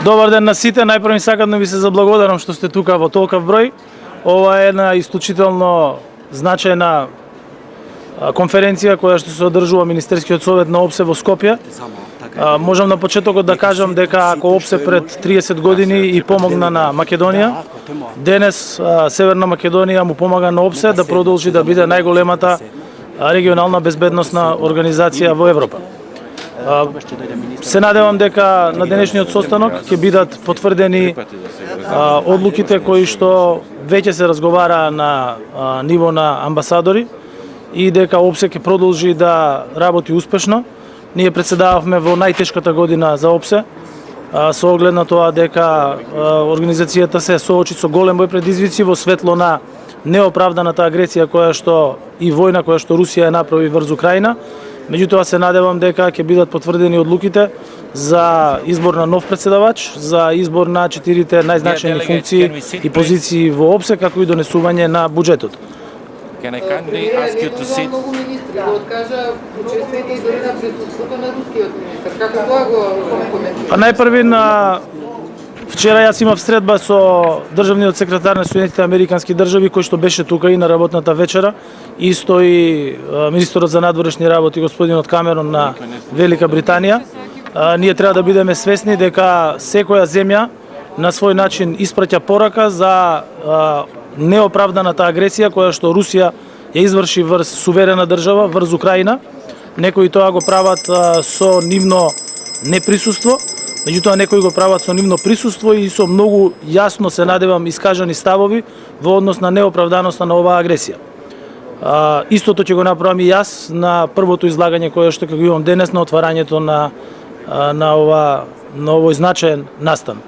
Добар ден на сите, најпрво сакам да ви се заблагодарам што сте тука во толков број. Ова е една исклучително значајна конференција која што се одржува Министерскиот совет на ОПСЕ во Скопје. Можам на почетокот да кажам дека ако ОПСЕ пред 30 години и помогна на Македонија, денес Северна Македонија му помага на ОПСЕ да продолжи да биде најголемата регионална безбедносна организација во Европа. Се надевам дека на денешниот состанок ќе бидат потврдени одлуките кои што веќе се разговара на ниво на амбасадори и дека ОПСЕ ќе продолжи да работи успешно. Ние председававме во најтешката година за ОПСЕ, со оглед на тоа дека организацијата се соочи со голем број предизвици во светло на неоправданата агресија која што и војна која што Русија ја направи врз Украина. Меѓутоа се надевам дека ќе бидат потврдени одлуките за избор на нов председавач, за избор на 4 најзначајни функции и позиции во ОПСЕ, како и донесување на буџетот. Can I kindly ask you to sit? Многу министри го откажа учествието и дори на присуството на рускиот министр. Како тоа го коментирате? Па најпрви вчера јас имав средба со државниот секретар на Соединетите американски држави кој што беше тука и на работната вечера, исто и министерот за надворешни работи господинот Камерон на Велика Британија. Ние треба да бидеме свесни дека секоја земја на свој начин испраќа порака за неоправданата агресија која што Русија ја изврши врз суверена држава, врз Украина. Некои тоа го прават со нивно неприсуство, меѓутоа некои го прават со нивно присуство и со многу јасно се надевам искажани ставови во однос на неоправданоста на оваа агресија. Истото ќе го направам и јас на првото излагање кое што го имам денес на отварањето на овој значаен настан.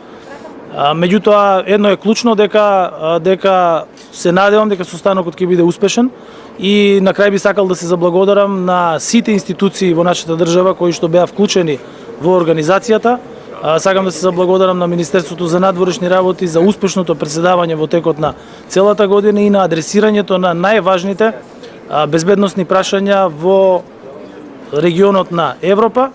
Меѓутоа едно е клучно дека се надевам дека состанокот ќе биде успешен и на крај би сакал да се заблагодарам на сите институции во нашата држава кои што беа вклучени во организацијата. Сакам да се заблагодарам на Министерството за надворешни работи за успешното председавање во текот на целата година и на адресирањето на најважните безбедносни прашања во регионот на Европа,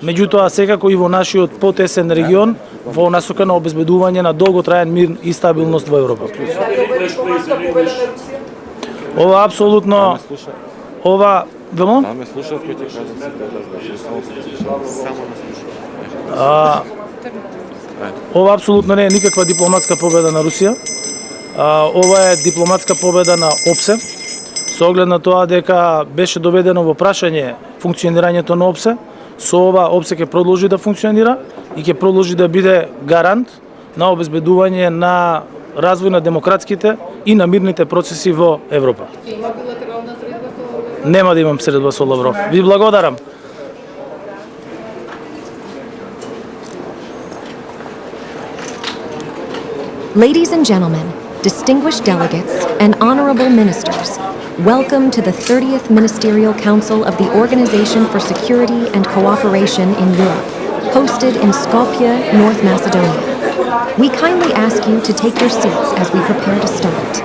меѓутоа секако и во нашиот потесен регион во насока на обезбедување на долготраен мир и стабилност во Европа. Ова апсолутно ова вемо? Ова апсолутно не е никаква дипломатска победа на Русија. Ова е дипломатска победа на ОПСЕ, со оглед на тоа дека беше доведено во прашање функционирањето на ОПСЕ. Со ова ОПСЕ ќе продолжи да функционира и ќе продолжи да биде гарант на обезбедување на развој на демократските и на мирните процеси во Европа. Има билатерална средба со Лавров? Нема да имам средба со Лавров. Ви благодарам. Ladies and gentlemen, distinguished delegates, and honorable ministers, welcome to the 30th Ministerial Council of the Organization for Security and Cooperation in Europe, hosted in Skopje, North Macedonia. We kindly ask you to take your seats as we prepare to start.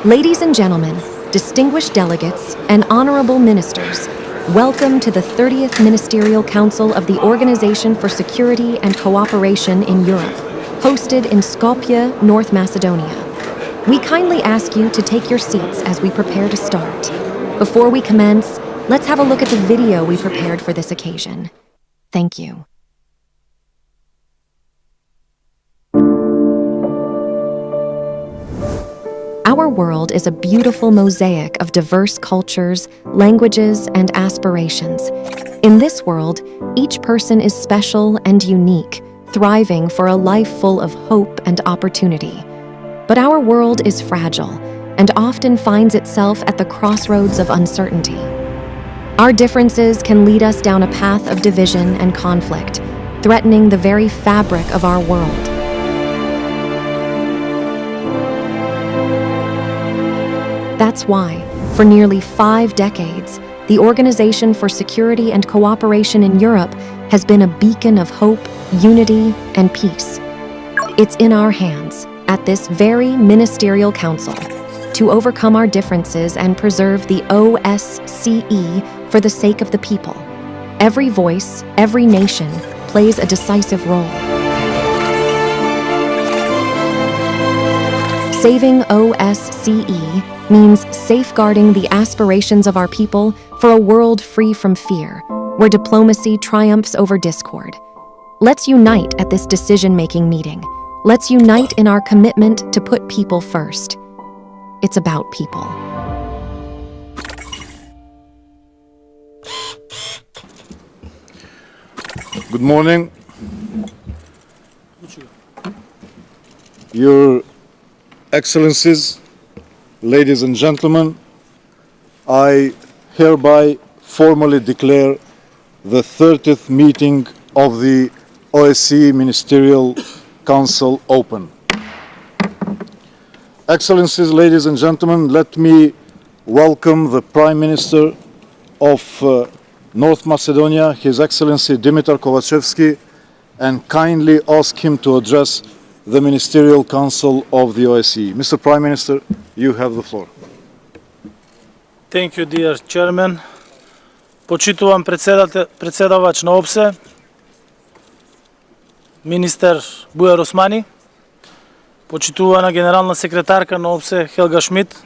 Ladies and gentlemen, distinguished delegates, and honorable ministers, welcome to the 30th Ministerial Council of the Organization for Security and Cooperation in Europe, hosted in Skopje, North Macedonia. We kindly ask you to take your seats as we prepare to start. Before we commence, let's have a look at the video we prepared for this occasion. Thank you. Our world is a beautiful mosaic of diverse cultures, languages, and aspirations. In this world, each person is special and unique, thriving for a life full of hope and opportunity. But our world is fragile and often finds itself at the crossroads of uncertainty. Our differences can lead us down a path of division and conflict, threatening the very fabric of our world. That's why, for nearly 5 decades, the Organization for Security and Cooperation in Europe has been a beacon of hope, unity, and peace. It's in our hands, at this very ministerial council, to overcome our differences and preserve the OSCE for the sake of the people. Every voice, every nation, plays a decisive role. Saving OSCE means safeguarding the aspirations of our people for a world free from fear, where diplomacy triumphs over discord. Let's unite at this decision-making meeting. Let's unite in our commitment to put people first. It's about people. Good morning. Your Excellencies, ladies and gentlemen, I hereby formally declare the 30th meeting of the OSCE Ministerial Council open. Excellencies, ladies and gentlemen, let me welcome the Prime Minister of North Macedonia, His Excellency Dimitar Kovacevski, and kindly ask him to address the Ministerial Council of the OSCE. Mr. Prime Minister, you have the floor. Thank you, dear Chairman. Почитувам председавач на ОПСЕ, министер Бујар Османи, почитувана генерална секретарка на ОПСЕ Хелга Шмид,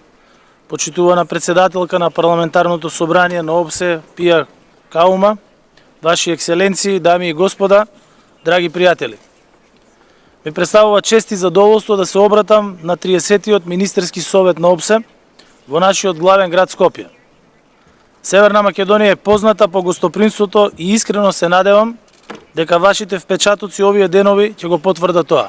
почитувана председателка на парламентарното собрание на ОПСЕ Пија Каума, ваши екселенции, дами и господа, драги пријатели. Ми представува чест и задоволство да се обратам на 30-тиот министерски совет на ОПСЕ во нашиот главен град Скопје. Северна Македонија е позната по гостопримството и искрено се надевам дека вашите впечатоци овие денови ќе го потврдат тоа.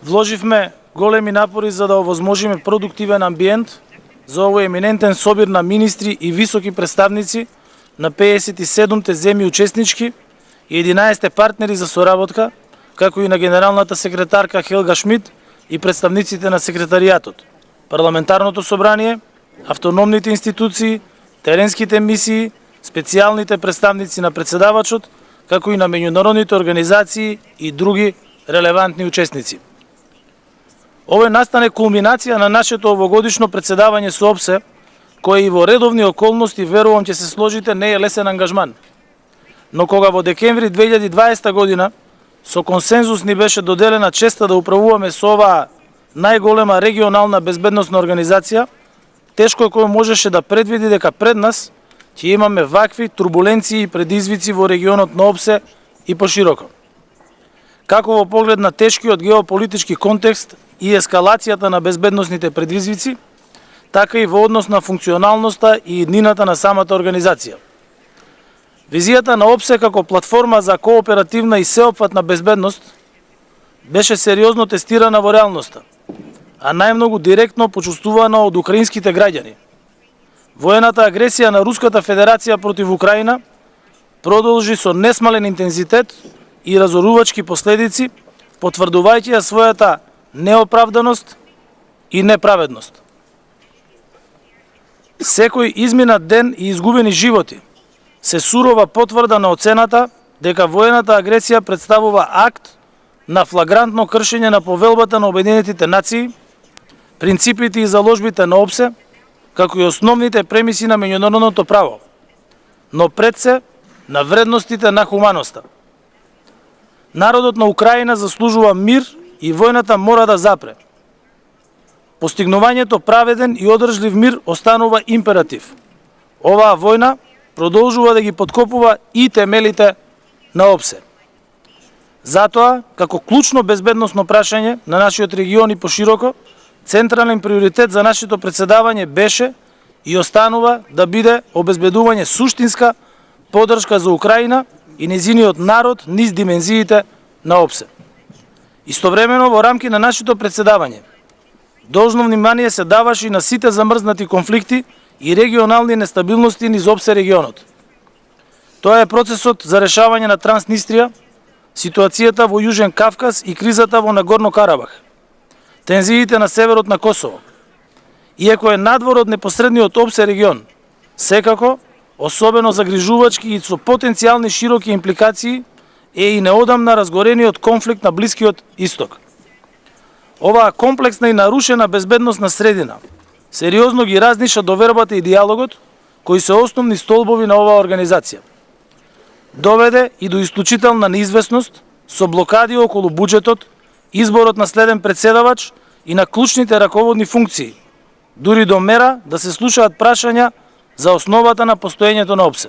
Вложивме големи напори за да овозможиме продуктивен амбиент за овој еминентен собир на министри и високи представници на 57-те земји учеснички и 11 партнери за соработка, како и на генералната секретарка Хелга Шмид и представниците на секретаријатот, парламентарното собрание, автономните институции теренските мисии, специјалните представници на председавачот, како и на меѓународните организации и други релевантни учесници. Ова настане кулминација на нашето овогодишно председавање со ОПСЕ, кој и во редовни околности, верувам ќе се сложите, не е лесен ангажман. Но кога во декември 2020 година со консензус ни беше доделена честа да управуваме со оваа најголема регионална безбедносна организација, тешко кој можеше да предвиди дека пред нас ќе имаме вакви турбуленции и предизвици во регионот на ОПСЕ и пошироко. Како во поглед на тешкиот геополитички контекст и ескалацијата на безбедносните предизвици, така и во однос на функционалноста и иднината на самата организација. Визијата на ОПСЕ како платформа за кооперативна и сеопфатна безбедност беше сериозно тестирана во реалноста, а најмногу директно почувствувана од украинските граѓани. Воената агресија на Руската Федерација против Украина продолжи со несмален интензитет и разорувачки последици, потврдувајќи ја својата неоправданост и неправедност. Секој изминат ден и изгубени животи се сурова потврда на оцената дека воената агресија представува акт на флагрантно кршење на повелбата на Обединетите нации, принципите и заложбите на ОПСЕ, како и основните премиси на меѓународното право, но пред се на вредностите на хуманоста. Народот на Украина заслужува мир и војната мора да запре. Постигнувањето праведен и одржлив мир останува императив. Оваа војна продолжува да ги подкопува и темелите на ОПСЕ. Затоа, како клучно безбедносно прашање на нашиот регион и пошироко, централен приоритет за нашето председавање беше и останува да биде обезбедување суштинска поддршка за Украина и незиниот народ низ димензиите на ОПСЕ. Истовремено во рамки на нашето председавање должно внимание се даваше и на сите замрзнати конфликти и регионални нестабилности низ ОПСЕ регионот. Тоа е процесот за решавање на Транснистрија, ситуацијата во Јужен Кавказ и кризата во Нагорно Карабах, тензиите на северот на Косово. Иако е надвор од непосредниот ОПСЕ регион, секако, особено загрижувачки и со потенцијални широки импликации, е и неодамна разгорениот конфликт на Блискиот Исток. Оваа комплексна и нарушена безбедносна средина сериозно ги разниша довербата и диалогот, кои се основни столбови на оваа организација. Доведе и до исклучителна неизвестност со блокади околу буџетот, изборот на следен председавач и на клучните раководни функции, дури до мера да се слушаат прашања за основата на постоењето на ОПСЕ.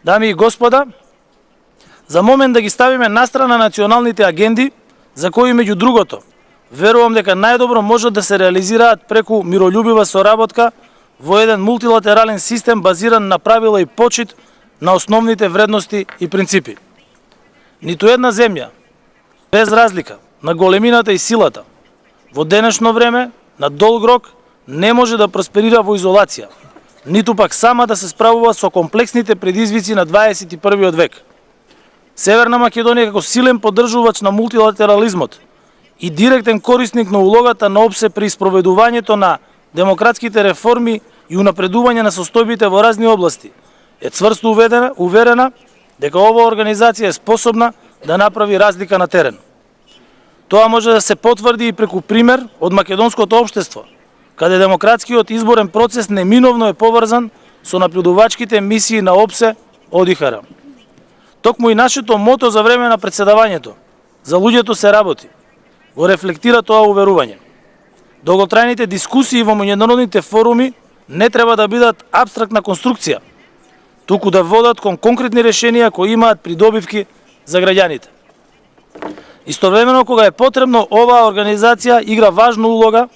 Дами и господа, за момент да ги ставиме настрана националните агенди, за кои меѓу другото, верувам дека најдобро можат да се реализираат преку мирољубива соработка во еден мултилатерален систем базиран на правила и почит на основните вредности и принципи. Ниту една земја, без разлика на големината и силата, во денешно време, на долг рок, не може да просперира во изолација, ниту пак сама да се справува со комплексните предизвици на 21. век. Северна Македонија како силен поддржувач на мултилатерализмот и директен корисник на улогата на ОПСЕ при спроведувањето на демократските реформи и унапредување на состојбите во разни области, е цврсто уверена дека оваа организација е способна да направи разлика на терен. Тоа може да се потврди и преку пример од македонското општество, каде демократскиот изборен процес неминовно е поврзан со наблюдувачките мисии на ОПСЕ од ИХР. Токму и нашето мото за време на председавањето, за луѓето се работи, го рефлектира тоа уверување. Долготрајните дискусии во меѓународните форуми не треба да бидат апстрактна конструкција, туку да водат кон конкретни решенија кои имаат придобивки за граѓаните. Истовремено, кога е потребно, оваа организација игра важна улога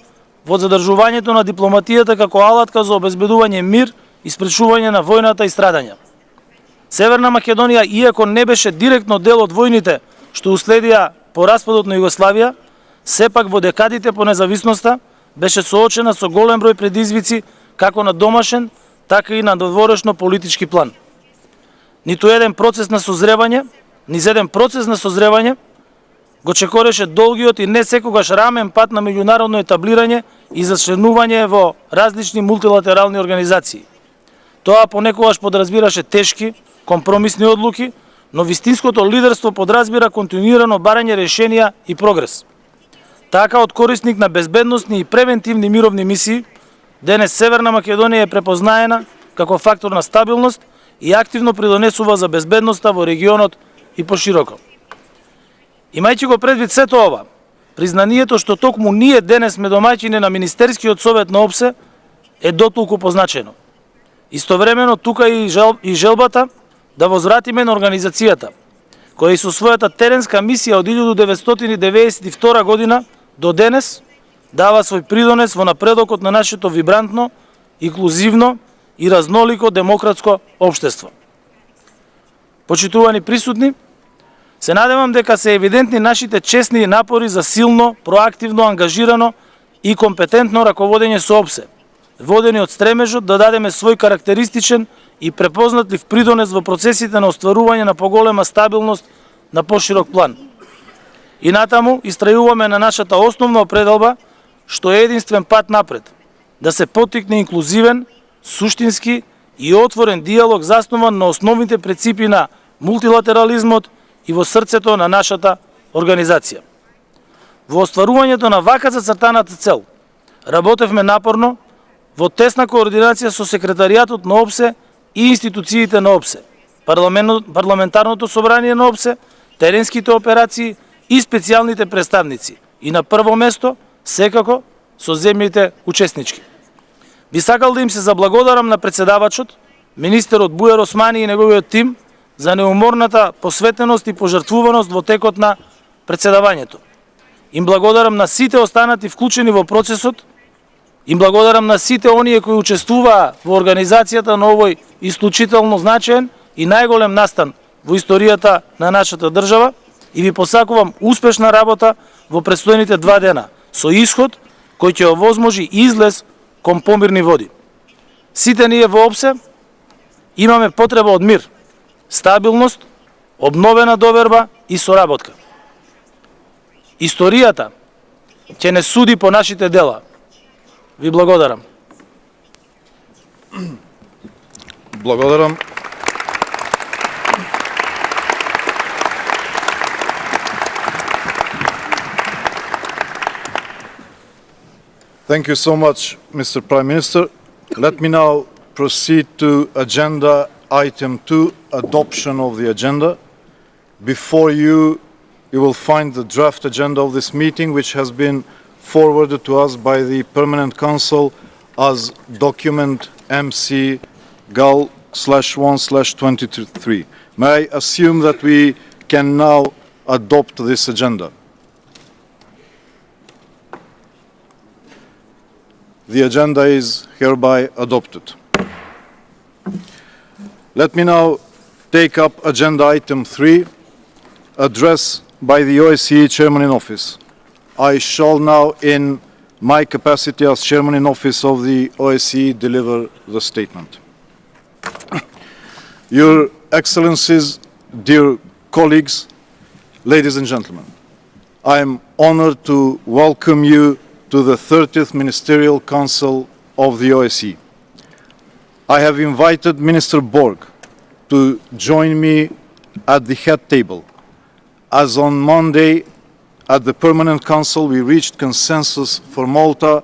во задржувањето на дипломатијата како алатка за обезбедување мир и спречување на војната и страдања. Северна Македонија, иако не беше директно дел од војните што уследија по распадот на Југославија, сепак во декадите по независноста беше соочена со голем број предизвици како на домашен, така и на надворешно политички план. Ниту еден процес на созревање, низ еден процес на созревање го чекореше долгиот и не секогаш рамен пат на меѓународно етаблирање и зачленување во различни мултилатерални организации. Тоа понекогаш подразбираше тешки, компромисни одлуки, но вистинското лидерство подразбира континуирано барање решенија и прогрес. Така, од корисник на безбедносни и превентивни мировни мисии, денес Северна Македонија е препознаена како фактор на стабилност и активно придонесува за безбедноста во регионот и пошироко. Имајќи го предвид сето ова, признанието што токму ние денес сме домаќини на Министерскиот совет на ОПСЕ е дотолку позначено. Истовремено тука и желбата да возвратиме на организацијата, која и со својата теренска мисија од 1992 година до денес дава свој придонес во напредокот на нашето вибрантно, инклузивно и разнолико демократско општество. Почитувани присутни, се надевам дека се евидентни нашите честни напори за силно, проактивно, ангажирано и компетентно раководење со ОПСЕ, водени од стремежот да дадеме свој карактеристичен и препознатлив придонес во процесите на остварување на поголема стабилност на поширок план. И натаму истрајуваме на нашата основна определба, што е единствен пат напред, да се поттикне инклузивен, суштински и отворен диалог заснуван на основните принципи на мултилатерализмот и во срцето на нашата организација. Во остварувањето на вака зацртаната цел, работевме напорно во тесна координација со секретаријатот на ОПСЕ и институциите на ОПСЕ, парламентарното собрание на ОПСЕ, теренските операции и специјалните представници и на прво место, секако, со земјите учеснички. Би сакал да им се заблагодарам на председавачот, министерот Бујар Османи и неговиот тим за неуморната посветеност и пожртвуваност во текот на председавањето. Им благодарам на сите останати вклучени во процесот, им благодарам на сите оние кои учествуваа во организацијата на овој исклучително значаен и најголем настан во историјата на нашата држава и ви посакувам успешна работа во предстојните 2 дена, со исход кој ќе овозможи излез кон помирни води. Сите ние во ОПСЕ имаме потреба од мир, стабилност, обновена доверба и соработка. Историјата ќе не суди по нашите дела. Ви благодарам. Благодарам. Thank you so much, Mr. Prime Minister. Let me now proceed to agenda item 2, adoption of the agenda. Before you will find the draft agenda of this meeting, which has been forwarded to us by the Permanent Council as document MC-GAL/1/23. May I assume that we can now adopt this agenda? The agenda is hereby adopted. Let me now take up agenda item 3, address by the OSCE Chairman in Office. I shall now, in my capacity as Chairman in Office of the OSCE, deliver the statement. Your Excellencies, dear colleagues, ladies and gentlemen, I am honored to welcome you to the 30th Ministerial Council of the OSCE. I have invited Minister Borg to join me at the head table, as on Monday at the Permanent Council we reached consensus for Malta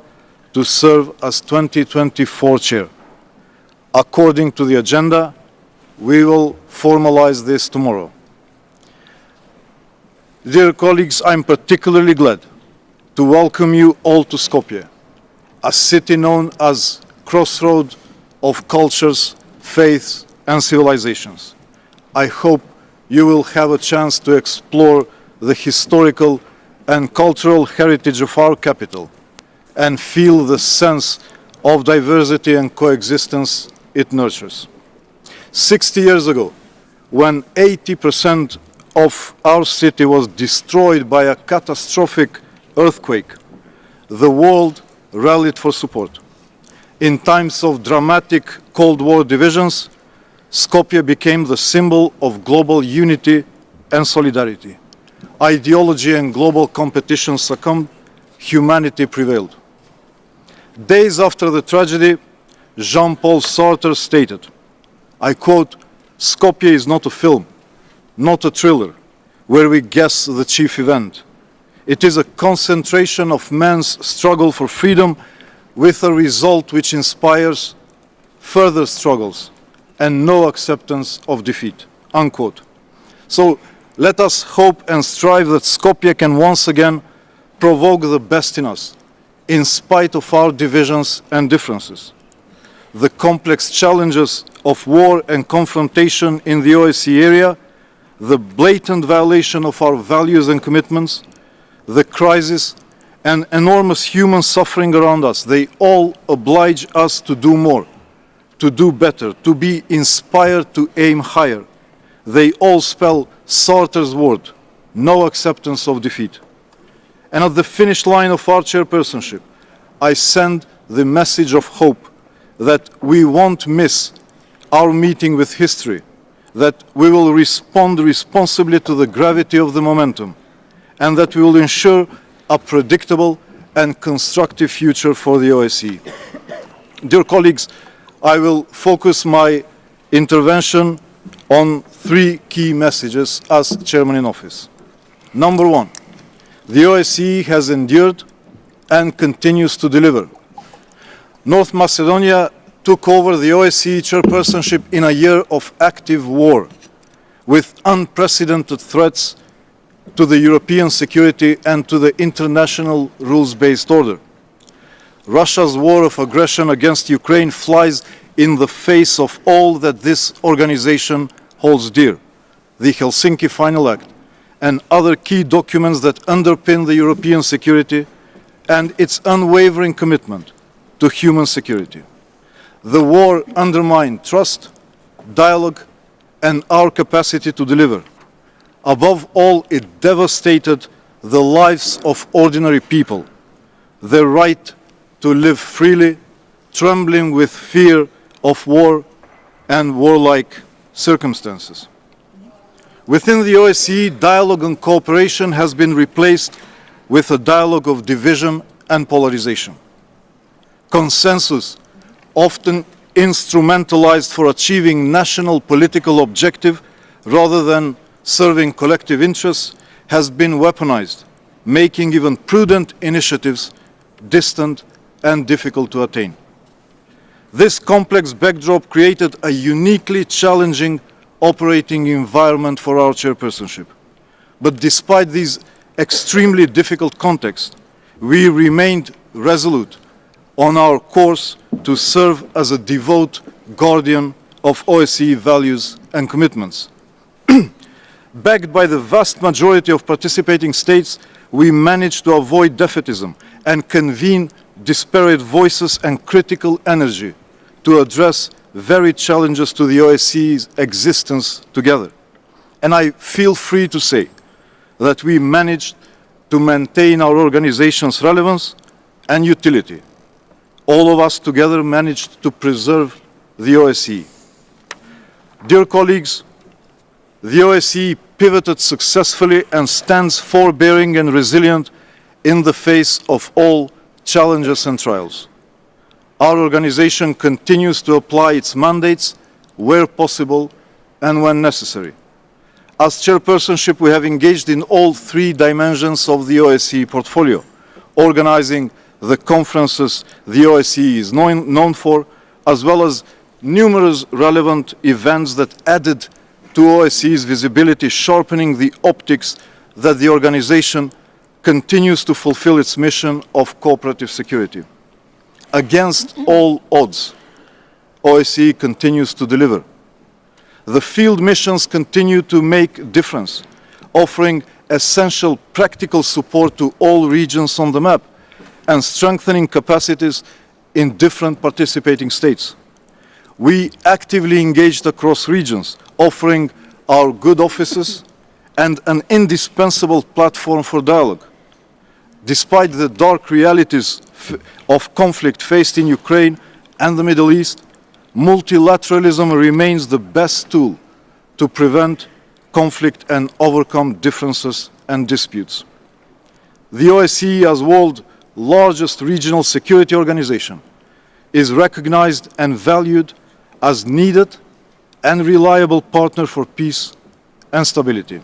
to serve as 2024 chair. According to the agenda, we will formalize this tomorrow. Dear colleagues, I'm particularly glad to welcome you all to Skopje, a city known as crossroad of cultures, faiths, and civilizations. I hope you will have a chance to explore the historical and cultural heritage of our capital and feel the sense of diversity and coexistence it nurtures. 60 years ago, when 80% of our city was destroyed by a catastrophic earthquake, the world rallied for support. In times of dramatic Cold War divisions, Skopje became the symbol of global unity and solidarity. Ideology and global competition succumbed, humanity prevailed. Days after the tragedy, Jean-Paul Sartre stated, I quote, "Skopje is not a film, not a thriller, where we guess the chief event. It is a concentration of man's struggle for freedom with a result which inspires further struggles and no acceptance of defeat," unquote. So let us hope and strive that Skopje can once again provoke the best in us, in spite of our divisions and differences. The complex challenges of war and confrontation in the OSCE area, the blatant violation of our values and commitments, the crisis and enormous human suffering around us, they all oblige us to do more, to do better, to be inspired to aim higher. They all spell Sartre's word, no acceptance of defeat. And at the finish line of our chairpersonship, I send the message of hope that we won't miss our meeting with history, that we will respond responsibly to the gravity of the momentum, and that we will ensure a predictable and constructive future for the OSCE. Dear colleagues, I will focus my intervention on three key messages as chairman in office. Number one, the OSCE has endured and continues to deliver. North Macedonia took over the OSCE chairpersonship in a year of active war, with unprecedented threats to the European security and to the international rules-based order. Russia's war of aggression against Ukraine flies in the face of all that this organization holds dear, the Helsinki Final Act and other key documents that underpin the European security and its unwavering commitment to human security. The war undermined trust, dialogue, and our capacity to deliver. Above all, it devastated the lives of ordinary people, their right to live freely, trembling with fear of war and warlike circumstances. Within the OSCE, dialogue and cooperation has been replaced with a dialogue of division and polarization. Consensus, often instrumentalized for achieving national political objective rather than serving collective interests, has been weaponized, making even prudent initiatives distant and difficult to attain. This complex backdrop created a uniquely challenging operating environment for our chairpersonship. But despite these extremely difficult contexts, we remained resolute on our course to serve as a devout guardian of OSCE values and commitments. Backed by the vast majority of participating states, we managed to avoid defeatism and convene disparate voices and critical energy to address varied challenges to the OSCE's existence together. And I feel free to say that we managed to maintain our organization's relevance and utility. All of us together managed to preserve the OSCE. Dear colleagues, the OSCE pivoted successfully and stands forbearing and resilient in the face of all challenges and trials. Our organization continues to apply its mandates where possible and when necessary. As chairpersonship, we have engaged in all three dimensions of the OSCE portfolio, organizing the conferences the OSCE is known for, as well as numerous relevant events that added to OSCE's visibility, sharpening the optics that the organization continues to fulfill its mission of cooperative security. Against all odds, OSCE continues to deliver. The field missions continue to make a difference, offering essential practical support to all regions on the map and strengthening capacities in different participating states. We actively engaged across regions, offering our good offices and an indispensable platform for dialogue. Despite the dark realities of conflict faced in Ukraine and the Middle East, multilateralism remains the best tool to prevent conflict and overcome differences and disputes. The OSCE, as world's largest regional security organization, is recognized and valued as needed and reliable partner for peace and stability.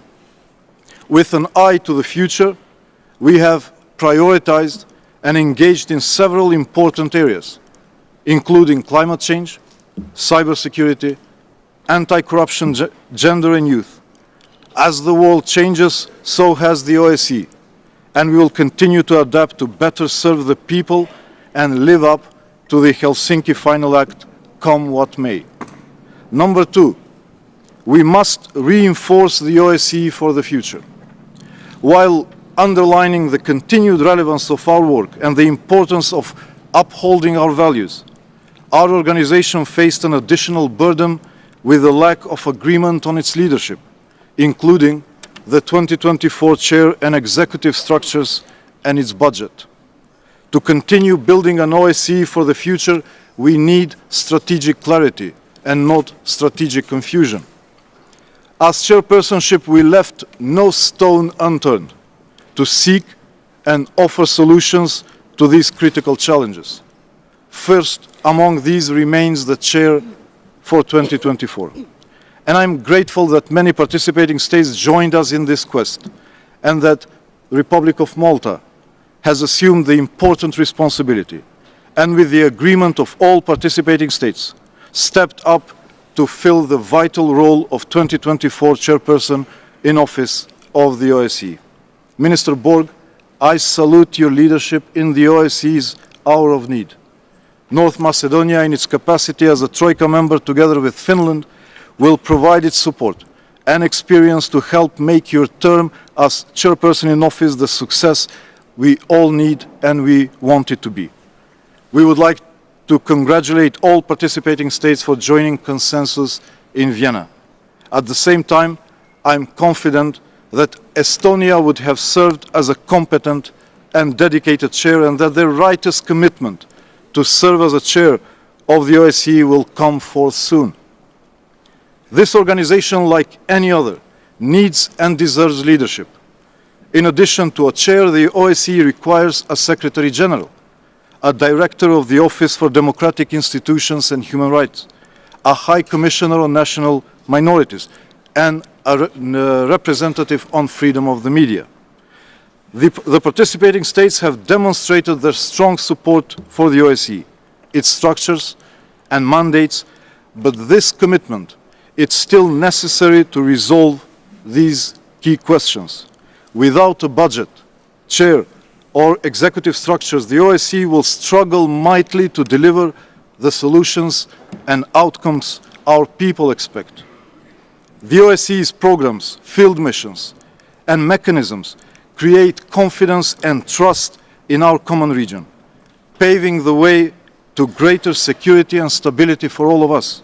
With an eye to the future, we have prioritized and engaged in several important areas, including climate change, cybersecurity, anti-corruption, gender and youth. As the world changes, so has the OSCE, and we will continue to adapt to better serve the people and live up to the Helsinki Final Act, come what may. Number two, we must reinforce the OSCE for the future. While underlining the continued relevance of our work and the importance of upholding our values, our organization faced an additional burden with the lack of agreement on its leadership, including the 2024 chair and executive structures and its budget. To continue building an OSCE for the future, we need strategic clarity and not strategic confusion. As chairpersonship, we left no stone unturned to seek and offer solutions to these critical challenges. First among these remains the chair for 2024. And I'm grateful that many participating states joined us in this quest and that the Republic of Malta has assumed the important responsibility and with the agreement of all participating states, stepped up to fill the vital role of 2024 chairperson in office of the OSCE. Minister Borg, I salute your leadership in the OSCE's hour of need. North Macedonia, in its capacity as a Troika member together with Finland, will provide its support and experience to help make your term as chairperson in office the success we all need and we want it to be. We would like to congratulate all participating states for joining consensus in Vienna. At the same time, I'm confident that Estonia would have served as a competent and dedicated chair and that their righteous commitment to serve as a chair of the OSCE will come forth soon. This organization, like any other, needs and deserves leadership. In addition to a chair, the OSCE requires a Secretary General, a Director of the Office for Democratic Institutions and Human Rights, a High Commissioner on National Minorities, and a representative on freedom of the media. The participating states have demonstrated their strong support for the OSCE, its structures and mandates, but this commitment is still necessary to resolve these key questions. Without a budget, chair, or executive structures, the OSCE will struggle mightily to deliver the solutions and outcomes our people expect. The OSCE's programs, field missions, and mechanisms create confidence and trust in our common region, paving the way to greater security and stability for all of us.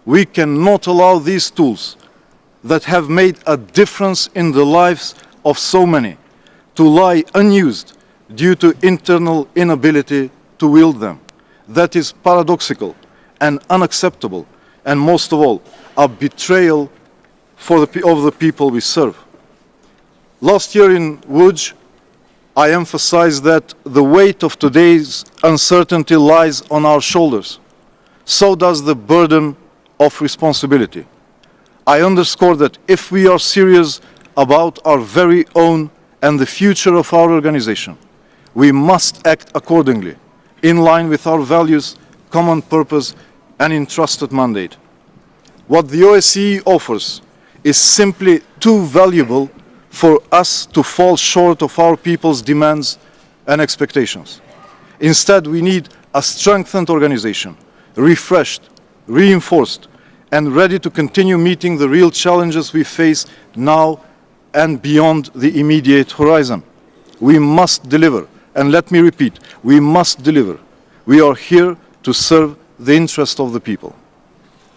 We cannot allow these tools that have made a difference in the lives of so many to lie unused due to internal inability to wield them. That is paradoxical and unacceptable, and most of all, a betrayal of the people we serve. Last year in Łódź, I emphasized that the weight of today's uncertainty lies on our shoulders. So does the burden of responsibility. I underscore that if we are serious about our very own and the future of our organization, we must act accordingly, in line with our values, common purpose, and entrusted mandate. What the OSCE offers is simply too valuable for us to fall short of our people's demands and expectations. Instead, we need a strengthened organization, refreshed, reinforced, and ready to continue meeting the real challenges we face now and beyond the immediate horizon. We must deliver, and let me repeat, we must deliver. We are here to serve the interest of the people.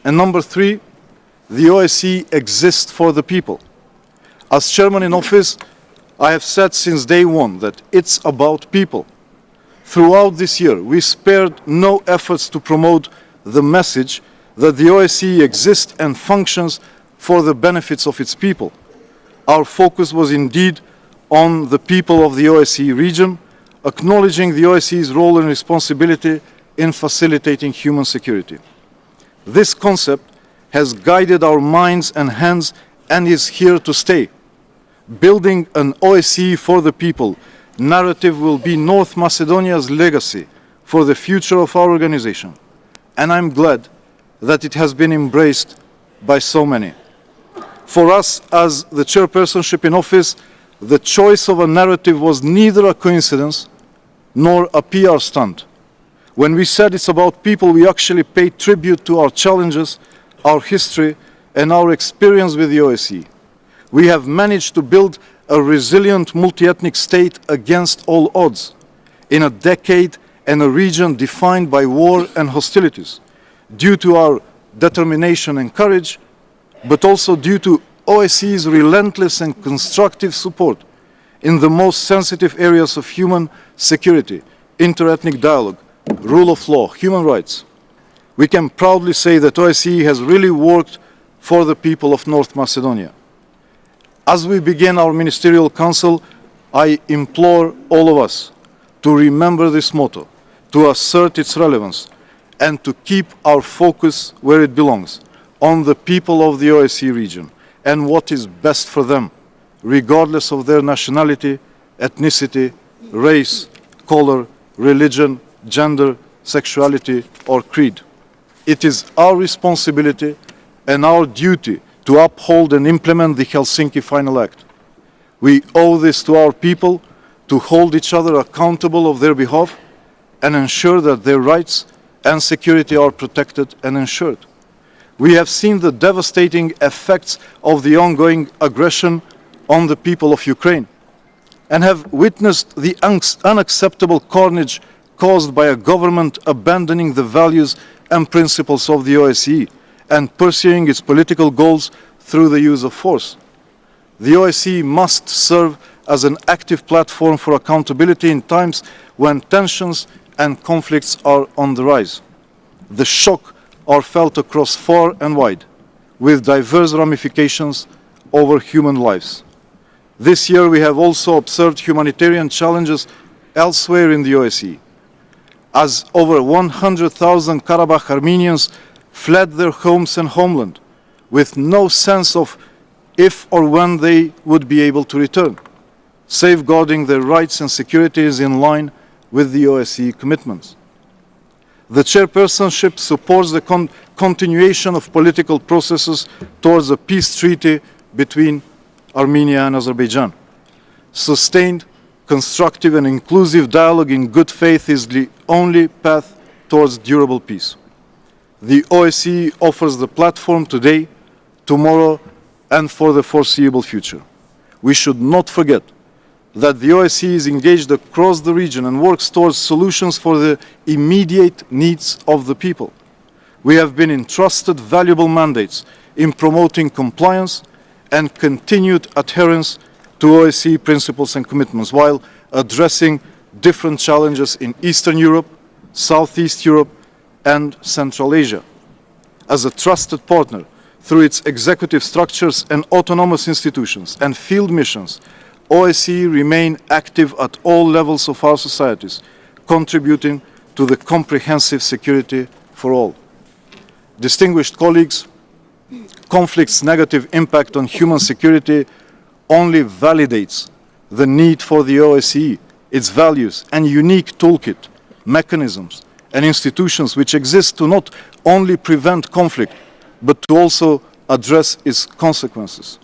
And number three, the OSCE exists for the people. As chairman in office, I have said since day one that it's about people. Throughout this year, we spared no efforts to promote the message that the OSCE exists and functions for the benefits of its people. Our focus was indeed on the people of the OSCE region, acknowledging the OSCE's role and responsibility in facilitating human security. This concept has guided our minds and hands and is here to stay. Building an OSCE for the people narrative will be North Macedonia's legacy for the future of our organization. And I'm glad that it has been embraced by so many. For us, as the chairpersonship in office, the choice of a narrative was neither a coincidence nor a PR stunt. When we said it's about people, we actually paid tribute to our challenges, our history, and our experience with the OSCE. We have managed to build a resilient multi-ethnic state against all odds in a decade and a region defined by war and hostilities, due to our determination and courage, but also due to OSCE's relentless and constructive support in the most sensitive areas of human security, interethnic dialogue, rule of law, human rights. We can proudly say that OSCE has really worked for the people of North Macedonia. As we begin our ministerial council, I implore all of us to remember this motto, to assert its relevance, and to keep our focus where it belongs, on the people of the OSCE region and what is best for them, regardless of their nationality, ethnicity, race, color, religion, gender, sexuality, or creed. It is our responsibility and our duty to uphold and implement the Helsinki Final Act. We owe this to our people to hold each other accountable on their behalf and ensure that their rights and security are protected and ensured. We have seen the devastating effects of the ongoing aggression on the people of Ukraine and have witnessed the unacceptable carnage caused by a government abandoning the values and principles of the OSCE and pursuing its political goals through the use of force. The OSCE must serve as an active platform for accountability in times when tensions and conflicts are on the rise. The shock are felt across far and wide, with diverse ramifications over human lives. This year we have also observed humanitarian challenges elsewhere in the OSCE, as over 100,000 Karabakh Armenians fled their homes and homeland, with no sense of if or when they would be able to return. Safeguarding their rights and security is in line with the OSCE commitments. The chairpersonship supports the continuation of political processes towards a peace treaty between Armenia and Azerbaijan. Sustained, constructive and inclusive dialogue in good faith is the only path towards durable peace. The OSCE offers the platform today, tomorrow, and for the foreseeable future. We should not forget that the OSCE is engaged across the region and works towards solutions for the immediate needs of the people. We have been entrusted valuable mandates in promoting compliance and continued adherence to OSCE principles and commitments while addressing different challenges in Eastern Europe, Southeast Europe, and Central Asia. As a trusted partner through its executive structures and autonomous institutions and field missions, OSCE remain active at all levels of our societies, contributing to the comprehensive security for all. Distinguished colleagues, conflict's negative impact on human security only validates the need for the OSCE, its values and unique toolkit, mechanisms and institutions which exist to not only prevent conflict, but to also address its consequences.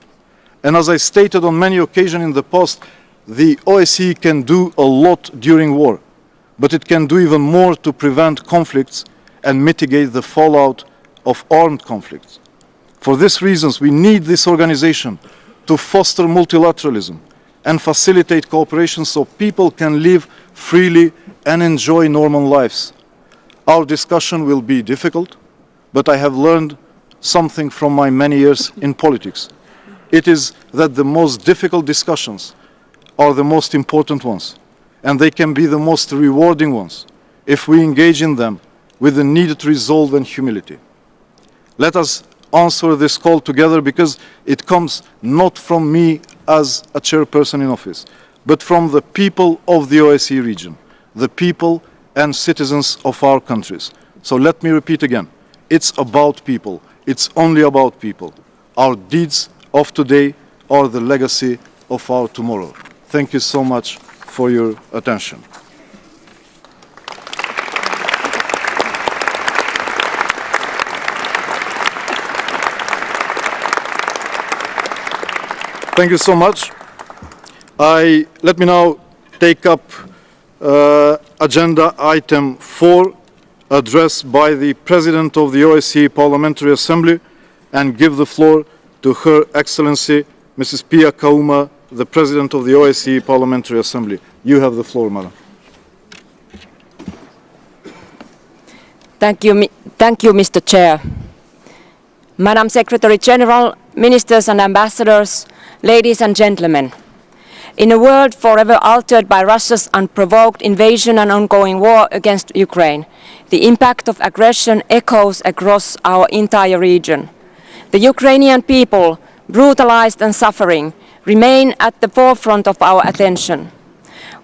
And as I stated on many occasions in the past, the OSCE can do a lot during war, but it can do even more to prevent conflicts and mitigate the fallout of armed conflicts. For these reasons, we need this organization to foster multilateralism and facilitate cooperation so people can live freely and enjoy normal lives. Our discussion will be difficult, but I have learned something from my many years in politics. It is that the most difficult discussions are the most important ones, and they can be the most rewarding ones if we engage in them with the needed resolve and humility. Let us answer this call together, because it comes not from me as a chairperson in office, but from the people of the OSCE region, the people and citizens of our countries. So let me repeat again, it's about people. It's only about people. Our deeds of today are the legacy of our tomorrow. Thank you so much for your attention. Thank you so much. Let me now take up agenda item 4, address by the President of the OSCE Parliamentary Assembly, and give the floor to Her Excellency Mrs. Pia Kauma, the President of the OSCE Parliamentary Assembly. You have the floor, Madam. Thank you, Mr. Chair. Madam Secretary General, Ministers and Ambassadors, ladies and gentlemen. In a world forever altered by Russia's unprovoked invasion and ongoing war against Ukraine, the impact of aggression echoes across our entire region. The Ukrainian people, brutalized and suffering, remain at the forefront of our attention.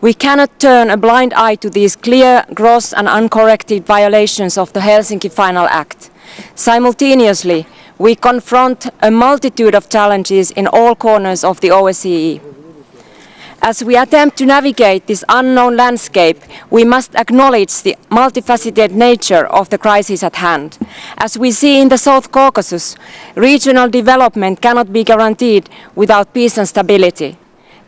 We cannot turn a blind eye to these clear, gross and uncorrected violations of the Helsinki Final Act. Simultaneously, we confront a multitude of challenges in all corners of the OSCE. As we attempt to navigate this unknown landscape, we must acknowledge the multifaceted nature of the crisis at hand. As we see in the South Caucasus, regional development cannot be guaranteed without peace and stability.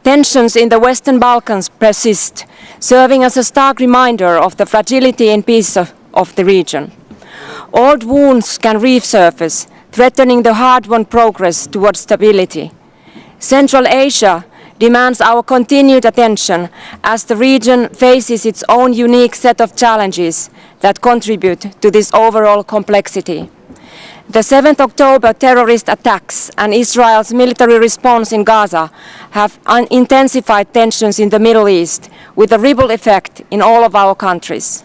Tensions in the Western Balkans persist, serving as a stark reminder of the fragility and peace of the region. Old wounds can resurface, threatening the hard-won progress towards stability. Central Asia demands our continued attention as the region faces its own unique set of challenges that contribute to this overall complexity. The 7th October terrorist attacks and Israel's military response in Gaza have intensified tensions in the Middle East, with a ripple effect in all of our countries.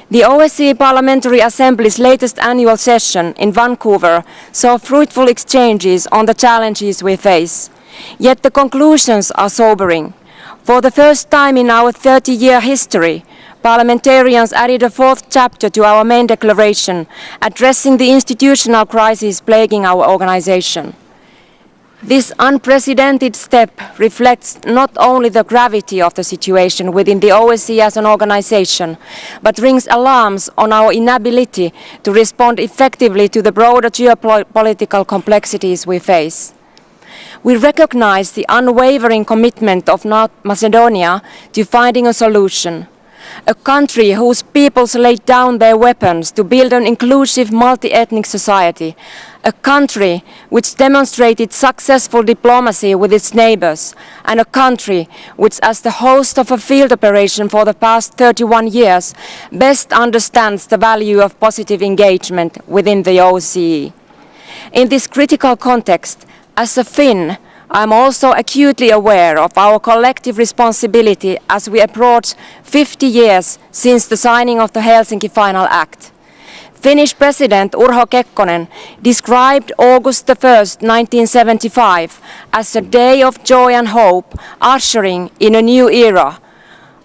The OSCE Parliamentary Assembly's latest annual session in Vancouver saw fruitful exchanges on the challenges we face. Yet the conclusions are sobering. For the first time in our 30-year history, parliamentarians added a 4th chapter to our main declaration, addressing the institutional crisis plaguing our organization. This unprecedented step reflects not only the gravity of the situation within the OSCE as an organization, but rings alarms on our inability to respond effectively to the broader geopolitical complexities we face. We recognize the unwavering commitment of North Macedonia to finding a solution. A country whose peoples laid down their weapons to build an inclusive multi-ethnic society. A country which demonstrated successful diplomacy with its neighbors. And a country which, as the host of a field operation for the past 31 years, best understands the value of positive engagement within the OSCE. In this critical context, as a Finn, I am also acutely aware of our collective responsibility as we approach 50 years since the signing of the Helsinki Final Act. Finnish President Urho Kekkonen described August 1st, 1975 as a day of joy and hope, ushering in a new era.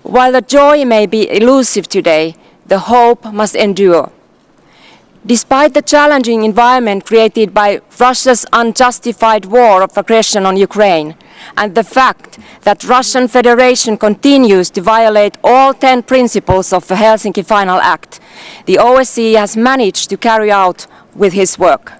While the joy may be elusive today, the hope must endure. Despite the challenging environment created by Russia's unjustified war of aggression on Ukraine, and the fact that Russian Federation continues to violate all 10 principles of the Helsinki Final Act, the OSCE has managed to carry out with his work.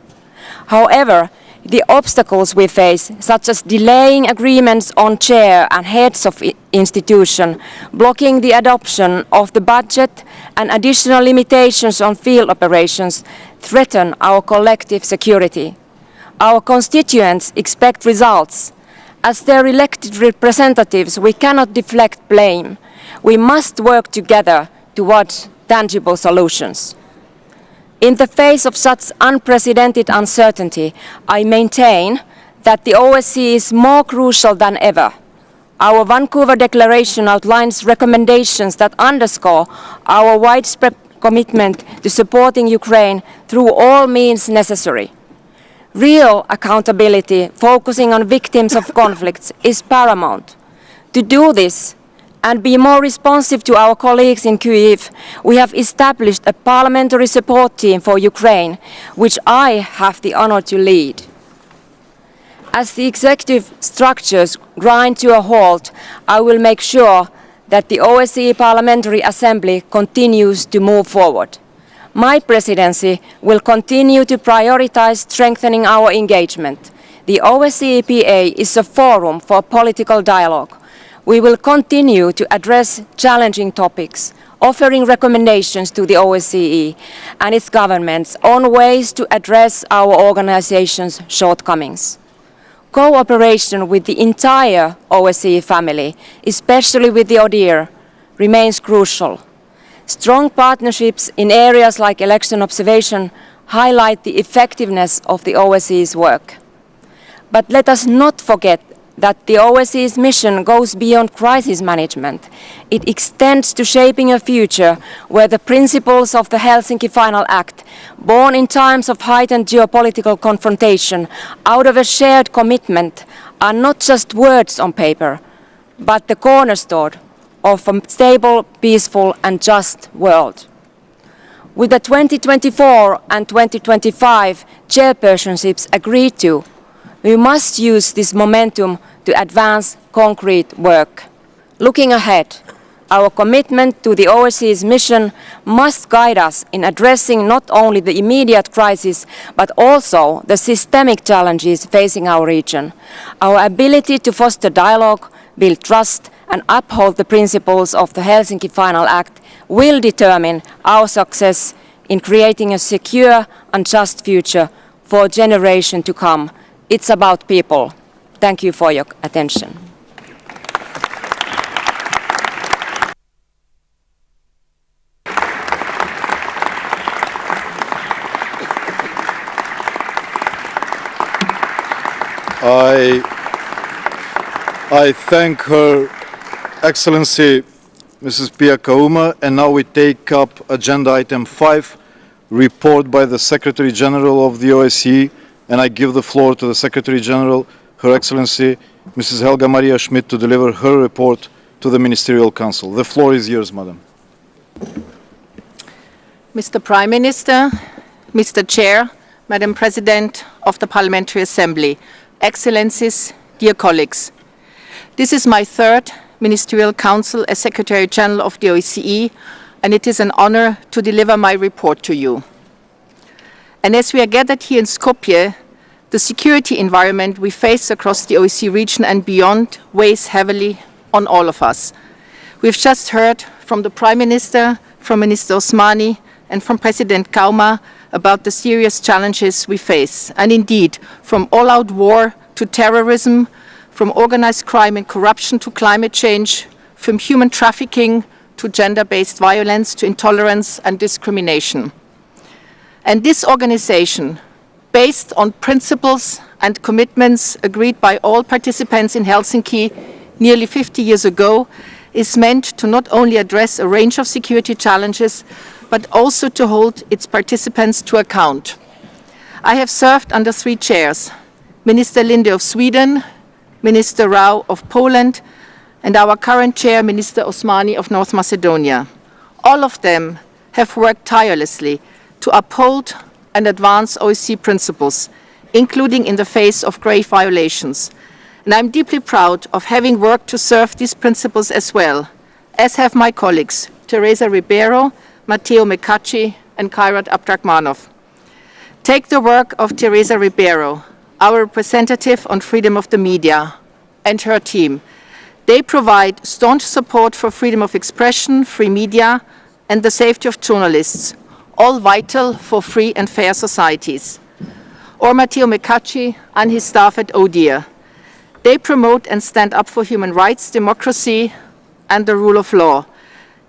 However, the obstacles we face, such as delaying agreements on chair and heads of institution, blocking the adoption of the budget, and additional limitations on field operations, threaten our collective security. Our constituents expect results. As their elected representatives, we cannot deflect blame. We must work together towards tangible solutions. In the face of such unprecedented uncertainty, I maintain that the OSCE is more crucial than ever. Our Vancouver Declaration outlines recommendations that underscore our widespread commitment to supporting Ukraine through all means necessary. Real accountability, focusing on victims of conflicts, is paramount. To do this, and be more responsive to our colleagues in Kyiv, we have established a parliamentary support team for Ukraine, which I have the honor to lead. As the executive structures grind to a halt, I will make sure that the OSCE Parliamentary Assembly continues to move forward. My presidency will continue to prioritize strengthening our engagement. The OSCE PA is a forum for political dialogue. We will continue to address challenging topics, offering recommendations to the OSCE and its governments on ways to address our organization's shortcomings. Cooperation with the entire OSCE family, especially with the ODIHR, remains crucial. Strong partnerships in areas like election observation highlight the effectiveness of the OSCE's work. But let us not forget that the OSCE's mission goes beyond crisis management. It extends to shaping a future where the principles of the Helsinki Final Act, born in times of heightened geopolitical confrontation out of a shared commitment, are not just words on paper, but the cornerstone of a stable, peaceful and just world. With the 2024 and 2025 chairpersonships agreed to, we must use this momentum to advance concrete work. Looking ahead, our commitment to the OSCE's mission must guide us in addressing not only the immediate crisis, but also the systemic challenges facing our region. Our ability to foster dialogue, build trust, and uphold the principles of the Helsinki Final Act will determine our success in creating a secure and just future for generations to come. It's about people. Thank you for your attention. I thank Her Excellency Mrs. Pia Kauma, and now we take up agenda item 5, report by the Secretary General of the OSCE, and I give the floor to the Secretary General, Her Excellency Mrs. Helga Maria Schmidt, to deliver her report to the Ministerial Council. The floor is yours, Madam. Mr. Prime Minister, Mr. Chair, Madam President of the Parliamentary Assembly, Excellencies, dear colleagues. This is my third Ministerial Council as Secretary General of the OSCE, and it is an honor to deliver my report to you. And as we are gathered here in Skopje, the security environment we face across the OSCE region and beyond weighs heavily on all of us. We've just heard from the Prime Minister, from Minister Osmani, and from President Kauma about the serious challenges we face. And indeed, from all-out war to terrorism, from organized crime and corruption to climate change, from human trafficking to gender-based violence to intolerance and discrimination. And this organization, based on principles and commitments agreed by all participants in Helsinki nearly 50 years ago, is meant to not only address a range of security challenges, but also to hold its participants to account. I have served under 3 chairs: Minister Linde of Sweden, Minister Rau of Poland, and our current chair, Minister Osmani of North Macedonia. All of them have worked tirelessly to uphold and advance OSCE principles, including in the face of grave violations. And I'm deeply proud of having worked to serve these principles as well, as have my colleagues, Teresa Ribeiro, Matteo Mecacci, and Kairat Abdrakhmanov. Take the work of Teresa Ribeiro, our representative on freedom of the media, and her team. They provide staunch support for freedom of expression, free media, and the safety of journalists, all vital for free and fair societies. Or Matteo Mecacci and his staff at ODIHR. They promote and stand up for human rights, democracy, and the rule of law.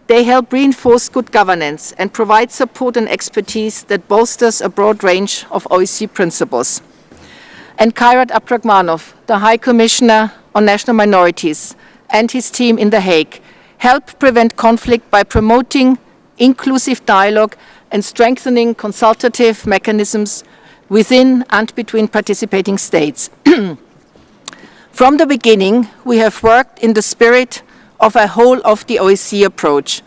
They help reinforce good governance and provide support and expertise that bolsters a broad range of OSCE principles. And Kairat Abdrakhmanov, the High Commissioner on National Minorities, and his team in The Hague help prevent conflict by promoting inclusive dialogue and strengthening consultative mechanisms within and between participating states. From the beginning, we have worked in the spirit of a whole of the OSCE approach.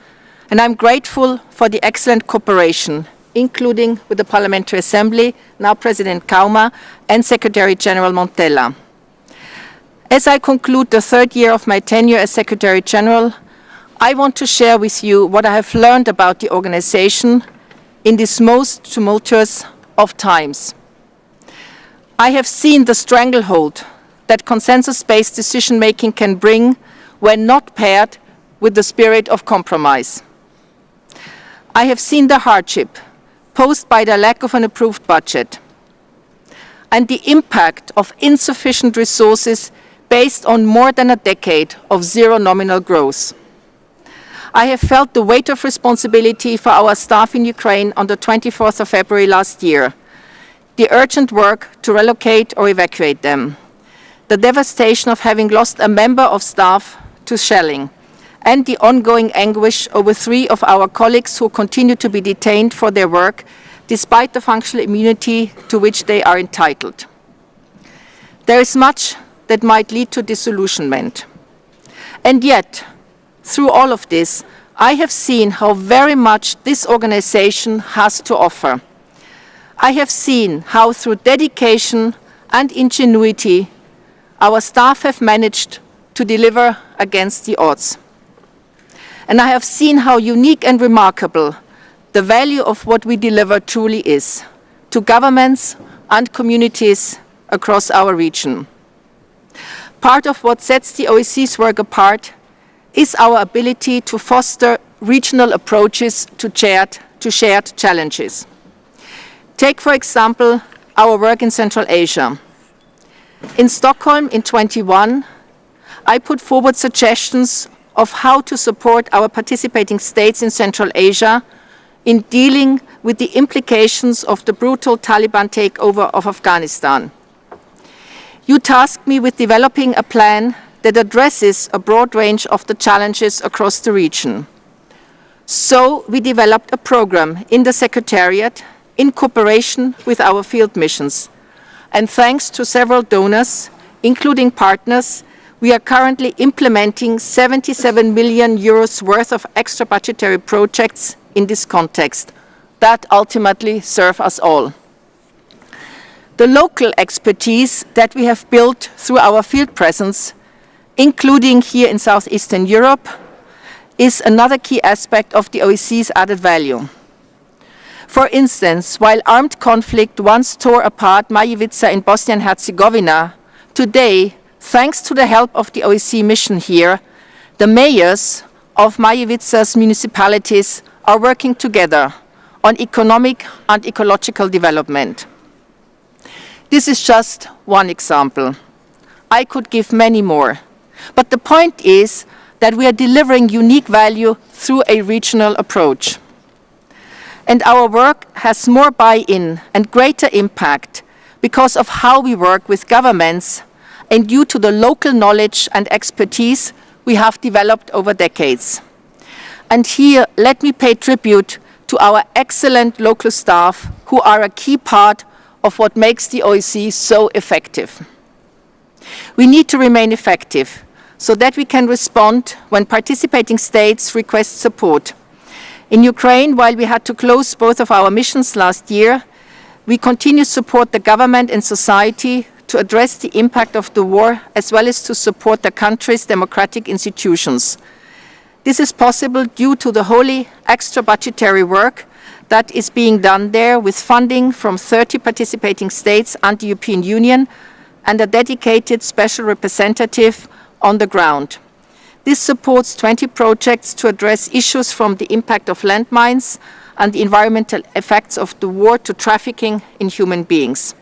And I'm grateful for the excellent cooperation, including with the Parliamentary Assembly, now President Kauma, and Secretary General Montella. As I conclude the third year of my tenure as Secretary General, I want to share with you what I have learned about the organization in this most tumultuous of times. I have seen the stranglehold that consensus-based decision-making can bring when not paired with the spirit of compromise. I have seen the hardship posed by the lack of an approved budget and the impact of insufficient resources based on more than a decade of zero nominal growth. I have felt the weight of responsibility for our staff in Ukraine on the 24th of February last year, the urgent work to relocate or evacuate them, the devastation of having lost a member of staff to shelling, and the ongoing anguish over 3 of our colleagues who continue to be detained for their work despite the functional immunity to which they are entitled. There is much that might lead to disillusionment. And yet, through all of this, I have seen how very much this organization has to offer. I have seen how through dedication and ingenuity, our staff have managed to deliver against the odds. And I have seen how unique and remarkable the value of what we deliver truly is to governments and communities across our region. Part of what sets the OSCE's work apart is our ability to foster regional approaches to shared challenges. Take, for example, our work in Central Asia. In Stockholm in 2021, I put forward suggestions of how to support our participating states in Central Asia in dealing with the implications of the brutal Taliban takeover of Afghanistan. You tasked me with developing a plan that addresses a broad range of the challenges across the region. So we developed a program in the Secretariat in cooperation with our field missions. And thanks to several donors, including partners, we are currently implementing 77 million euros worth of extra budgetary projects in this context that ultimately serve us all. The local expertise that we have built through our field presence, including here in Southeastern Europe, is another key aspect of the OSCE's added value. For instance, while armed conflict once tore apart Majevica in Bosnia and Herzegovina, today, thanks to the help of the OSCE mission here, the mayors of Majevica's municipalities are working together on economic and ecological development. This is just one example. I could give many more. But the point is that we are delivering unique value through a regional approach. And our work has more buy-in and greater impact because of how we work with governments and due to the local knowledge and expertise we have developed over decades. And here, let me pay tribute to our excellent local staff who are a key part of what makes the OSCE so effective. We need to remain effective so that we can respond when participating states request support. In Ukraine, while we had to close both of our missions last year, we continue to support the government and society to address the impact of the war, as well as to support the country's democratic institutions. This is possible due to the wholly extra budgetary work that is being done there with funding from 30 participating states and the European Union and a dedicated special representative on the ground. This supports 20 projects to address issues from the impact of landmines and the environmental effects of the war to trafficking in human beings.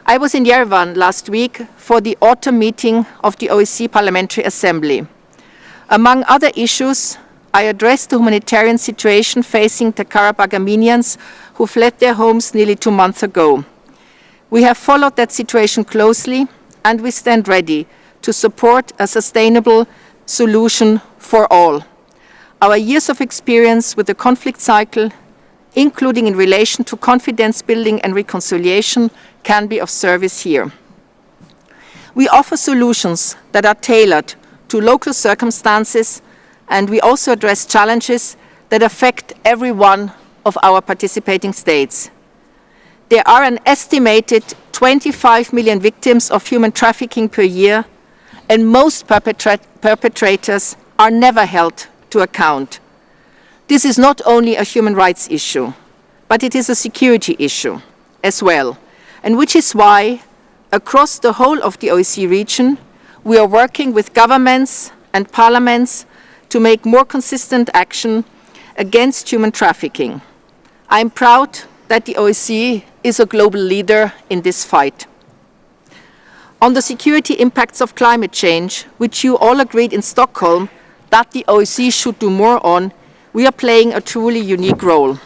I was in Yerevan last week for the autumn meeting of the OSCE Parliamentary Assembly. Among other issues, I addressed the humanitarian situation facing the Karabakh Armenians who fled their homes nearly 2 months ago. We have followed that situation closely, and we stand ready to support a sustainable solution for all. Our years of experience with the conflict cycle, including in relation to confidence building and reconciliation, can be of service here. We offer solutions that are tailored to local circumstances, and we also address challenges that affect every one of our participating states. There are an estimated 25 million victims of human trafficking per year, and most perpetrators are never held to account. This is not only a human rights issue, but it is a security issue as well, and which is why, across the whole of the OSCE region, we are working with governments and parliaments to make more consistent action against human trafficking. I am proud that the OSCE is a global leader in this fight. On the security impacts of climate change, which you all agreed in Stockholm that the OSCE should do more on, we are playing a truly unique role.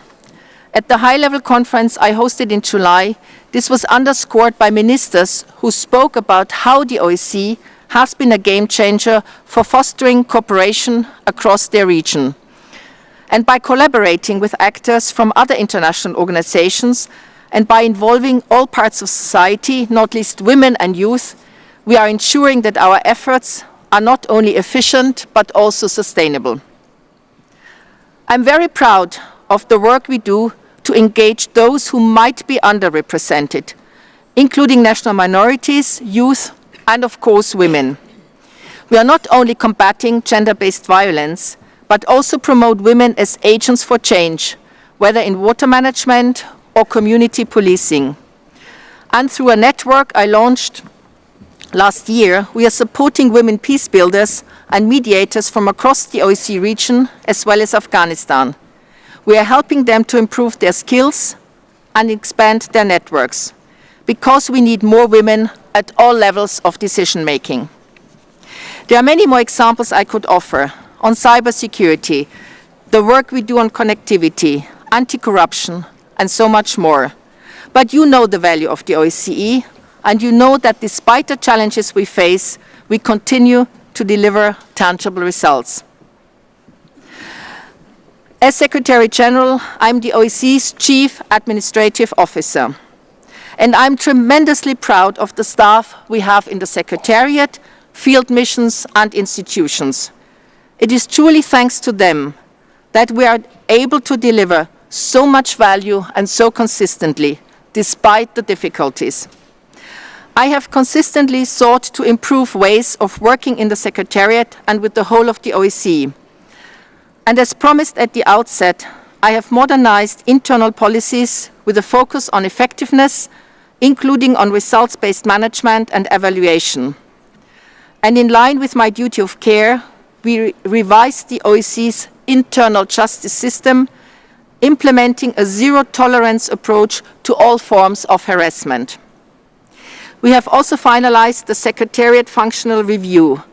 At the high-level conference I hosted in July, this was underscored by ministers who spoke about how the OSCE has been a game changer for fostering cooperation across their region. And by collaborating with actors from other international organizations and by involving all parts of society, not least women and youth, we are ensuring that our efforts are not only efficient but also sustainable. I'm very proud of the work we do to engage those who might be underrepresented, including national minorities, youth, and of course women. We are not only combating gender-based violence, but also promote women as agents for change, whether in water management or community policing. And through a network I launched last year, we are supporting women peace builders and mediators from across the OSCE region, as well as Afghanistan. We are helping them to improve their skills and expand their networks, because we need more women at all levels of decision-making. There are many more examples I could offer on cybersecurity, the work we do on connectivity, anti-corruption, and so much more. But you know the value of the OSCE, and you know that despite the challenges we face, we continue to deliver tangible results. As Secretary General, I'm the OSCE's Chief Administrative Officer. And I'm tremendously proud of the staff we have in the Secretariat, field missions and institutions. It is truly thanks to them that we are able to deliver so much value and so consistently, despite the difficulties. I have consistently sought to improve ways of working in the Secretariat and with the whole of the OSCE. And as promised at the outset, I have modernized internal policies with a focus on effectiveness, including on results-based management and evaluation. And in line with my duty of care, we revised the OSCE's internal justice system, implementing a zero-tolerance approach to all forms of harassment. We have also finalized the Secretariat Functional Review,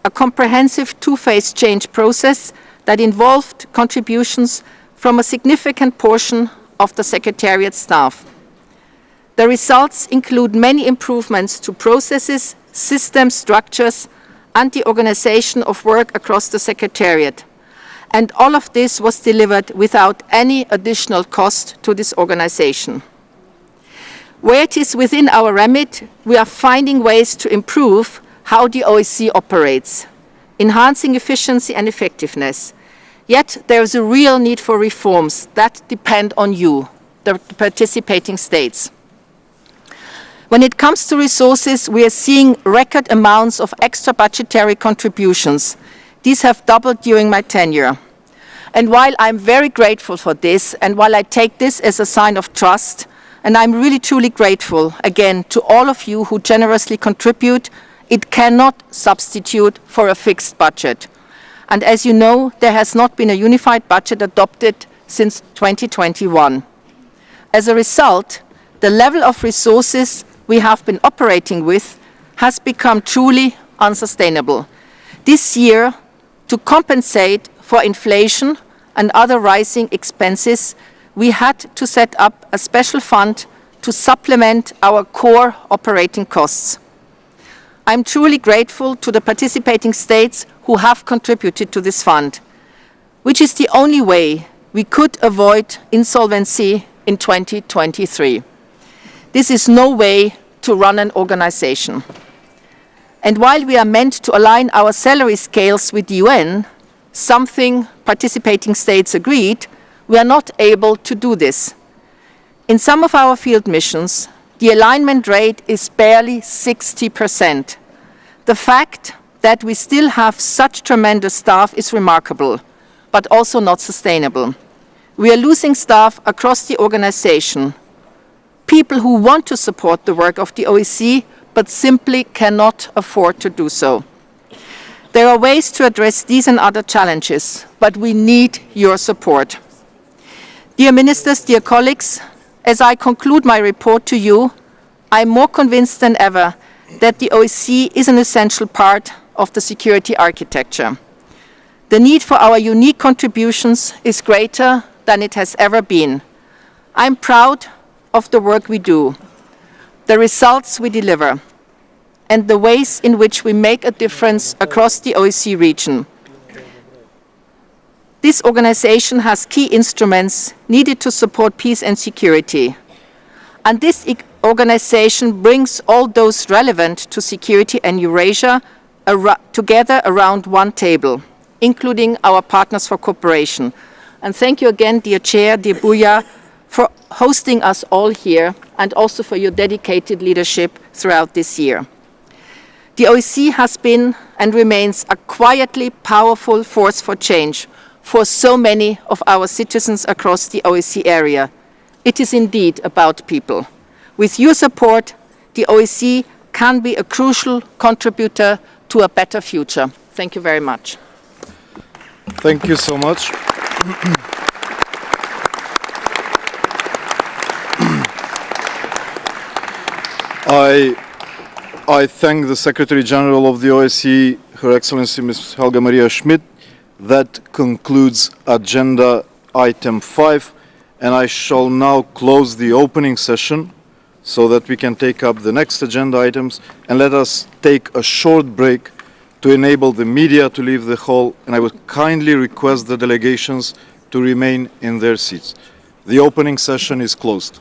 a comprehensive two-phase change process that involved contributions from a significant portion of the Secretariat staff. The results include many improvements to processes, systems, structures, and the organization of work across the Secretariat. And all of this was delivered without any additional cost to this organization. Where it is within our remit, we are finding ways to improve how the OSCE operates, enhancing efficiency and effectiveness. Yet there is a real need for reforms that depend on you, the participating states. When it comes to resources, we are seeing record amounts of extra budgetary contributions. These have doubled during my tenure. And while I'm very grateful for this, and while I take this as a sign of trust, and I'm really truly grateful, again, to all of you who generously contribute, it cannot substitute for a fixed budget. And as you know, there has not been a unified budget adopted since 2021. As a result, the level of resources we have been operating with has become truly unsustainable. This year, to compensate for inflation and other rising expenses, we had to set up a special fund to supplement our core operating costs. I'm truly grateful to the participating states who have contributed to this fund, which is the only way we could avoid insolvency in 2023. This is no way to run an organization. And while we are meant to align our salary scales with the UN, something participating states agreed, we are not able to do this. In some of our field missions, the alignment rate is barely 60%. The fact that we still have such tremendous staff is remarkable, but also not sustainable. We are losing staff across the organization, people who want to support the work of the OSCE, but simply cannot afford to do so. There are ways to address these and other challenges, but we need your support. Dear ministers, dear colleagues, as I conclude my report to you, I am more convinced than ever that the OSCE is an essential part of the security architecture. The need for our unique contributions is greater than it has ever been. I am proud of the work we do, the results we deliver, and the ways in which we make a difference across the OSCE region. This organization has key instruments needed to support peace and security. And this organization brings all those relevant to security and Eurasia together around one table, including our partners for cooperation. And thank you again, dear Chair, dear Buya, for hosting us all here and also for your dedicated leadership throughout this year. The OSCE has been and remains a quietly powerful force for change for so many of our citizens across the OSCE area. It is indeed about people. With your support, the OSCE can be a crucial contributor to a better future. Thank you very much. Thank you so much. I thank the Secretary General of the OSCE, Her Excellency Ms. Helga Maria Schmidt. That concludes agenda item 5, and I shall now close the opening session so that we can take up the next agenda items, and let us take a short break to enable the media to leave the hall, and I would kindly request the delegations to remain in their seats. The opening session is closed.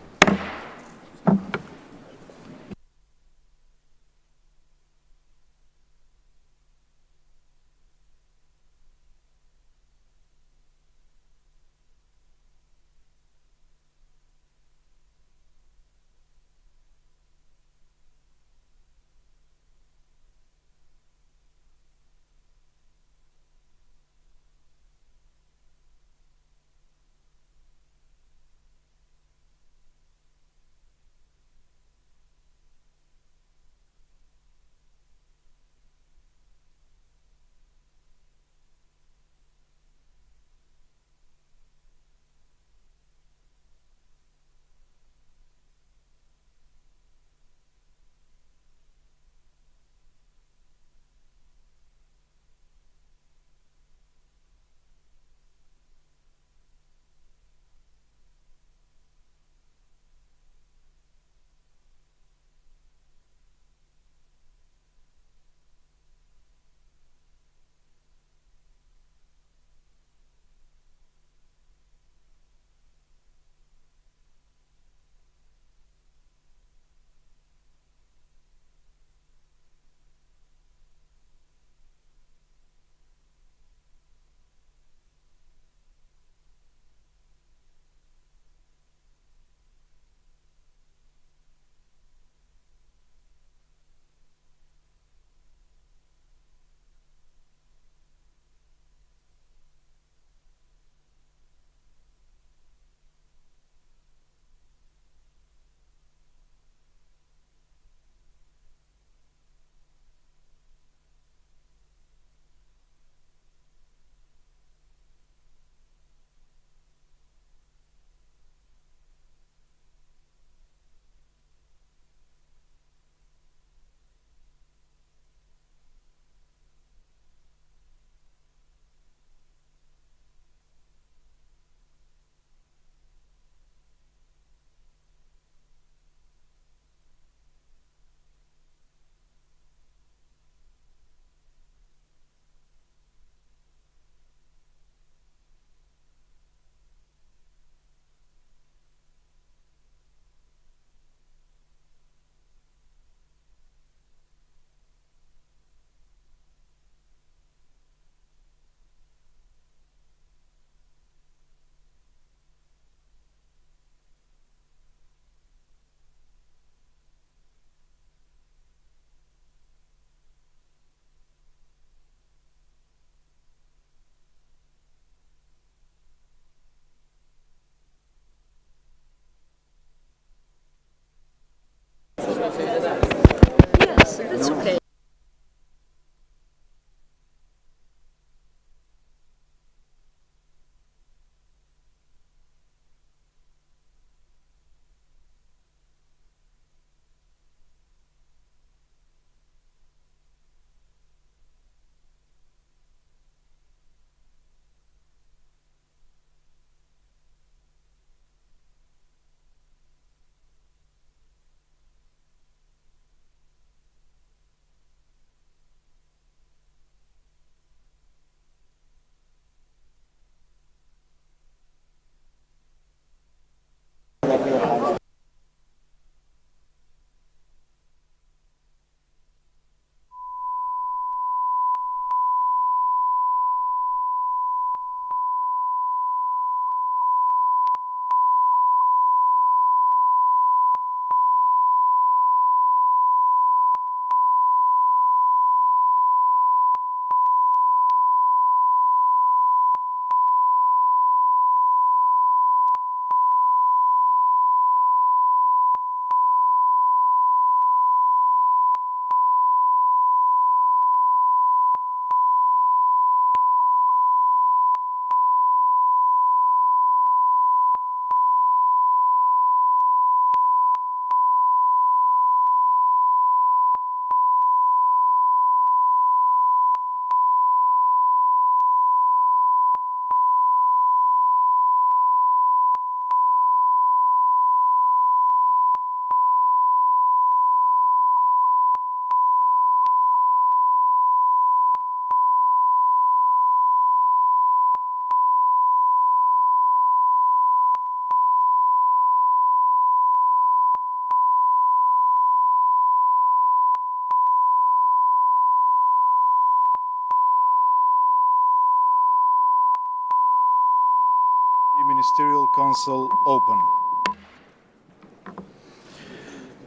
Council open.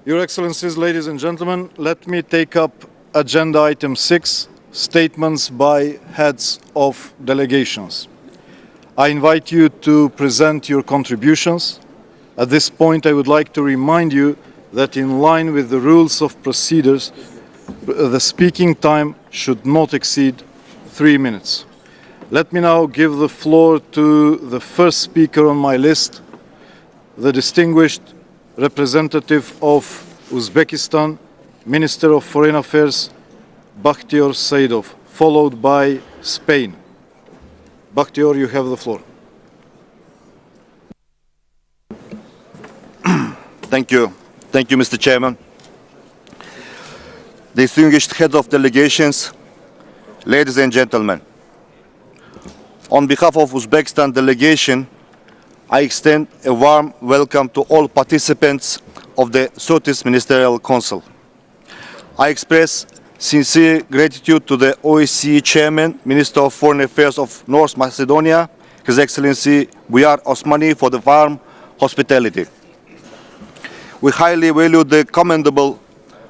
Your Excellencies, ladies and gentlemen, let me take up agenda item 6, statements by heads of delegations. I invite you to present your contributions. At this point, I would like to remind you that in line with the rules of procedures, the speaking time should not exceed 3 minutes. Let me now give the floor to the first speaker on my list, the distinguished representative of Uzbekistan, Minister of Foreign Affairs, Bakhtiyor Saidov, followed by Spain. Bakhtiyor, you have the floor. Thank you. Thank you, Mr. Chairman. Distinguished heads of delegations, ladies and gentlemen. On behalf of Uzbekistan delegation, I extend a warm welcome to all participants of the 30th Ministerial Council. I express sincere gratitude to the OSCE Chairman, Minister of Foreign Affairs of North Macedonia, His Excellency Bujar Osmani, for the warm hospitality. We highly value the commendable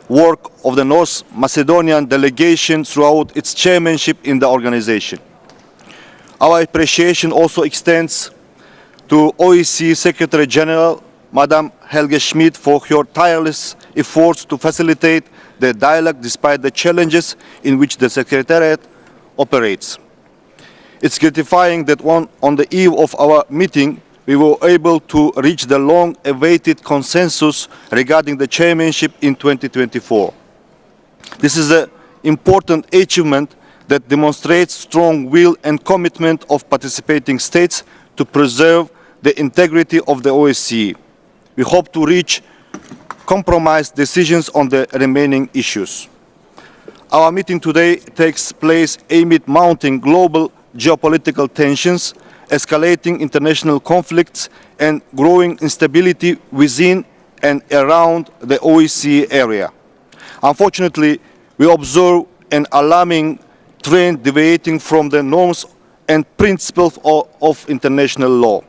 work of the North Macedonian delegation throughout its chairmanship in the organization. Our appreciation also extends to OSCE Secretary General, Madam Helge Schmidt, for her tireless efforts to facilitate the dialogue despite the challenges in which the Secretariat operates. It's gratifying that on the eve of our meeting, we were able to reach the long-awaited consensus regarding the chairmanship in 2024. This is an important achievement that demonstrates strong will and commitment of participating states to preserve the integrity of the OSCE. We hope to reach compromise decisions on the remaining issues. Our meeting today takes place amid mounting global geopolitical tensions, escalating international conflicts, and growing instability within and around the OSCE area. Unfortunately, we observe an alarming trend deviating from the norms and principles of international law.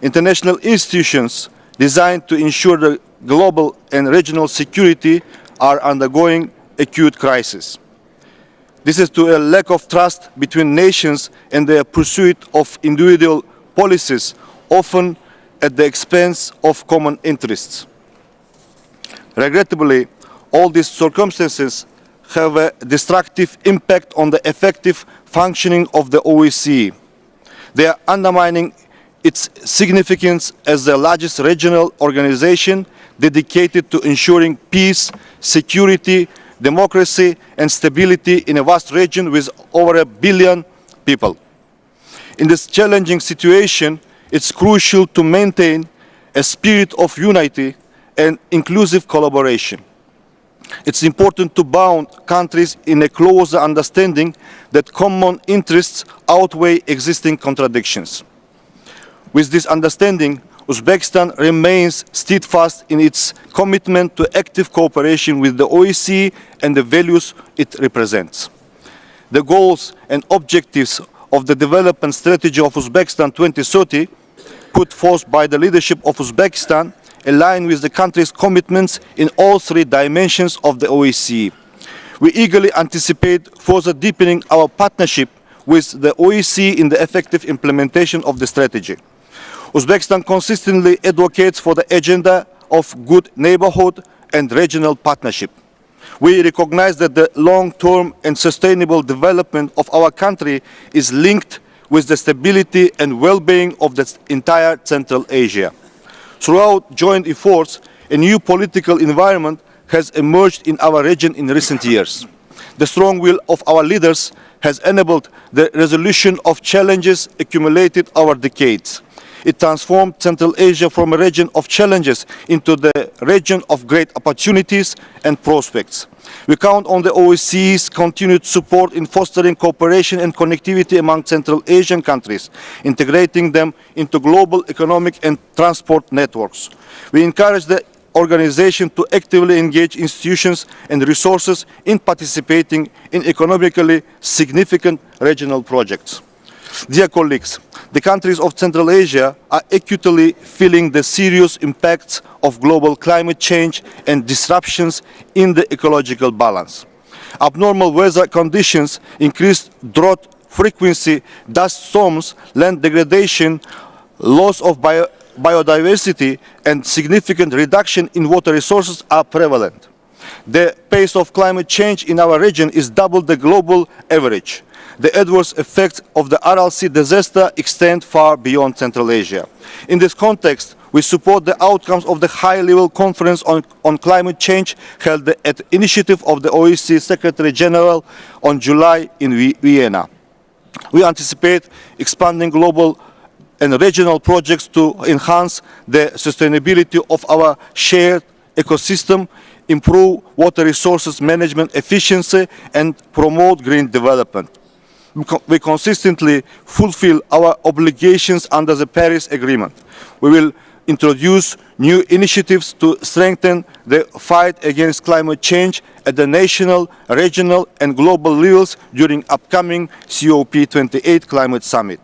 International institutions designed to ensure the global and regional security are undergoing acute crisis. This is due to a lack of trust between nations and their pursuit of individual policies, often at the expense of common interests. Regrettably, all these circumstances have a destructive impact on the effective functioning of the OSCE. They are undermining its significance as the largest regional organization dedicated to ensuring peace, security, democracy, and stability in a vast region with over 1 billion people. In this challenging situation, it's crucial to maintain a spirit of unity and inclusive collaboration. It's important to bound countries in a closer understanding that common interests outweigh existing contradictions. With this understanding, Uzbekistan remains steadfast in its commitment to active cooperation with the OSCE and the values it represents. The goals and objectives of the development strategy of Uzbekistan 2030, put forth by the leadership of Uzbekistan, align with the country's commitments in all three dimensions of the OSCE. We eagerly anticipate further deepening our partnership with the OSCE in the effective implementation of the strategy. Uzbekistan consistently advocates for the agenda of good neighborhood and regional partnership. We recognize that the long-term and sustainable development of our country is linked with the stability and well-being of the entire Central Asia. Throughout joint efforts, a new political environment has emerged in our region in recent years. The strong will of our leaders has enabled the resolution of challenges accumulated over decades. It transformed Central Asia from a region of challenges into the region of great opportunities and prospects. We count on the OSCE's continued support in fostering cooperation and connectivity among Central Asian countries, integrating them into global economic and transport networks. We encourage the organization to actively engage institutions and resources in participating in economically significant regional projects. Dear colleagues, the countries of Central Asia are acutely feeling the serious impacts of global climate change and disruptions in the ecological balance. Abnormal weather conditions, increased drought frequency, dust storms, land degradation, loss of biodiversity, and significant reduction in water resources are prevalent. The pace of climate change in our region is double the global average. The adverse effects of the Aral Sea disaster extend far beyond Central Asia. In this context, we support the outcomes of the high-level conference on climate change held at the initiative of the OECD Secretary General on July in Vienna. We anticipate expanding global and regional projects to enhance the sustainability of our shared ecosystem, improve water resources management efficiency, and promote green development. We consistently fulfill our obligations under the Paris Agreement. We will introduce new initiatives to strengthen the fight against climate change at the national, regional, and global levels during upcoming COP28 Climate Summit.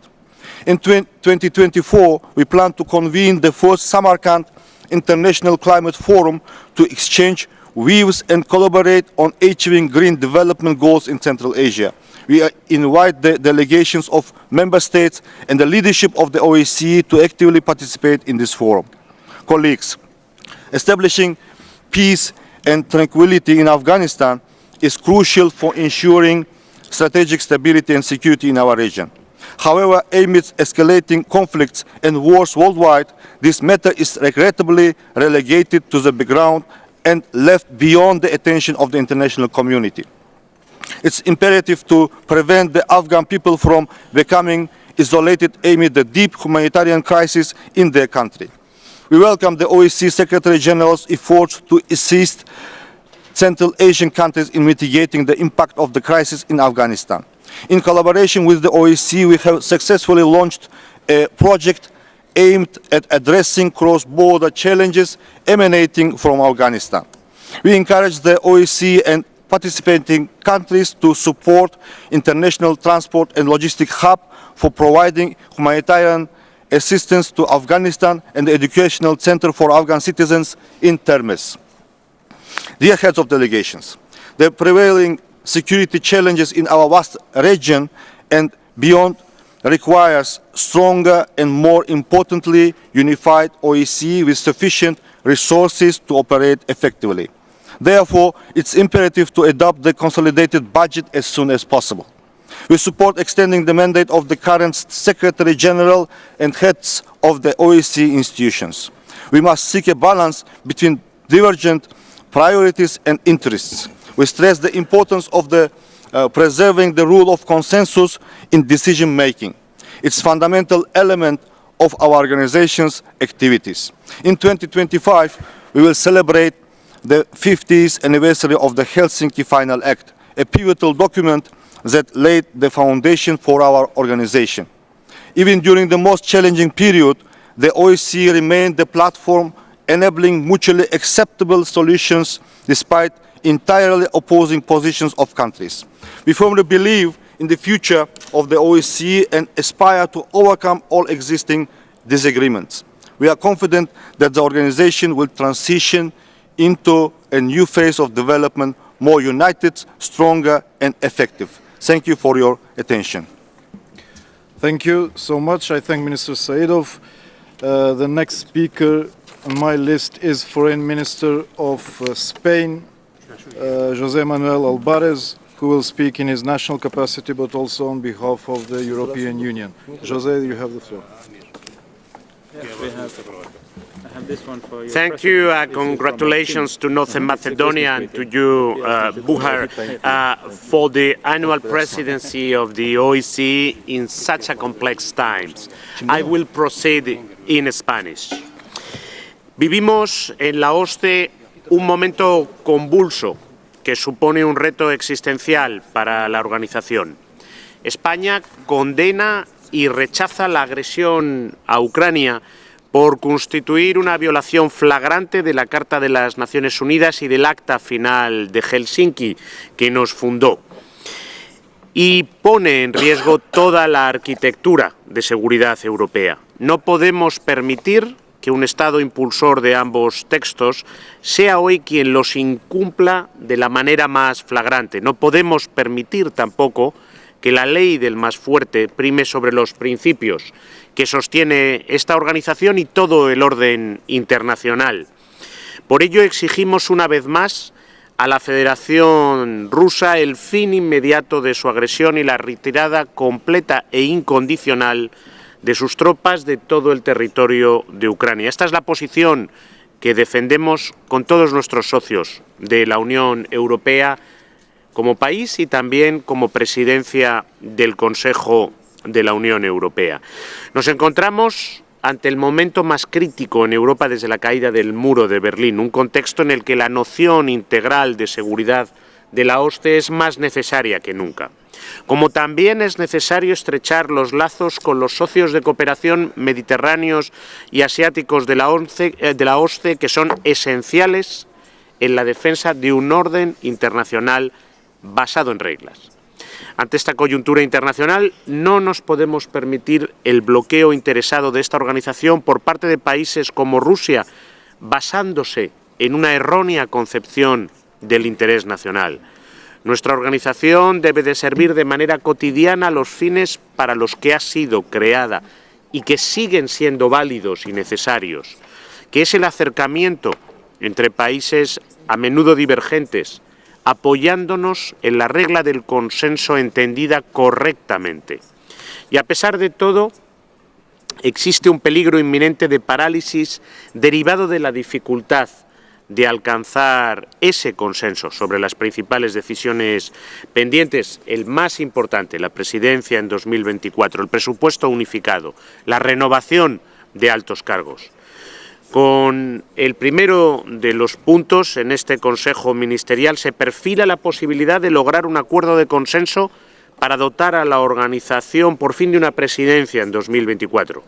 In 2024, we plan to convene the first Samarkand International Climate Forum to exchange views and collaborate on achieving green development goals in Central Asia. We invite the delegations of member states and the leadership of the OECD to actively participate in this forum. Colleagues, establishing peace and tranquility in Afghanistan is crucial for ensuring strategic stability and security in our region. However, amidst escalating conflicts and wars worldwide, this matter is regrettably relegated to the background and left beyond the attention of the international community. It's imperative to prevent the Afghan people from becoming isolated amid the deep humanitarian crisis in their country. We welcome the OECD Secretary General's efforts to assist Central Asian countries in mitigating the impact of the crisis in Afghanistan. In collaboration with the OECD, we have successfully launched a project aimed at addressing cross-border challenges emanating from Afghanistan. We encourage the OECD and participating countries to support international transport and logistic hub for providing humanitarian assistance to Afghanistan and the educational center for Afghan citizens in Termes. Dear heads of delegations, the prevailing security challenges in our vast region and beyond requires stronger and, more importantly, unified OECD with sufficient resources to operate effectively. Therefore, it's imperative to adopt the consolidated budget as soon as possible. We support extending the mandate of the current Secretary General and heads of the OECD institutions. We must seek a balance between divergent priorities and interests. We stress the importance of preserving the rule of consensus in decision-making. It's a fundamental element of our organization's activities. In 2025, we will celebrate the 50th anniversary of the Helsinki Final Act, a pivotal document that laid the foundation for our organization. Even during the most challenging period, the OECD remained the platform enabling mutually acceptable solutions despite entirely opposing positions of countries. We firmly believe in the future of the OECD and aspire to overcome all existing disagreements. We are confident that the organization will transition into a new phase of development, more united, stronger, and effective. Thank you for your attention. Thank you so much. I thank Minister Saidov. The next speaker on my list is Foreign Minister of Spain, José Manuel Albares, who will speak in his national capacity but also on behalf of the European Union. José, you have the floor. Thank you. Congratulations to Northern Macedonia and to you, Buhar, for the annual presidency of the OECD in such a complex times. I will proceed in Spanish. Vivimos en la OSCE un momento convulso que supone un reto existencial para la organización. España condena y rechaza la agresión a Ucrania por constituir una violación flagrante de la Carta de las Naciones Unidas y del Acta Final de Helsinki que nos fundó. y pone en riesgo toda la arquitectura de seguridad europea. No podemos permitir que un Estado impulsor de ambos textos sea hoy quien los incumpla de la manera más flagrante. No podemos permitir tampoco que la ley del más fuerte prime sobre los principios que sostiene esta organización y todo el orden internacional. Por ello exigimos una vez más a la Federación Rusa el fin inmediato de su agresión y la retirada completa e incondicional de sus tropas de todo el territorio de Ucrania. Esta es la posición que defendemos con todos nuestros socios de la Unión Europea como país y también como presidencia del Consejo de la Unión Europea. Nos encontramos ante el momento más crítico en Europa desde la caída del muro de Berlín, un contexto en el que la noción integral de seguridad de la OSCE es más necesaria que nunca. Como también es necesario estrechar los lazos con los socios de cooperación mediterráneos y asiáticos de la OSCE, que son esenciales en la defensa de un orden internacional basado en reglas. Ante esta coyuntura internacional no nos podemos permitir el bloqueo interesado de esta organización por parte de países como Rusia, basándose en una errónea concepción del interés nacional. Nuestra organización debe de servir de manera cotidiana los fines para los que ha sido creada y que siguen siendo válidos y necesarios, que es el acercamiento entre países a menudo divergentes, apoyándonos en la regla del consenso entendida correctamente. Y a pesar de todo, existe un peligro inminente de parálisis derivado de la dificultad de alcanzar ese consenso sobre las principales decisiones pendientes, el más importante, la presidencia en 2024, el presupuesto unificado, la renovación de altos cargos. Con el primero de los puntos en este Consejo Ministerial se perfila la posibilidad de lograr un acuerdo de consenso para dotar a la organización por fin de una presidencia en 2024.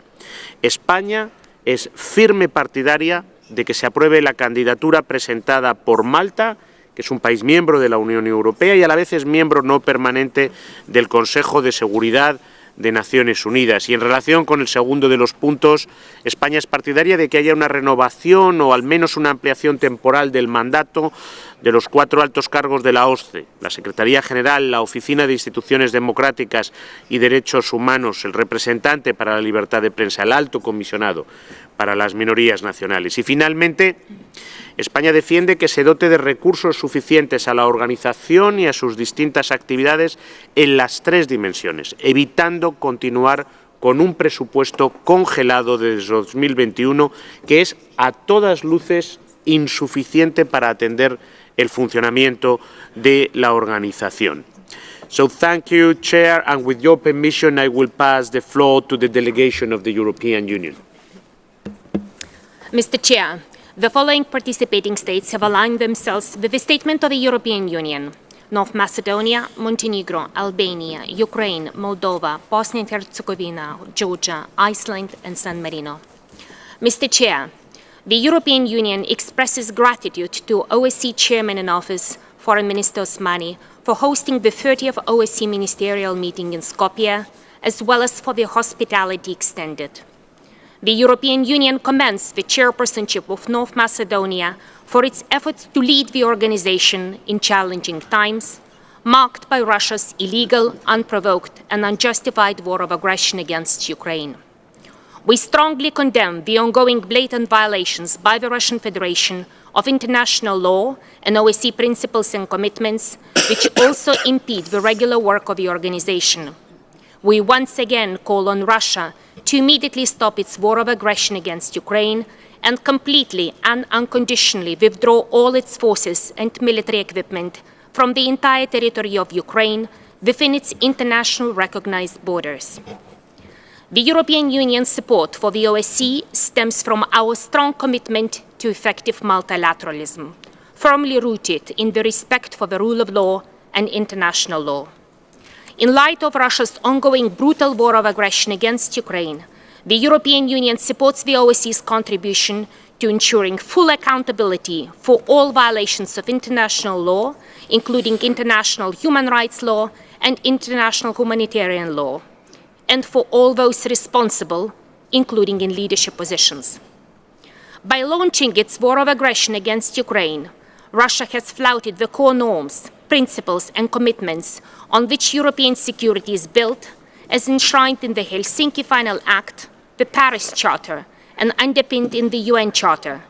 España es firme partidaria de que se apruebe la candidatura presentada por Malta, que es un país miembro de la Unión Europea y a la vez es miembro no permanente del Consejo de Seguridad de Naciones Unidas. Y en relación con el segundo de los puntos, España es partidaria de que haya una renovación o al menos una ampliación temporal del mandato de los 4 altos cargos de la OSCE, la Secretaría General, la Oficina de Instituciones Democráticas y Derechos Humanos, el representante para la libertad de prensa, el alto comisionado para las minorías nacionales. Y finalmente, España defiende que se dote de recursos suficientes a la organización y a sus distintas actividades en las 3 dimensiones, evitando continuar con un presupuesto congelado desde 2021 que es a todas luces insuficiente para atender el funcionamiento de la organización. So thank you, Chair, and with your permission I will pass the floor to the delegation of the European Union. Mr. Chair, the following participating states have aligned themselves with the statement of the European Union: North Macedonia, Montenegro, Albania, Ukraine, Moldova, Bosnia and Herzegovina, Georgia, Iceland and San Marino. Mr. Chair, the European Union expresses gratitude to OSCE Chairman in Office, Foreign Minister Osmani, for hosting the 30th OSCE Ministerial Meeting in Skopje, as well as for the hospitality extended. The European Union commends the chairpersonship of North Macedonia for its efforts to lead the organization in challenging times, marked by Russia's illegal, unprovoked and unjustified war of aggression against Ukraine. We strongly condemn the ongoing blatant violations by the Russian Federation of international law and OSCE principles and commitments, which also impede the regular work of the organization. We once again call on Russia to immediately stop its war of aggression against Ukraine and completely and unconditionally withdraw all its forces and military equipment from the entire territory of Ukraine within its international recognized borders. The European Union's support for the OSCE stems from our strong commitment to effective multilateralism, firmly rooted in the respect for the rule of law and international law. In light of Russia's ongoing brutal war of aggression against Ukraine, the European Union supports the OSCE's contribution to ensuring full accountability for all violations of international law, including international human rights law and international humanitarian law, and for all those responsible, including in leadership positions. By launching its war of aggression against Ukraine, Russia has flouted the core norms, principles and commitments on which European security is built, as enshrined in the Helsinki Final Act, the Paris Charter, and underpinned in the UN Charter,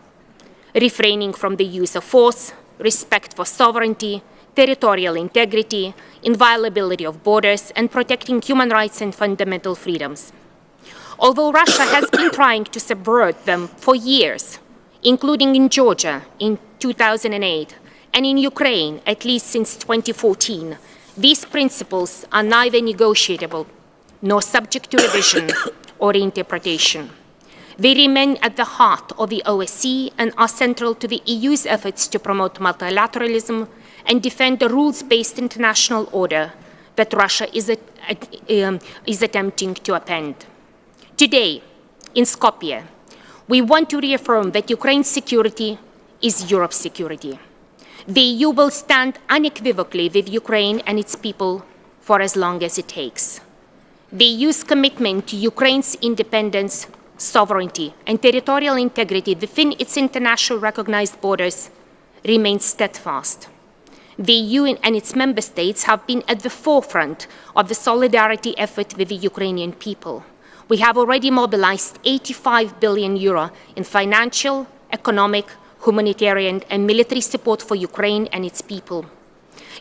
refraining from the use of force, respect for sovereignty, territorial integrity, inviolability of borders, and protecting human rights and fundamental freedoms. Although Russia has been trying to subvert them for years, including in Georgia in 2008, and in Ukraine at least since 2014, these principles are neither negotiable nor subject to revision or interpretation. They remain at the heart of the OSCE and are central to the EU's efforts to promote multilateralism and defend the rules-based international order that Russia is attempting to upend. Today, in Skopje, we want to reaffirm that Ukraine's security is Europe's security. The EU will stand unequivocally with Ukraine and its people for as long as it takes. The EU's commitment to Ukraine's independence, sovereignty, and territorial integrity within its internationally recognized borders remains steadfast. The EU and its member states have been at the forefront of the solidarity effort with the Ukrainian people. We have already mobilized 85 billion euro in financial, economic, humanitarian, and military support for Ukraine and its people.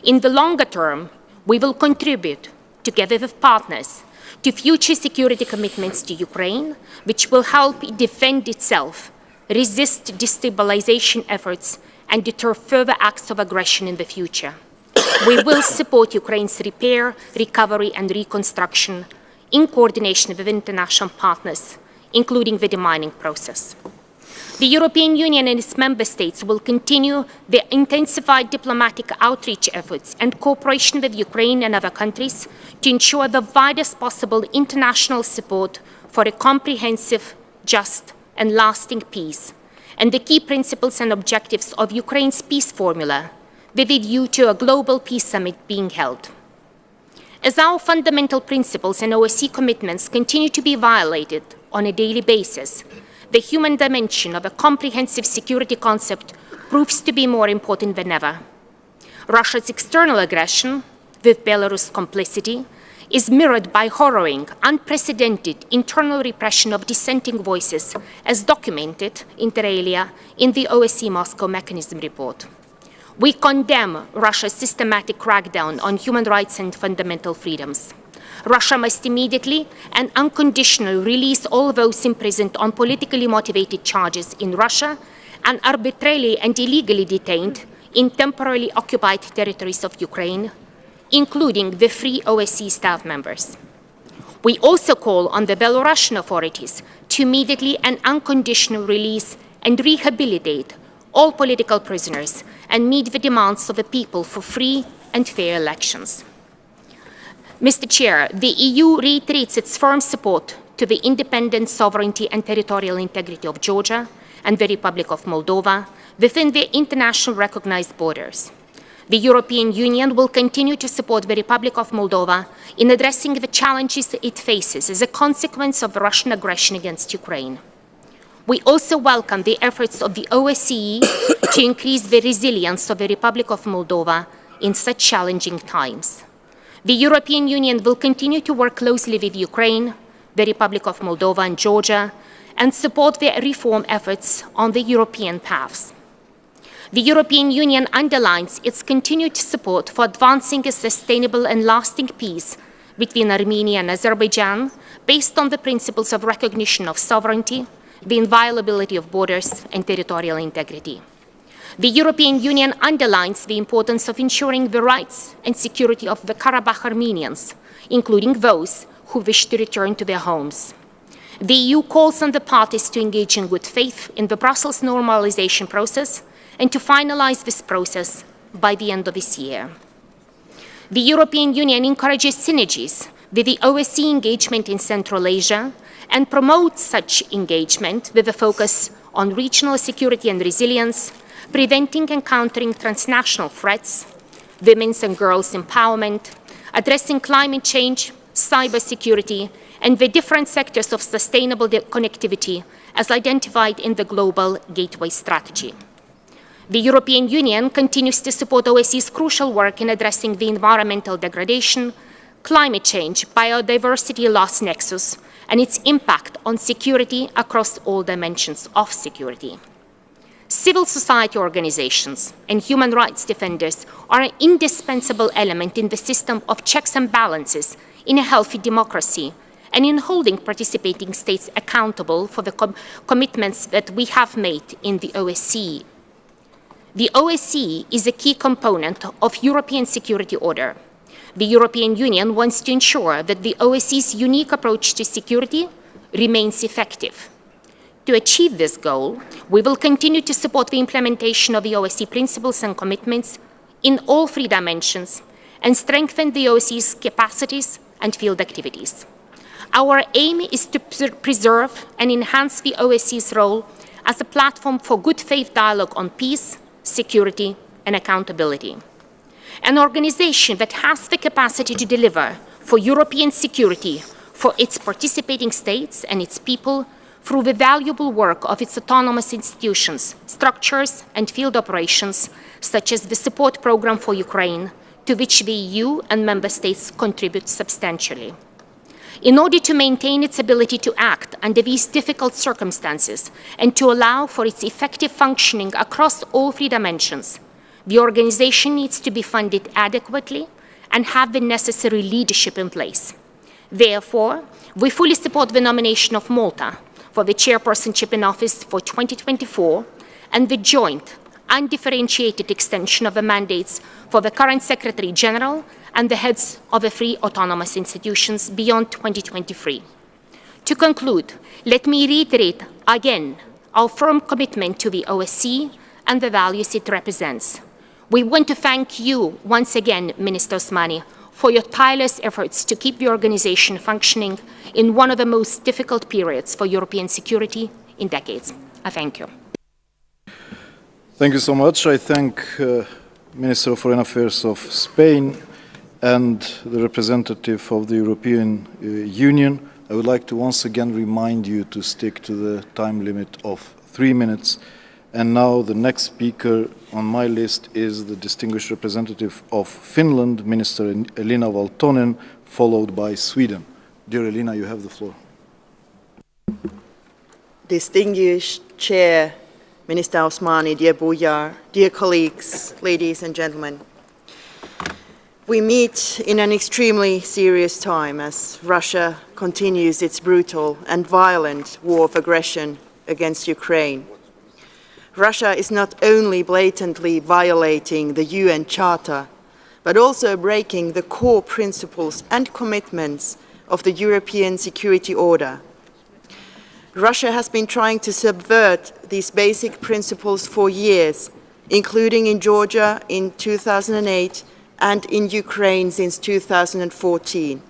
In the longer term, we will contribute, together with partners, to future security commitments to Ukraine, which will help it defend itself, resist destabilization efforts, and deter further acts of aggression in the future. We will support Ukraine's repair, recovery, and reconstruction in coordination with international partners, including the demining process. The European Union and its member states will continue their intensified diplomatic outreach efforts and cooperation with Ukraine and other countries to ensure the widest possible international support for a comprehensive, just, and lasting peace, and the key principles and objectives of Ukraine's peace formula, with a view to a global peace summit being held. As our fundamental principles and OSCE commitments continue to be violated on a daily basis, the human dimension of a comprehensive security concept proves to be more important than ever. Russia's external aggression, with Belarus' complicity, is mirrored by harrowing, unprecedented internal repression of dissenting voices, as documented, inter alia, in the OSCE Moscow Mechanism report. We condemn Russia's systematic crackdown on human rights and fundamental freedoms. Russia must immediately and unconditionally release all those imprisoned on politically motivated charges in Russia and arbitrarily and illegally detained in temporarily occupied territories of Ukraine, including the free OSCE staff members. We also call on the Belarusian authorities to immediately and unconditionally release and rehabilitate all political prisoners and meet the demands of the people for free and fair elections. Mr. Chair, the EU reiterates its firm support to the independent sovereignty and territorial integrity of Georgia and the Republic of Moldova within their internationally recognized borders. The European Union will continue to support the Republic of Moldova in addressing the challenges it faces as a consequence of Russian aggression against Ukraine. We also welcome the efforts of the OSCE to increase the resilience of the Republic of Moldova in such challenging times. The European Union will continue to work closely with Ukraine, the Republic of Moldova, and Georgia, and support their reform efforts on the European paths. The European Union underlines its continued support for advancing a sustainable and lasting peace between Armenia and Azerbaijan, based on the principles of recognition of sovereignty, the inviolability of borders, and territorial integrity. The European Union underlines the importance of ensuring the rights and security of the Karabakh Armenians, including those who wish to return to their homes. The EU calls on the parties to engage in good faith in the Brussels normalization process and to finalize this process by the end of this year. The European Union encourages synergies with the OSCE engagement in Central Asia and promotes such engagement with a focus on regional security and resilience, preventing and countering transnational threats, women's and girls' empowerment, addressing climate change, cybersecurity, and the different sectors of sustainable connectivity as identified in the Global Gateway Strategy. The European Union continues to support OSCE's crucial work in addressing the environmental degradation, climate change, biodiversity loss nexus, and its impact on security across all dimensions of security. Civil society organizations and human rights defenders are an indispensable element in the system of checks and balances in a healthy democracy and in holding participating states accountable for the commitments that we have made in the OSCE. The OSCE is a key component of European security order. The European Union wants to ensure that the OSCE's unique approach to security remains effective. To achieve this goal, we will continue to support the implementation of the OSCE principles and commitments in all three dimensions and strengthen the OSCE's capacities and field activities. Our aim is to preserve and enhance the OSCE's role as a platform for good faith dialogue on peace, security, and accountability. An organization that has the capacity to deliver for European security for its participating states and its people through the valuable work of its autonomous institutions, structures, and field operations, such as the support program for Ukraine, to which the EU and member states contribute substantially. In order to maintain its ability to act under these difficult circumstances and to allow for its effective functioning across all three dimensions, the organization needs to be funded adequately and have the necessary leadership in place. Therefore, we fully support the nomination of Malta for the chairpersonship in office for 2024 and the joint, undifferentiated extension of the mandates for the current Secretary General and the heads of the three autonomous institutions beyond 2023. To conclude, let me reiterate again our firm commitment to the OSCE and the values it represents. We want to thank you once again, Minister Osmani, for your tireless efforts to keep the organization functioning in one of the most difficult periods for European security in decades. I thank you. Thank you so much. I thank Minister of Foreign Affairs of Spain and the representative of the European Union. I would like to once again remind you to stick to the time limit of 3 minutes. And now the next speaker on my list is the distinguished representative of Finland, Minister Elina Valtonen, followed by Sweden. Dear Elina, you have the floor. Distinguished Chair, Minister Osmani, dear Bujar, dear colleagues, ladies and gentlemen. We meet in an extremely serious time as Russia continues its brutal and violent war of aggression against Ukraine. Russia is not only blatantly violating the UN Charter, but also breaking the core principles and commitments of the European security order. Russia has been trying to subvert these basic principles for years, including in Georgia in 2008 and in Ukraine since 2014.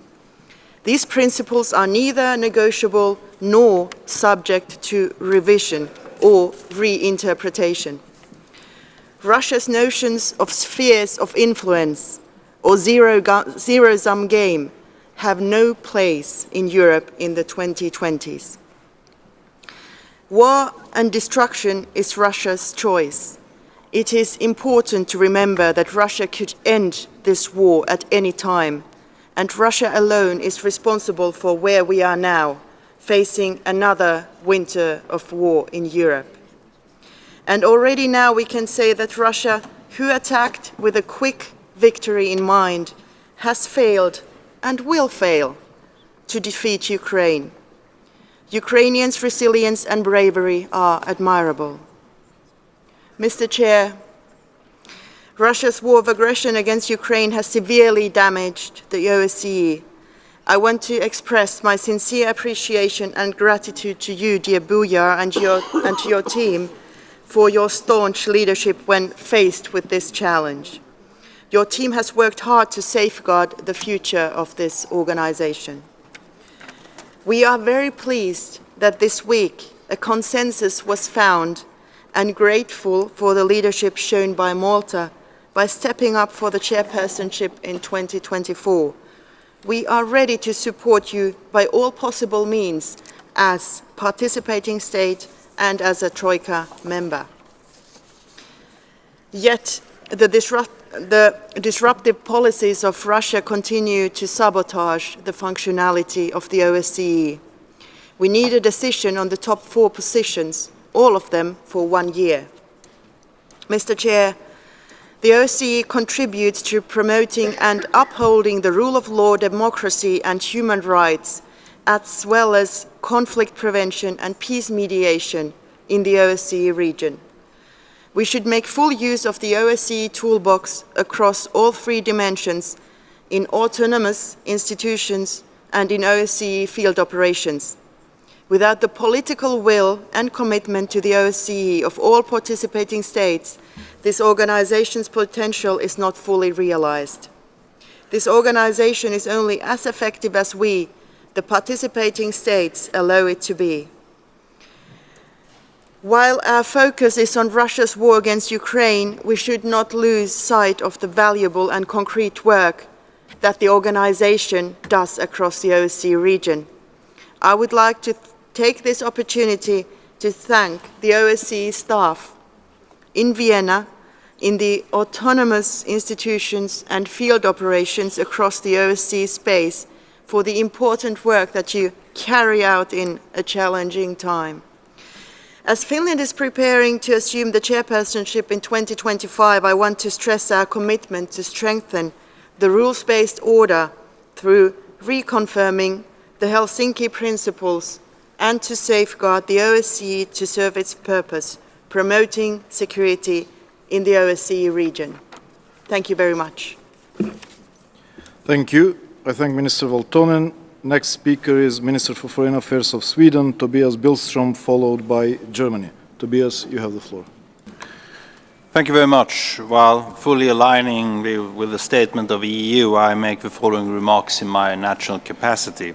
These principles are neither negotiable nor subject to revision or reinterpretation. Russia's notions of spheres of influence or zero-sum game have no place in Europe in the 2020s. War and destruction is Russia's choice. It is important to remember that Russia could end this war at any time, and Russia alone is responsible for where we are now, facing another winter of war in Europe. And already now we can say that Russia, who attacked with a quick victory in mind, has failed and will fail to defeat Ukraine. Ukrainians' resilience and bravery are admirable. Mr. Chair, Russia's war of aggression against Ukraine has severely damaged the OSCE. I want to express my sincere appreciation and gratitude to you, dear Bujar, and to your team for your staunch leadership when faced with this challenge. Your team has worked hard to safeguard the future of this organization. We are very pleased that this week a consensus was found, and grateful for the leadership shown by Malta by stepping up for the chairpersonship in 2024. We are ready to support you by all possible means as participating state and as a Troika member. Yet, the disruptive policies of Russia continue to sabotage the functionality of the OSCE. We need a decision on the top 4 positions, all of them for 1 year. Mr. Chair, the OSCE contributes to promoting and upholding the rule of law, democracy and human rights, as well as conflict prevention and peace mediation in the OSCE region. We should make full use of the OSCE toolbox across all 3 dimensions in autonomous institutions and in OSCE field operations. Without the political will and commitment to the OSCE of all participating states, this organization's potential is not fully realized. This organization is only as effective as we, the participating states, allow it to be. While our focus is on Russia's war against Ukraine, we should not lose sight of the valuable and concrete work that the organization does across the OSCE region. I would like to take this opportunity to thank the OSCE staff in Vienna, in the autonomous institutions and field operations across the OSCE space for the important work that you carry out in a challenging time. As Finland is preparing to assume the chairpersonship in 2025, I want to stress our commitment to strengthen the rules-based order through reconfirming the Helsinki principles and to safeguard the OSCE to serve its purpose, promoting security in the OSCE region. Thank you very much. Thank you. I thank Minister Valtonen. Next speaker is Minister for Foreign Affairs of Sweden, Tobias Billström, followed by Germany. Tobias, you have the floor. Thank you very much. While fully aligning with the statement of the EU, I make the following remarks in my national capacity.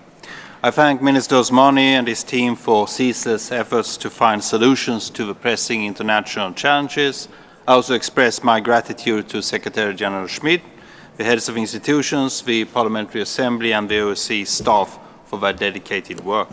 I thank Minister Osmani and his team for ceaseless efforts to find solutions to the pressing international challenges. I also express my gratitude to Secretary General Schmid, the heads of institutions, the Parliamentary Assembly and the OSCE staff for their dedicated work.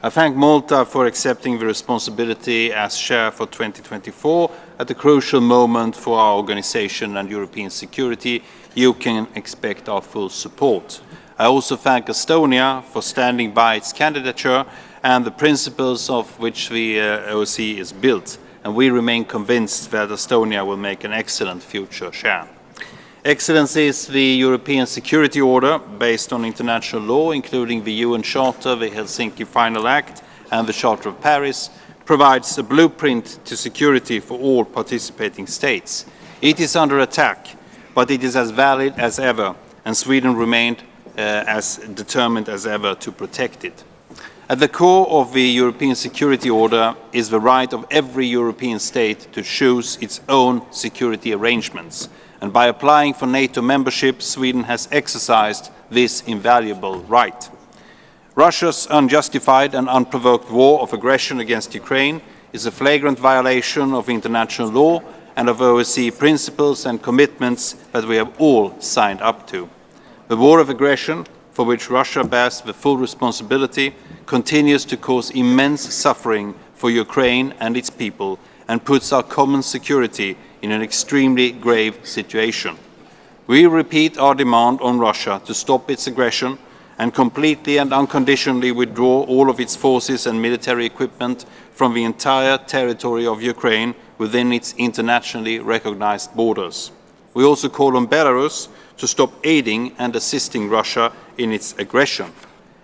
I thank Malta for accepting the responsibility as chair for 2024 at a crucial moment for our organization and European security. You can expect our full support. I also thank Estonia for standing by its candidature and the principles of which the OSCE is built, and we remain convinced that Estonia will make an excellent future chair. Excellencies, the European Security Order, based on international law, including the UN Charter, the Helsinki Final Act, and the Charter of Paris, provides a blueprint to security for all participating states. It is under attack, but it is as valid as ever, and Sweden remained as determined as ever to protect it. At the core of the European Security Order is the right of every European state to choose its own security arrangements. And by applying for NATO membership, Sweden has exercised this invaluable right. Russia's unjustified and unprovoked war of aggression against Ukraine is a flagrant violation of international law and of OSCE principles and commitments that we have all signed up to. The war of aggression, for which Russia bears the full responsibility, continues to cause immense suffering for Ukraine and its people and puts our common security in an extremely grave situation. We repeat our demand on Russia to stop its aggression and completely and unconditionally withdraw all of its forces and military equipment from the entire territory of Ukraine within its internationally recognized borders. We also call on Belarus to stop aiding and assisting Russia in its aggression.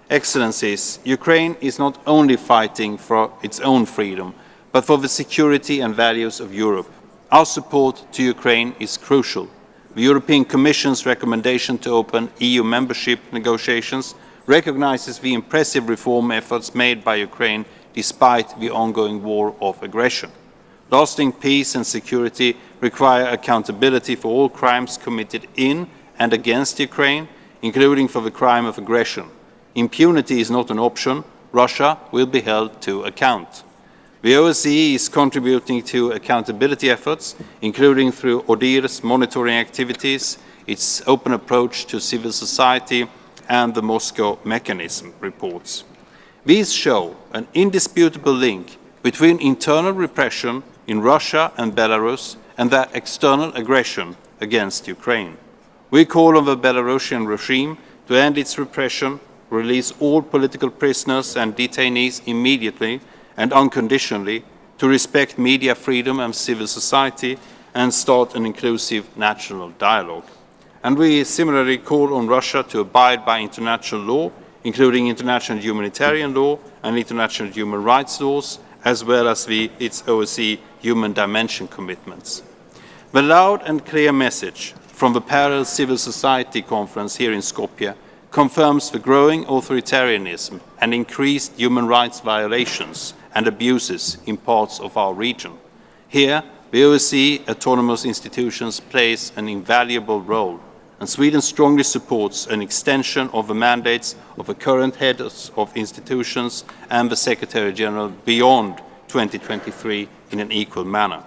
Excellencies, Ukraine is not only fighting for its own freedom, but for the security and values of Europe. Our support to Ukraine is crucial. The European Commission's recommendation to open EU membership negotiations recognizes the impressive reform efforts made by Ukraine despite the ongoing war of aggression. Lasting peace and security require accountability for all crimes committed in and against Ukraine, including for the crime of aggression. Impunity is not an option. Russia will be held to account. The OSCE is contributing to accountability efforts, including through ODIHR's monitoring activities, its open approach to civil society, and the Moscow Mechanism reports. These show an indisputable link between internal repression in Russia and Belarus and their external aggression against Ukraine. We call on the Belarusian regime to end its repression, release all political prisoners and detainees immediately and unconditionally, to respect media freedom and civil society, and start an inclusive national dialogue. And we similarly call on Russia to abide by international law, including international humanitarian law and international human rights laws, as well as its OSCE human dimension commitments. The loud and clear message from the parallel civil society conference here in Skopje confirms the growing authoritarianism and increased human rights violations and abuses in parts of our region. Here, the OSCE autonomous institutions plays an invaluable role, and Sweden strongly supports an extension of the mandates of the current heads of institutions and the Secretary General beyond 2023 in an equal manner.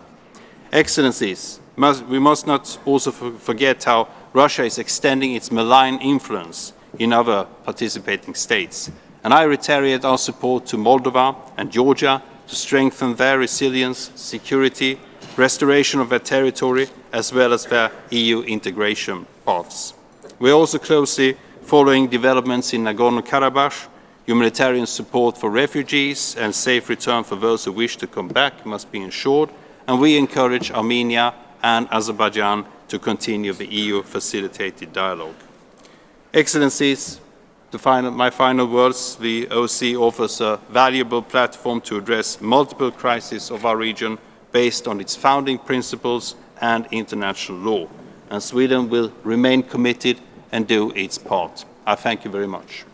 Excellencies, we must not also forget how Russia is extending its malign influence in other participating states. And I reiterate our support to Moldova and Georgia to strengthen their resilience, security, restoration of their territory, as well as their EU integration paths. We are also closely following developments in Nagorno-Karabakh. Humanitarian support for refugees and safe return for those who wish to come back must be ensured, and we encourage Armenia and Azerbaijan to continue the EU-facilitated dialogue. Excellencies, my final words, the OSCE offers a valuable platform to address multiple crises of our region based on its founding principles and international law. And Sweden will remain committed and do its part. I thank you very much.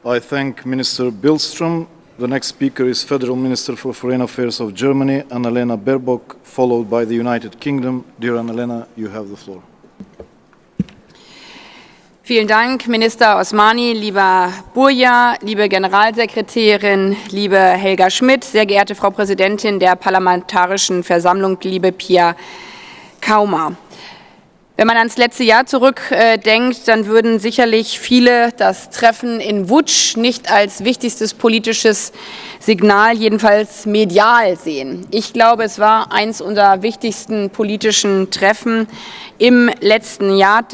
I thank Minister Billström. The next speaker is Federal Minister for Foreign Affairs of Germany, Annalena Baerbock, followed by the United Kingdom. Dear Annalena, you have the floor. Vielen Dank, Minister Osmani, lieber Burja, liebe Generalsekretärin, liebe Helga Schmidt, sehr geehrte Frau Präsidentin der Parlamentarischen Versammlung, liebe Pia Kauma. Wenn man ans letzte Jahr zurückdenkt, dann würden sicherlich viele das Treffen in Łódź nicht als wichtigstes politisches Signal, jedenfalls medial sehen. Ich glaube, es war eines unserer wichtigsten politischen Treffen im letzten Jahr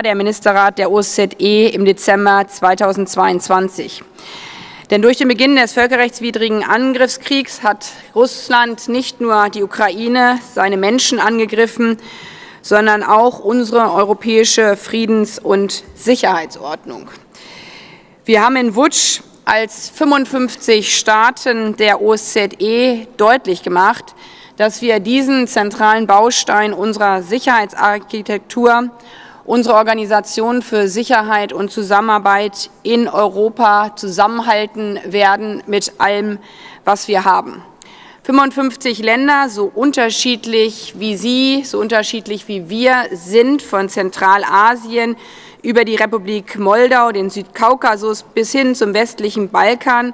der Ministerrat der OSZE im Dezember 2022. Denn durch den Beginn des völkerrechtswidrigen Angriffskriegs hat Russland nicht nur die Ukraine, seine Menschen angegriffen, sondern auch unsere europäische Friedens- und Sicherheitsordnung. Wir haben in Łódź als 55 Staaten der OSZE deutlich gemacht, dass wir diesen zentralen Baustein unserer Sicherheitsarchitektur, unsere Organisation für Sicherheit und Zusammenarbeit in Europa zusammenhalten werden mit allem, was wir haben. 55 Länder, so unterschiedlich wie Sie, so unterschiedlich wie wir sind, von Zentralasien über die Republik Moldau, den Südkaukasus bis hin zum westlichen Balkan,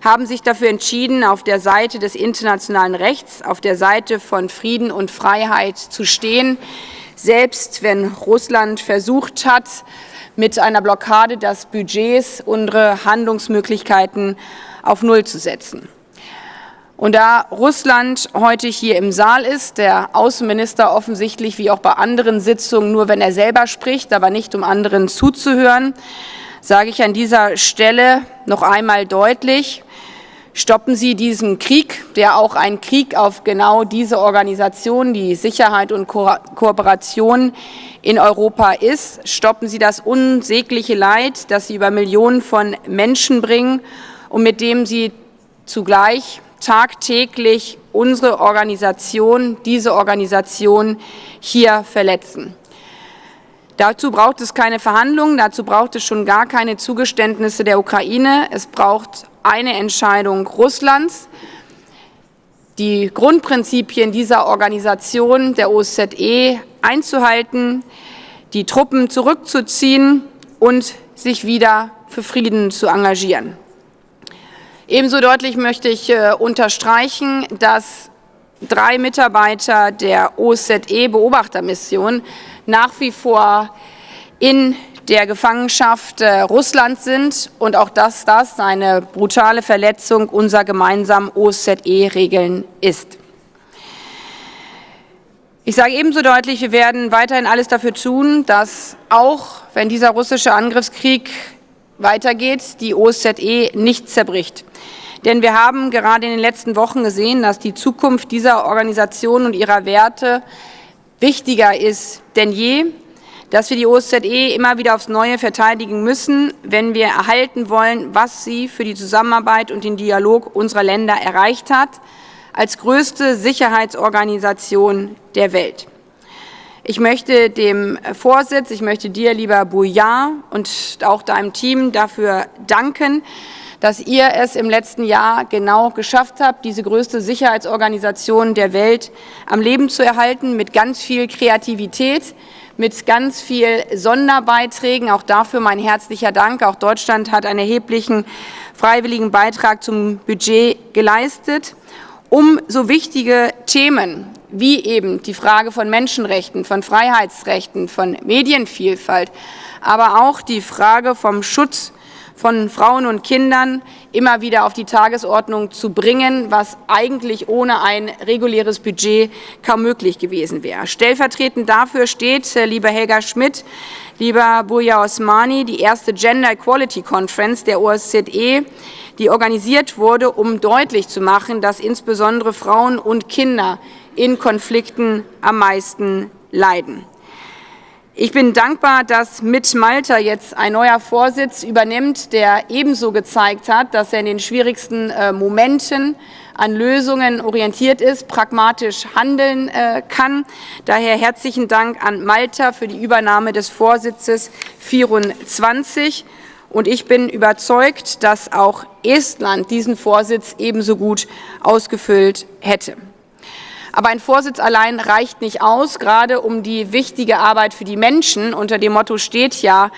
haben sich dafür entschieden, auf der Seite des internationalen Rechts, auf der Seite von Frieden und Freiheit zu stehen, selbst wenn Russland versucht hat, mit einer Blockade des Budgets unsere Handlungsmöglichkeiten auf Null zu setzen. Und da Russland heute hier im Saal ist, der Außenminister offensichtlich wie auch bei anderen Sitzungen nur, wenn er selber spricht, aber nicht um anderen zuzuhören, sage ich an dieser Stelle noch einmal deutlich, stoppen Sie diesen Krieg, der auch ein Krieg auf genau diese Organisation, die Sicherheit und Kooperation in Europa ist. Stoppen Sie das unsägliche Leid, das Sie über Millionen von Menschen bringen und mit dem Sie zugleich tagtäglich unsere Organisation, diese Organisation hier verletzen. Dazu braucht es keine Verhandlungen, dazu braucht es schon gar keine Zugeständnisse der Ukraine. Es braucht eine Entscheidung Russlands, die Grundprinzipien dieser Organisation, der OSZE, einzuhalten, die Truppen zurückzuziehen und sich wieder für Frieden zu engagieren. Ebenso deutlich möchte ich unterstreichen, dass 3 Mitarbeiter der OSZE-Beobachtermission nach wie vor in der Gefangenschaft Russlands sind und auch dass das eine brutale Verletzung unserer gemeinsamen OSZE-Regeln ist. Ich sage ebenso deutlich, wir werden weiterhin alles dafür tun, dass auch wenn dieser russische Angriffskrieg weitergeht, die OSZE nicht zerbricht. Denn wir haben gerade in den letzten Wochen gesehen, dass die Zukunft dieser Organisation und ihrer Werte wichtiger ist denn je, dass wir die OSZE immer wieder aufs Neue verteidigen müssen, wenn wir erhalten wollen, was sie für die Zusammenarbeit und den Dialog unserer Länder erreicht hat, als größte Sicherheitsorganisation der Welt. Ich möchte dem Vorsitz, ich möchte dir, lieber Bouillard, und auch deinem Team dafür danken, dass ihr es im letzten Jahr genau geschafft habt, diese größte Sicherheitsorganisation der Welt am Leben zu erhalten, mit ganz viel Kreativität, mit ganz viel Sonderbeiträgen. Auch dafür mein herzlicher Dank. Auch Deutschland hat einen erheblichen freiwilligen Beitrag zum Budget geleistet, um so wichtige Themen wie eben die Frage von Menschenrechten, von Freiheitsrechten, von Medienvielfalt, aber auch die Frage vom Schutz von Frauen und Kindern immer wieder auf die Tagesordnung zu bringen, was eigentlich ohne ein reguläres Budget kaum möglich gewesen wäre. Stellvertretend dafür steht, lieber Helga Schmidt, lieber Buya Osmani, die erste Gender Equality Conference der OSZE, die organisiert wurde, um deutlich zu machen, dass insbesondere Frauen und Kinder in Konflikten am meisten leiden. Ich bin dankbar, dass mit Malta jetzt ein neuer Vorsitz übernimmt, der ebenso gezeigt hat, dass er in den schwierigsten Momenten an Lösungen orientiert ist, pragmatisch handeln kann. Daher herzlichen Dank an Malta für die Übernahme des Vorsitzes 24. Und ich bin überzeugt, dass auch Estland diesen Vorsitz ebenso gut ausgefüllt hätte. Aber ein Vorsitz allein reicht nicht aus, gerade um die wichtige Arbeit für die Menschen. Unter dem Motto steht ja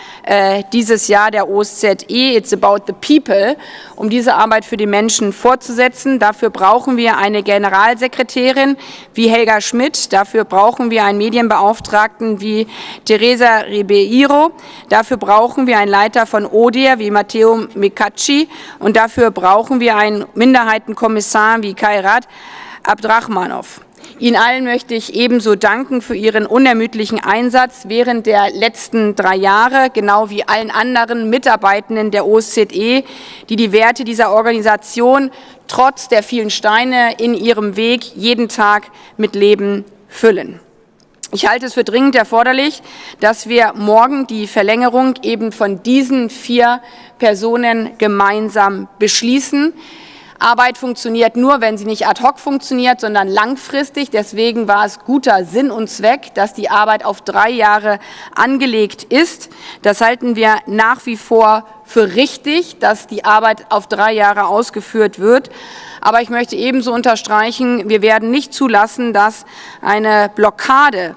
dieses Jahr der OSZE, It's about the people, um diese Arbeit für die Menschen fortzusetzen. Dafür brauchen wir eine Generalsekretärin wie Helga Schmidt, dafür brauchen wir einen Medienbeauftragten wie Teresa Ribeiro, dafür brauchen wir einen Leiter von ODIHR wie Matteo Micacci und dafür brauchen wir einen Minderheitenkommissar wie Kairat Abdrachmanov. Ihnen allen möchte ich ebenso danken für Ihren unermüdlichen Einsatz während der letzten 3 Jahre, genau wie allen anderen Mitarbeitenden der OSZE, die die Werte dieser Organisation trotz der vielen Steine in ihrem Weg jeden Tag mit Leben füllen. Ich halte es für dringend erforderlich, dass wir morgen die Verlängerung eben von diesen 4 Personen gemeinsam beschließen. Arbeit funktioniert nur, wenn sie nicht ad hoc funktioniert, sondern langfristig. Deswegen war es guter Sinn und Zweck, dass die Arbeit auf 3 Jahre angelegt ist. Das halten wir nach wie vor für richtig, dass die Arbeit auf 3 Jahre ausgeführt wird. Aber ich möchte ebenso unterstreichen, wir werden nicht zulassen, dass eine Blockade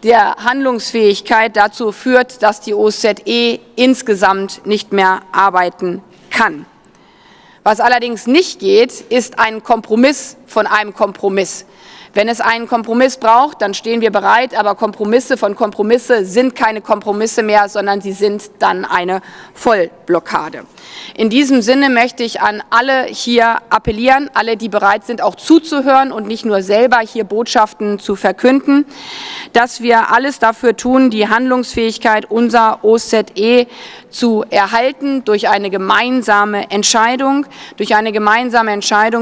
der Handlungsfähigkeit dazu führt, dass die OSZE insgesamt nicht mehr arbeiten kann. Was allerdings nicht geht, ist ein Kompromiss von einem Kompromiss. Wenn es einen Kompromiss braucht, dann stehen wir bereit, aber Kompromisse von Kompromisse sind keine Kompromisse mehr, sondern sie sind dann eine Vollblockade. In diesem Sinne möchte ich an alle hier appellieren, alle, die bereit sind, auch zuzuhören und nicht nur selber hier Botschaften zu verkünden, dass wir alles dafür tun, die Handlungsfähigkeit unserer OSZE zu erhalten durch eine gemeinsame Entscheidung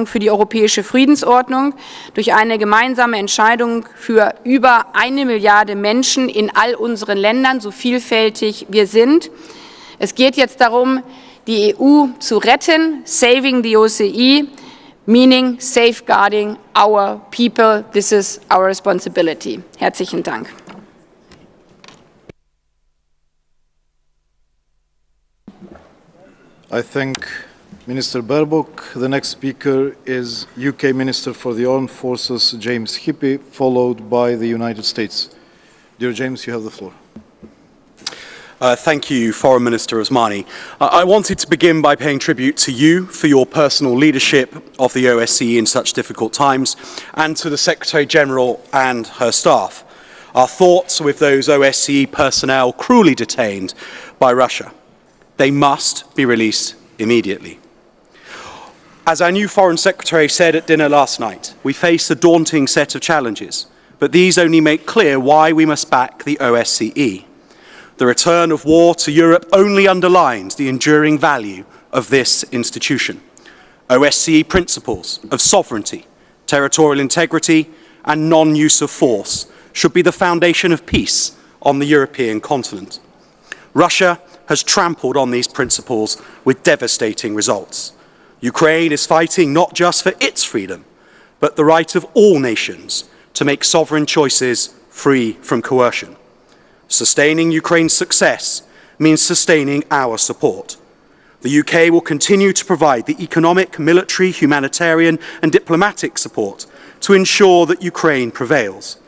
für die europäische Friedensordnung, durch eine gemeinsame Entscheidung für über 1 Milliarde Menschen in all unseren Ländern, so vielfältig wir sind. Es geht jetzt darum, die EU zu retten, saving the OSCE, meaning safeguarding our people. This is our responsibility. Herzlichen Dank. I thank Minister Baerbock. The next speaker is UK Minister for the Armed Forces, James Hippie, followed by the United States. Dear James, you have the floor. Thank you, Foreign Minister Osmani. I wanted to begin by paying tribute to you for your personal leadership of the OSCE in such difficult times, and to the Secretary-General and her staff. Our thoughts are with those OSCE personnel cruelly detained by Russia. They must be released immediately. As our new Foreign Secretary said at dinner last night, we face a daunting set of challenges, but these only make clear why we must back the OSCE. The return of war to Europe only underlines the enduring value of this institution. OSCE principles of sovereignty, territorial integrity, and non-use of force should be the foundation of peace on the European continent. Russia has trampled on these principles with devastating results. Ukraine is fighting not just for its freedom, but the right of all nations to make sovereign choices free from coercion. Sustaining Ukraine's success means sustaining our support. The UK will continue to provide the economic, military, humanitarian and diplomatic support to ensure that Ukraine prevails.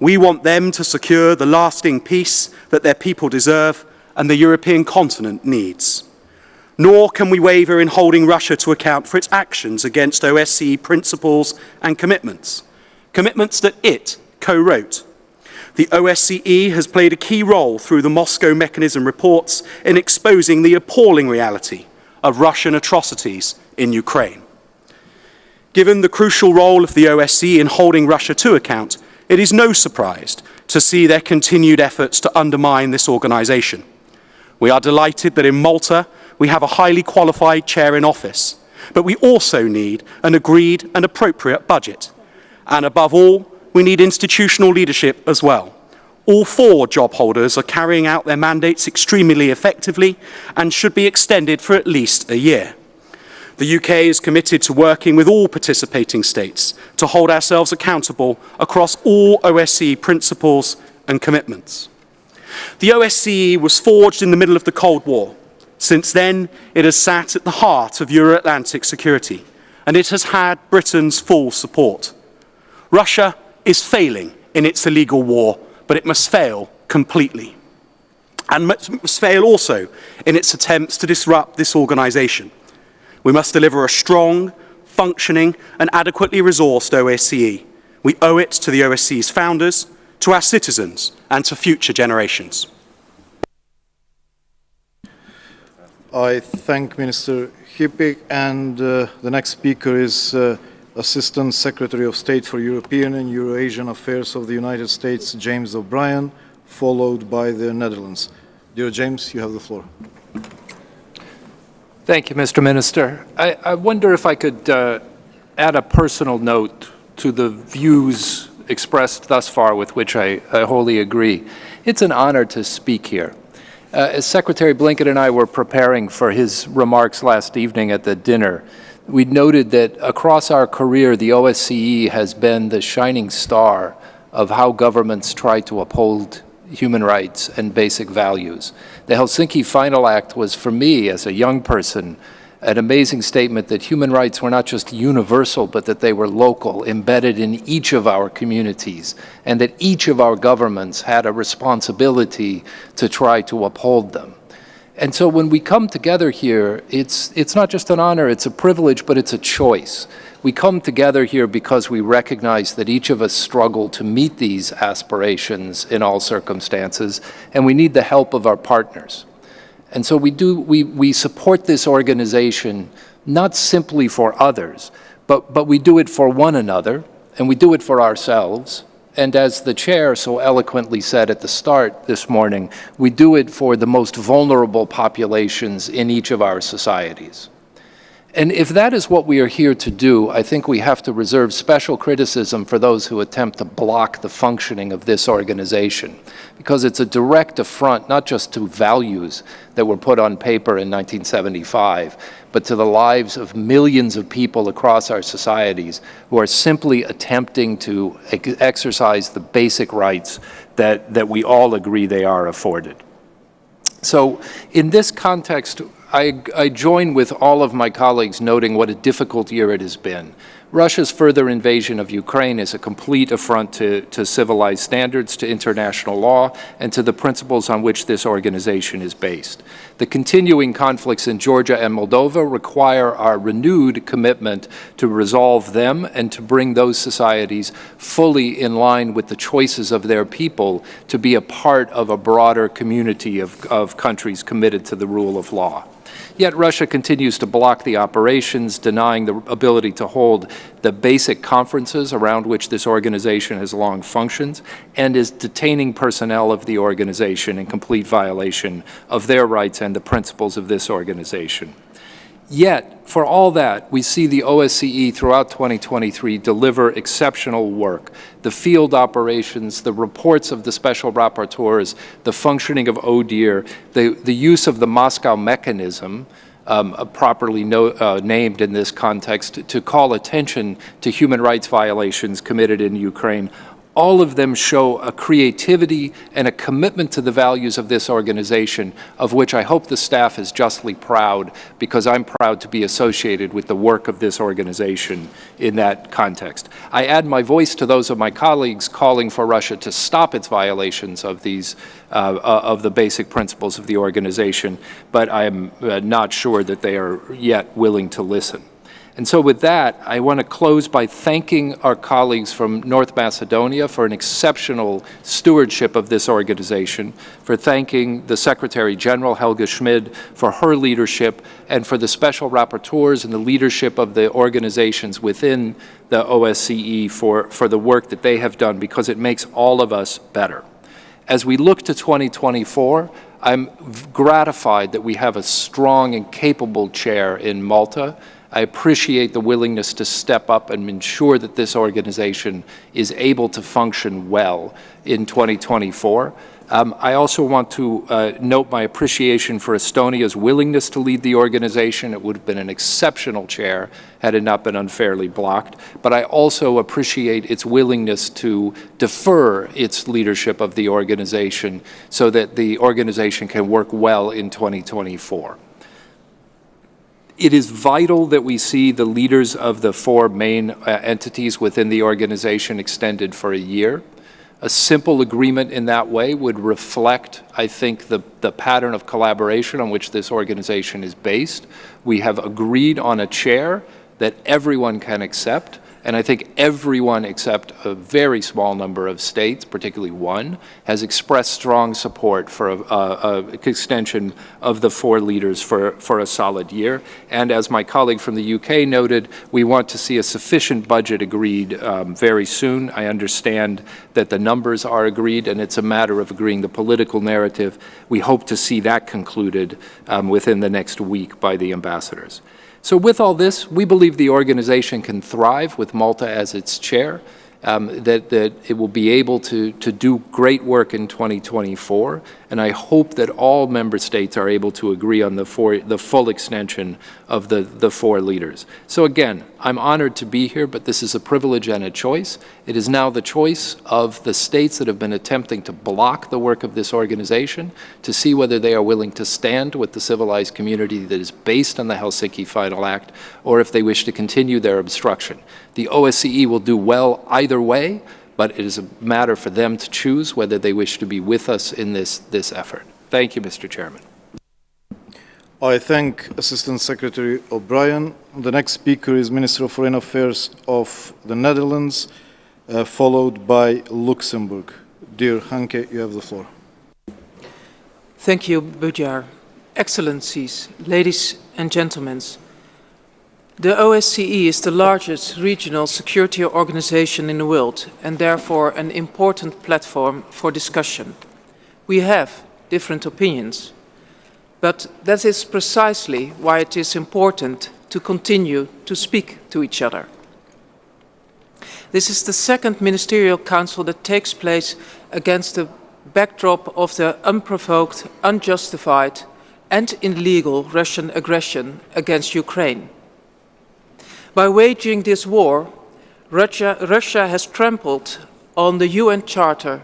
We want them to secure the lasting peace that their people deserve and the European continent needs. Nor can we waver in holding Russia to account for its actions against OSCE principles and commitments that it co-wrote. The OSCE has played a key role through the Moscow Mechanism reports in exposing the appalling reality of Russian atrocities in Ukraine. Given the crucial role of the OSCE in holding Russia to account, it is no surprise to see their continued efforts to undermine this organisation. We are delighted that in Malta we have a highly qualified chair in office, but we also need an agreed and appropriate budget. And above all, we need institutional leadership as well. All 4 job holders are carrying out their mandates extremely effectively and should be extended for at least a year. The UK is committed to working with all participating states to hold ourselves accountable across all OSCE principles and commitments. The OSCE was forged in the middle of the Cold War. Since then, it has sat at the heart of Euro-Atlantic security, and it has had Britain's full support. Russia is failing in its illegal war, but it must fail completely. And must fail also in its attempts to disrupt this organisation. We must deliver a strong, functioning and adequately resourced OSCE. We owe it to the OSCE's founders, to our citizens and to future generations. I thank Minister Hippig, and the next speaker is Assistant Secretary of State for European and Eurasian Affairs of the United States, James O'Brien, followed by the Netherlands. Dear James, you have the floor. Thank you, Mr. Minister. I wonder if I could add a personal note to the views expressed thus far, with which I wholly agree. It's an honor to speak here. As Secretary Blinken and I were preparing for his remarks last evening at the dinner, we noted that across our career, the OSCE has been the shining star of how governments try to uphold human rights and basic values. The Helsinki Final Act was, for me, as a young person, an amazing statement that human rights were not just universal, but that they were local, embedded in each of our communities, and that each of our governments had a responsibility to try to uphold them. And so when we come together here, it's not just an honor, it's a privilege, but it's a choice. We come together here because we recognize that each of us struggle to meet these aspirations in all circumstances, and we need the help of our partners. And so we support this organization not simply for others, but we do it for one another, and we do it for ourselves. And as the chair so eloquently said at the start this morning, we do it for the most vulnerable populations in each of our societies. And if that is what we are here to do, I think we have to reserve special criticism for those who attempt to block the functioning of this organization, because it's a direct affront not just to values that were put on paper in 1975, but to the lives of millions of people across our societies who are simply attempting to exercise the basic rights that we all agree they are afforded. So in this context, I join with all of my colleagues noting what a difficult year it has been. Russia's further invasion of Ukraine is a complete affront to civilized standards, to international law, and to the principles on which this organization is based. The continuing conflicts in Georgia and Moldova require our renewed commitment to resolve them and to bring those societies fully in line with the choices of their people to be a part of a broader community of countries committed to the rule of law. Yet Russia continues to block the operations, denying the ability to hold the basic conferences around which this organization has long functioned, and is detaining personnel of the organization in complete violation of their rights and the principles of this organization. Yet, for all that, we see the OSCE throughout 2023 deliver exceptional work. The field operations, the reports of the special rapporteurs, the functioning of ODIHR, the use of the Moscow mechanism, properly named in this context, to call attention to human rights violations committed in Ukraine. All of them show a creativity and a commitment to the values of this organization, of which I hope the staff is justly proud, because I'm proud to be associated with the work of this organization in that context. I add my voice to those of my colleagues calling for Russia to stop its violations of these of the basic principles of the organization, but I'm not sure that they are yet willing to listen. And so with that, I want to close by thanking our colleagues from North Macedonia for an exceptional stewardship of this organization, for thanking the Secretary General Helga Schmid for her leadership, and for the special rapporteurs and the leadership of the organizations within the OSCE for the work that they have done, because it makes all of us better. As we look to 2024, I'm gratified that we have a strong and capable chair in Malta. I appreciate the willingness to step up and ensure that this organization is able to function well in 2024. I also want to note my appreciation for Estonia's willingness to lead the organization. It would have been an exceptional chair had it not been unfairly blocked. But I also appreciate its willingness to defer its leadership of the organization so that the organization can work well in 2024. It is vital that we see the leaders of the four main entities within the organization extended for a year. A simple agreement in that way would reflect, I think, the pattern of collaboration on which this organization is based. We have agreed on a chair that everyone can accept, and I think everyone except a very small number of states, particularly one, has expressed strong support for an extension of the four leaders for a solid year. And as my colleague from the UK noted, we want to see a sufficient budget agreed very soon. I understand that the numbers are agreed, and it's a matter of agreeing the political narrative. We hope to see that concluded within the next week by the ambassadors. So with all this, we believe the organization can thrive with Malta as its chair, that it will be able to do great work in 2024, and I hope that all member states are able to agree on the full extension of the four leaders. So again, I'm honored to be here, but this is a privilege and a choice. It is now the choice of the states that have been attempting to block the work of this organization to see whether they are willing to stand with the civilized community that is based on the Helsinki Final Act, or if they wish to continue their obstruction. The OSCE will do well either way, but it is a matter for them to choose whether they wish to be with us in this effort. Thank you, Mr. Chairman. I thank Assistant Secretary O'Brien. The next speaker is Minister of Foreign Affairs of the Netherlands, followed by Luxembourg. Dear Hanke, you have the floor. Thank you, Bujar. Excellencies, ladies and gentlemen, the OSCE is the largest regional security organization in the world and therefore an important platform for discussion. We have different opinions, but that is precisely why it is important to continue to speak to each other. This is the second Ministerial Council that takes place against the backdrop of the unprovoked, unjustified and illegal Russian aggression against Ukraine. By waging this war, Russia has trampled on the UN Charter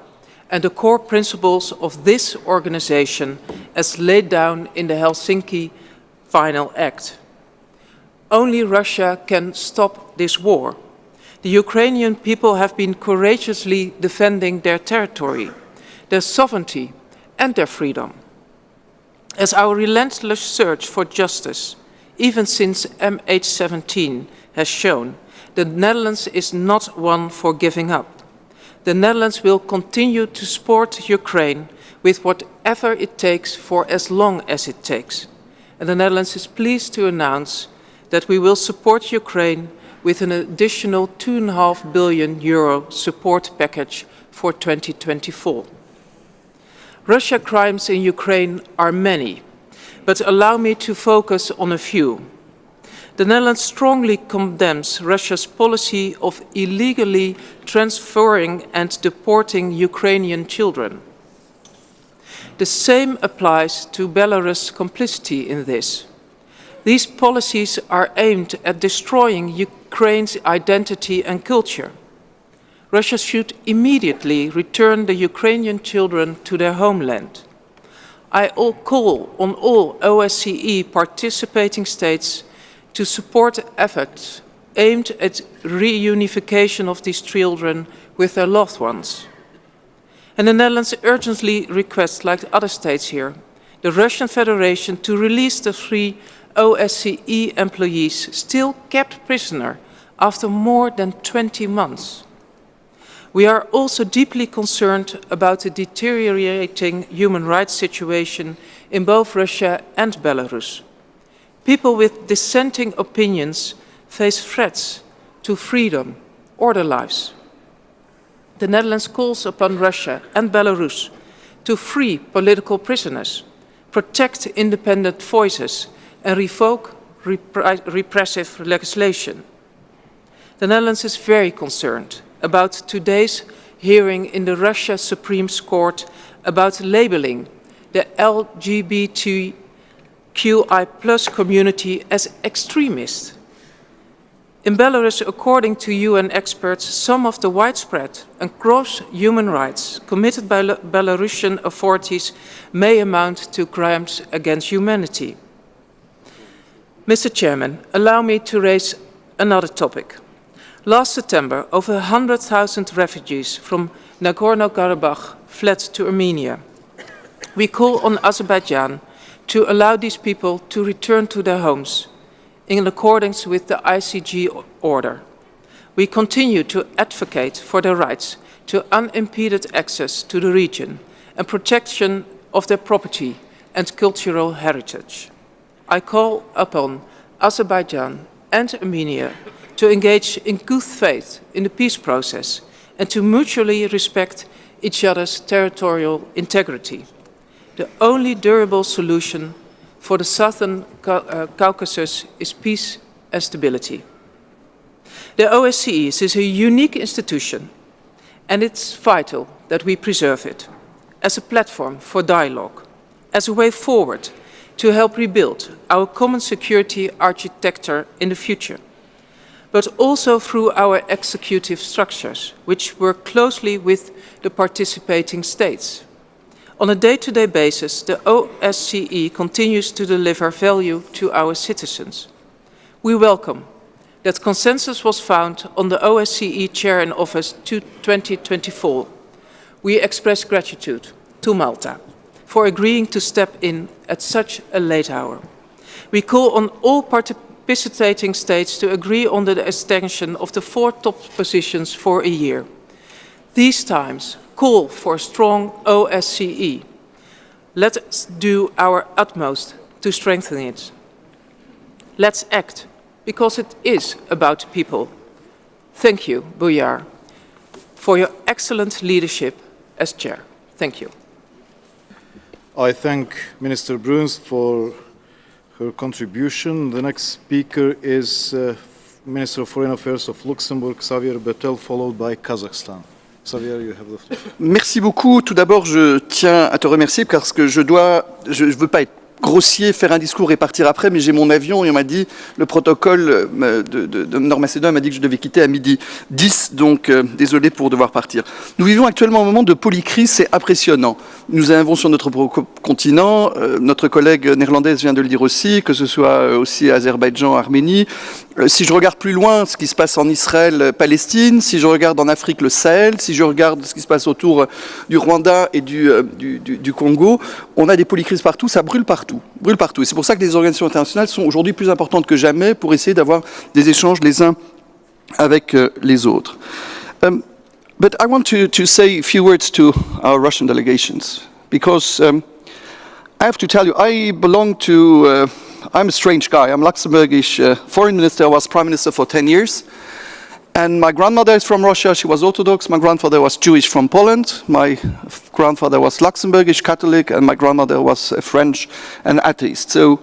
and the core principles of this organization as laid down in the Helsinki Final Act. Only Russia can stop this war. The Ukrainian people have been courageously defending their territory, their sovereignty, and their freedom. As our relentless search for justice, even since MH17, has shown, the Netherlands is not one for giving up. The Netherlands will continue to support Ukraine with whatever it takes for as long as it takes. And the Netherlands is pleased to announce that we will support Ukraine with an additional €2.5 billion support package for 2024. Russia's crimes in Ukraine are many, but allow me to focus on a few. The Netherlands strongly condemns Russia's policy of illegally transferring and deporting Ukrainian children. The same applies to Belarus' complicity in this. These policies are aimed at destroying Ukraine's identity and culture. Russia should immediately return the Ukrainian children to their homeland. I call on all OSCE participating states to support efforts aimed at reunification of these children with their loved ones. And the Netherlands urgently requests, like other states here, the Russian Federation to release the 3 OSCE employees still kept prisoner after more than 20 months. We are also deeply concerned about the deteriorating human rights situation in both Russia and Belarus. People with dissenting opinions face threats to freedom or their lives. The Netherlands calls upon Russia and Belarus to free political prisoners, protect independent voices, and revoke repressive legislation. The Netherlands is very concerned about today's hearing in the Russia Supreme Court about labeling the LGBTQI+ community as extremist. In Belarus, according to UN experts, some of the widespread and gross human rights committed by Belarusian authorities may amount to crimes against humanity. Mr. Chairman, allow me to raise another topic. Last September, over 100,000 refugees from Nagorno-Karabakh fled to Armenia. We call on Azerbaijan to allow these people to return to their homes in accordance with the ICG order. We continue to advocate for their rights to unimpeded access to the region and protection of their property and cultural heritage. I call upon Azerbaijan and Armenia to engage in good faith in the peace process and to mutually respect each other's territorial integrity. The only durable solution for the Southern Caucasus is peace and stability. The OSCE is a unique institution, and it's vital that we preserve it as a platform for dialogue, as a way forward to help rebuild our common security architecture in the future, but also through our executive structures, which work closely with the participating states. On a day-to-day basis, the OSCE continues to deliver value to our citizens. We welcome that consensus was found on the OSCE Chair in Office 2024. We express gratitude to Malta for agreeing to step in at such a late hour. We call on all participating states to agree on the extension of the 4 top positions for a year. These times call for a strong OSCE. Let us do our utmost to strengthen it. Let's act, because it is about people. Thank you, Buyar, for your excellent leadership as chair. Thank you. I thank Minister Bruins for her contribution. The next speaker is Minister of Foreign Affairs of Luxembourg, Xavier Bettel, followed by Kazakhstan. Xavier, you have the floor. Merci beaucoup. Tout d'abord, je tiens à te remercier parce que je veux pas être grossier, faire un discours et partir après, mais j'ai mon avion et on m'a dit, le protocole de Nord-Macédoine m'a dit que je devais quitter à 12h10, donc désolé pour devoir partir. Nous vivons actuellement un moment de polycrise, c'est impressionnant. Nous avons sur notre continent, notre collègue néerlandaise vient de le dire aussi, que ce soit aussi Azerbaïdjan, Arménie. Si je regarde plus loin ce qui se passe en Israël, Palestine, si je regarde en Afrique le Sahel, si je regarde ce qui se passe autour du Rwanda et du Congo, on a des polycrises partout, ça brûle partout. Et c'est pour ça que les organisations internationales sont aujourd'hui plus importantes que jamais pour essayer d'avoir des échanges les uns avec les autres. But I want to say a few words to our Russian delegations, because I have to tell you, I belong to, I'm a strange guy. I'm Luxembourgish foreign minister. I was prime minister for 10 years. And my grandmother is from Russia. She was Orthodox. My grandfather was Jewish from Poland. My grandfather was Luxembourgish Catholic, and my grandmother was French and atheist. So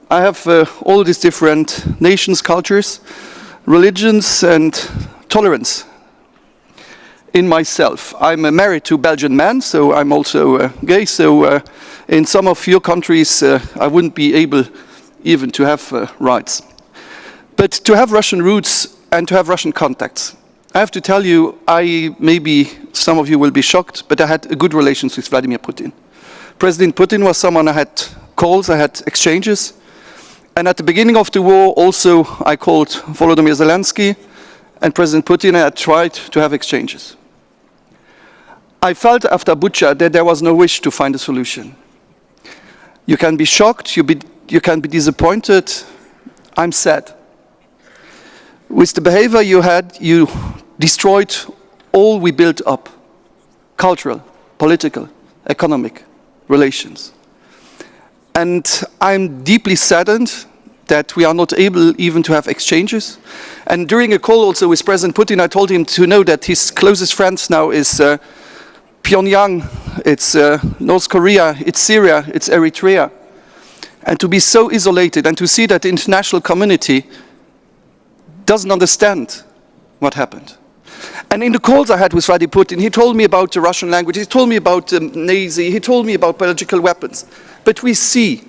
I have all these different nations, cultures, religions, and tolerance in myself. I'm married to a Belgian man, so I'm also gay. So in some of your countries, I wouldn't be able even to have rights. But to have Russian roots and to have Russian contacts, I have to tell you, maybe some of you will be shocked, but I had a good relations with Vladimir Putin. President Putin was someone I had calls, I had exchanges. And at the beginning of the war, also, I called Volodymyr Zelensky and President Putin, and I tried to have exchanges. I felt after Bucha that there was no wish to find a solution. You can be shocked, you can be disappointed. I'm sad. With the behavior you had, you destroyed all we built up. Cultural, political, economic relations. And I'm deeply saddened that we are not able even to have exchanges. And during a call also with President Putin, I told him to know that his closest friends now is Pyongyang, it's North Korea, it's Syria, it's Eritrea. And to be so isolated and to see that the international community doesn't understand what happened. And in the calls I had with Vladimir Putin, he told me about the Russian language, he told me about Nazi, he told me about biological weapons. But we see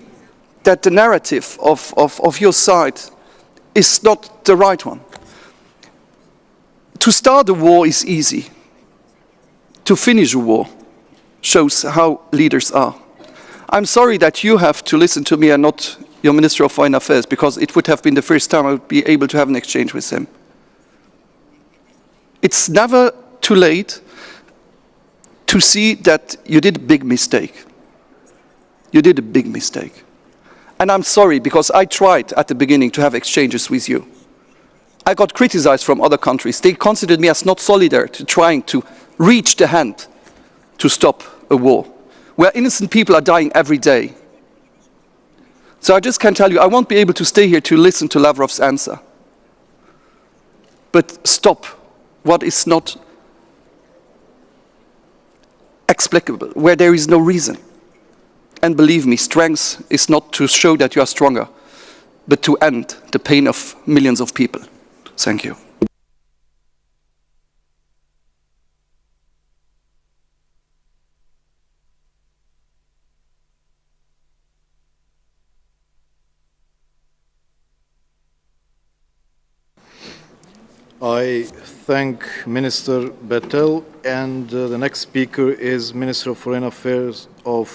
that the narrative of your side is not the right one. To start a war is easy. To finish a war shows how leaders are. I'm sorry that you have to listen to me and not your Minister of Foreign Affairs, because it would have been the first time I would be able to have an exchange with him. It's never too late to see that you did a big mistake. You did a big mistake. And I'm sorry, because I tried at the beginning to have exchanges with you. I got criticized from other countries. They considered me as not solidary to trying to reach the hand to stop a war, where innocent people are dying every day. So I just can tell you, I won't be able to stay here to listen to Lavrov's answer. But stop what is not explicable, where there is no reason. And believe me, strength is not to show that you are stronger, but to end the pain of millions of people. Thank you. I thank Minister Betel, and the next speaker is Minister of Foreign Affairs of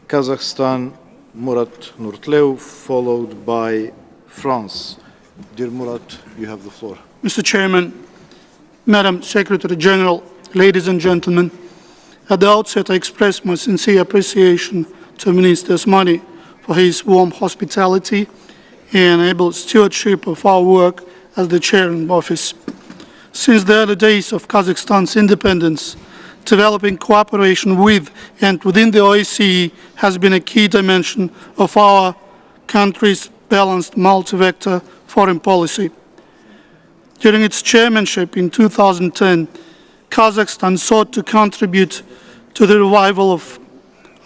Kazakhstan, Murat Nurtleu, followed by France. Dear Murat, you have the floor. Mr. Chairman, Madam Secretary General, ladies and gentlemen, at the outset I express my sincere appreciation to Minister Osmani for his warm hospitality and able stewardship of our work as the chair in office. Since the early days of Kazakhstan's independence, developing cooperation with and within the OSCE has been a key dimension of our country's balanced multi-vector foreign policy. During its chairmanship in 2010, Kazakhstan sought to contribute to the revival of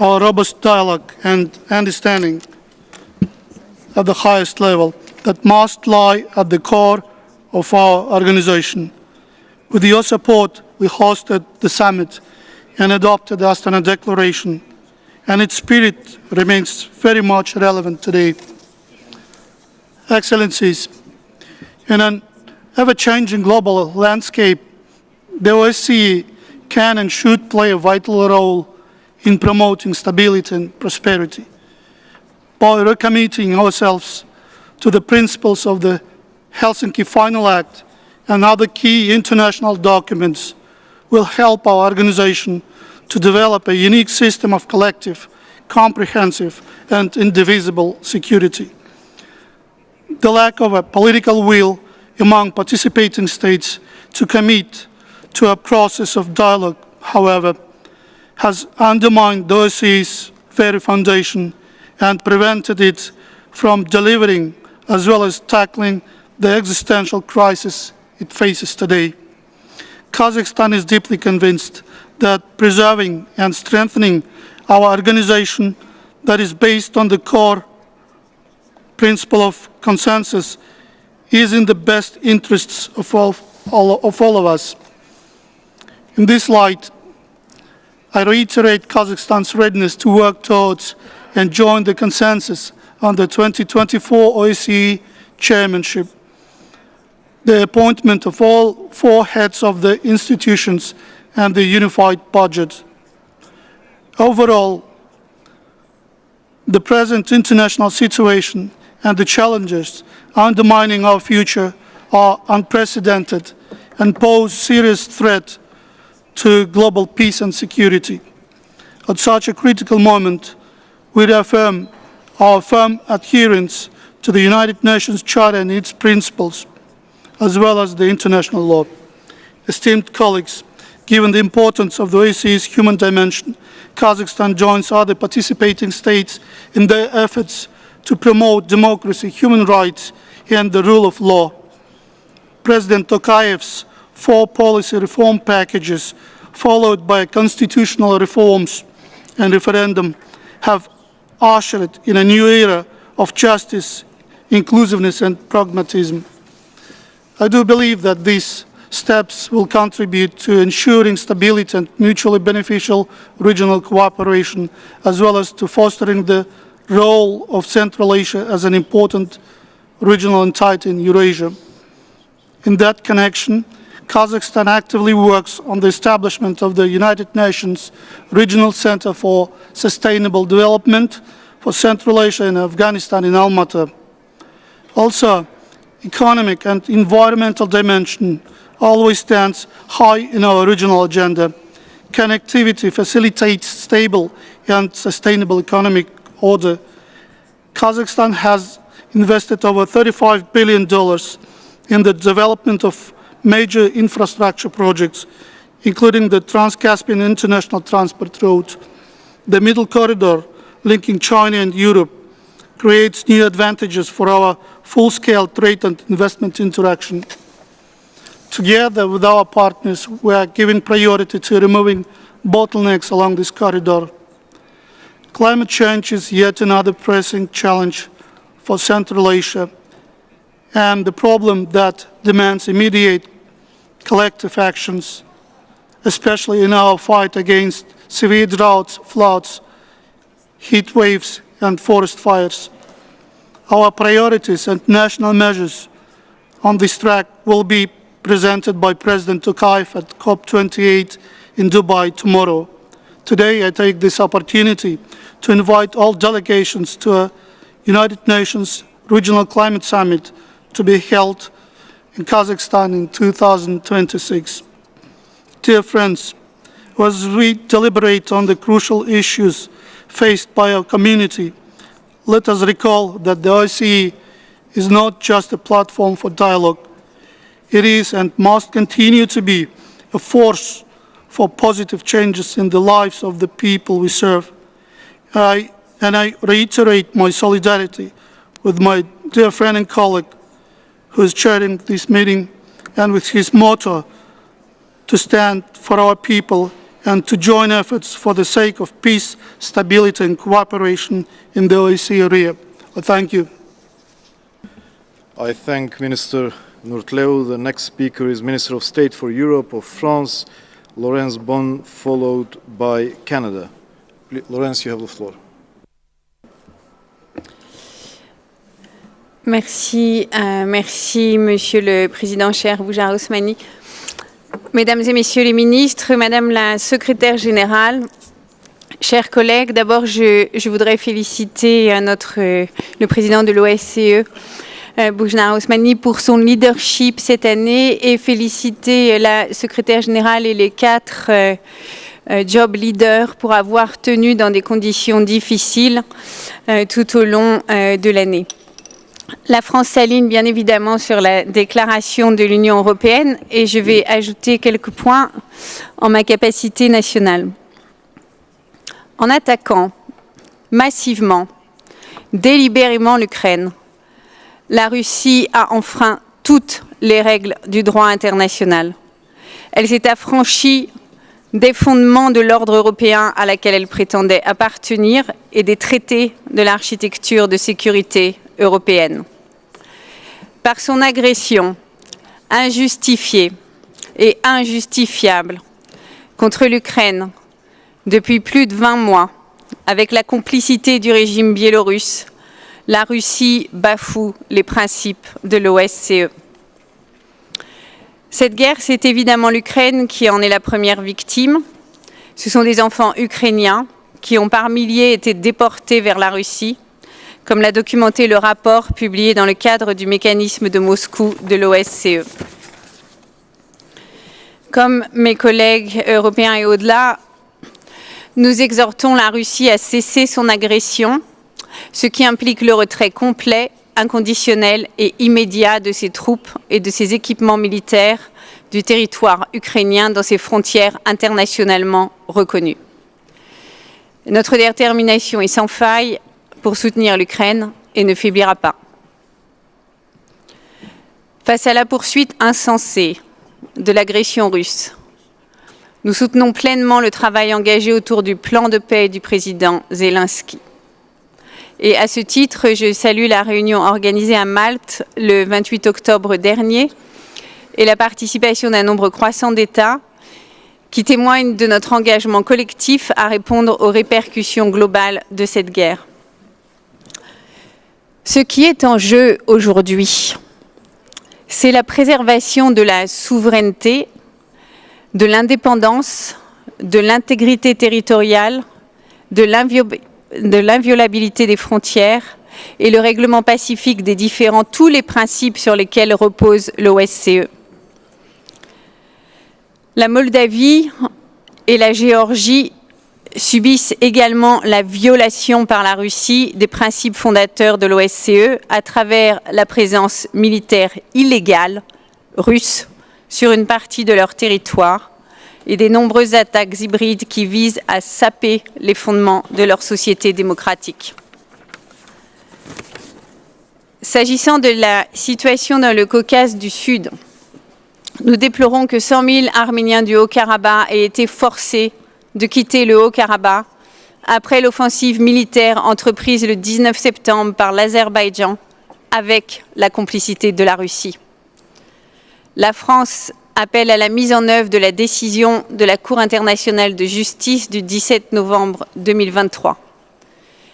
our robust dialogue and understanding at the highest level that must lie at the core of our organization. With your support, we hosted the summit and adopted the Astana Declaration, and its spirit remains very much relevant today. Excellencies, in an ever-changing global landscape, the OSCE can and should play a vital role in promoting stability and prosperity. By recommitting ourselves to the principles of the Helsinki Final Act and other key international documents, will help our organization to develop a unique system of collective, comprehensive, and indivisible security. The lack of a political will among participating states to commit to a process of dialogue, however, has undermined the OSCE's very foundation and prevented it from delivering as well as tackling the existential crisis it faces today. Kazakhstan is deeply convinced that preserving and strengthening our organization that is based on the core principle of consensus is in the best interests of all of us. In this light, I reiterate Kazakhstan's readiness to work towards and join the consensus on the 2024 OSCE chairmanship, the appointment of all 4 heads of the institutions, and the unified budget. Overall, the present international situation and the challenges undermining our future are unprecedented and pose serious threat to global peace and security. At such a critical moment, we reaffirm our firm adherence to the United Nations Charter and its principles, as well as the international law. Esteemed colleagues, given the importance of the OSCE's human dimension, Kazakhstan joins other participating states in their efforts to promote democracy, human rights, and the rule of law. President Tokayev's 4 policy reform packages, followed by constitutional reforms and referendum, have ushered in a new era of justice, inclusiveness, and pragmatism. I do believe that these steps will contribute to ensuring stability and mutually beneficial regional cooperation, as well as to fostering the role of Central Asia as an important regional entity in Eurasia. In that connection, Kazakhstan actively works on the establishment of the United Nations Regional Center for Sustainable Development for Central Asia and Afghanistan in Almaty. Also, economic and environmental dimension always stands high in our regional agenda. Connectivity facilitates stable and sustainable economic order. Kazakhstan has invested over $35 billion in the development of major infrastructure projects, including the Trans-Caspian International Transport Road. The Middle Corridor, linking China and Europe, creates new advantages for our full-scale trade and investment interaction. Together with our partners, we are giving priority to removing bottlenecks along this corridor. Climate change is yet another pressing challenge for Central Asia, and the problem that demands immediate collective actions, especially in our fight against severe droughts, floods, heat waves, and forest fires. Our priorities and national measures on this track will be presented by President Tokayev at COP28 in Dubai tomorrow. Today, I take this opportunity to invite all delegations to a United Nations Regional Climate Summit to be held in Kazakhstan in 2026. Dear friends, as we deliberate on the crucial issues faced by our community, let us recall that the OSCE is not just a platform for dialogue. It is and must continue to be a force for positive changes in the lives of the people we serve. I reiterate my solidarity with my dear friend and colleague who is chairing this meeting, and with his motto to stand for our people and to join efforts for the sake of peace, stability, and cooperation in the OSCE area. Thank you. I thank Minister Nurtleu. The next speaker is Minister of State for Europe of France, Laurence Bon, followed by Canada. Lorenz, you have the floor. Merci, merci Monsieur le Président, cher Boujar Osmani. Mesdames et Messieurs les ministres, Madame la Secrétaire générale, chers collègues, d'abord je voudrais féliciter le Président de l'OSCE, Boujar Osmani, pour son leadership cette année et féliciter la Secrétaire générale et les 4 job leaders pour avoir tenu dans des conditions difficiles tout au long de l'année. La France s'aligne bien évidemment sur la déclaration de l'Union européenne et je vais ajouter quelques points en ma capacité nationale. En attaquant massivement, délibérément l'Ukraine, la Russie a enfreint toutes les règles du droit international. Elle s'est affranchie des fondements de l'ordre européen à laquelle elle prétendait appartenir et des traités de l'architecture de sécurité européenne. Par son agression injustifiée et injustifiable contre l'Ukraine depuis plus de 20 mois, avec la complicité du régime biélorusse, la Russie bafoue les principes de l'OSCE. Cette guerre, c'est évidemment l'Ukraine qui en est la première victime. Ce sont des enfants ukrainiens qui ont par milliers été déportés vers la Russie, comme l'a documenté le rapport publié dans le cadre du mécanisme de Moscou de l'OSCE. Comme mes collègues européens et au-delà, nous exhortons la Russie à cesser son agression, ce qui implique le retrait complet, inconditionnel et immédiat de ses troupes et de ses équipements militaires du territoire ukrainien dans ses frontières internationalement reconnues. Notre détermination est sans faille pour soutenir l'Ukraine et ne faiblira pas. Face à la poursuite insensée de l'agression russe, nous soutenons pleinement le travail engagé autour du plan de paix du président Zelensky. Et à ce titre, je salue la réunion organisée à Malte le 28 octobre dernier et la participation d'un nombre croissant d'États qui témoignent de notre engagement collectif à répondre aux répercussions globales de cette guerre. Ce qui est en jeu aujourd'hui, c'est la préservation de la souveraineté, de l'indépendance, de l'intégrité territoriale, de l'inviolabilité des frontières et le règlement pacifique des tous les principes sur lesquels repose l'OSCE. La Moldavie et la Géorgie subissent également la violation par la Russie des principes fondateurs de l'OSCE à travers la présence militaire illégale russe sur une partie de leur territoire et des nombreuses attaques hybrides qui visent à saper les fondements de leur société démocratique. S'agissant de la situation dans le Caucase du Sud, nous déplorons que 100 000 Arméniens du Haut-Karabakh aient été forcés de quitter le Haut-Karabakh après l'offensive militaire entreprise le 19 septembre par l'Azerbaïdjan avec la complicité de la Russie. La France appelle à la mise en œuvre de la décision de la Cour internationale de justice du 17 novembre 2023.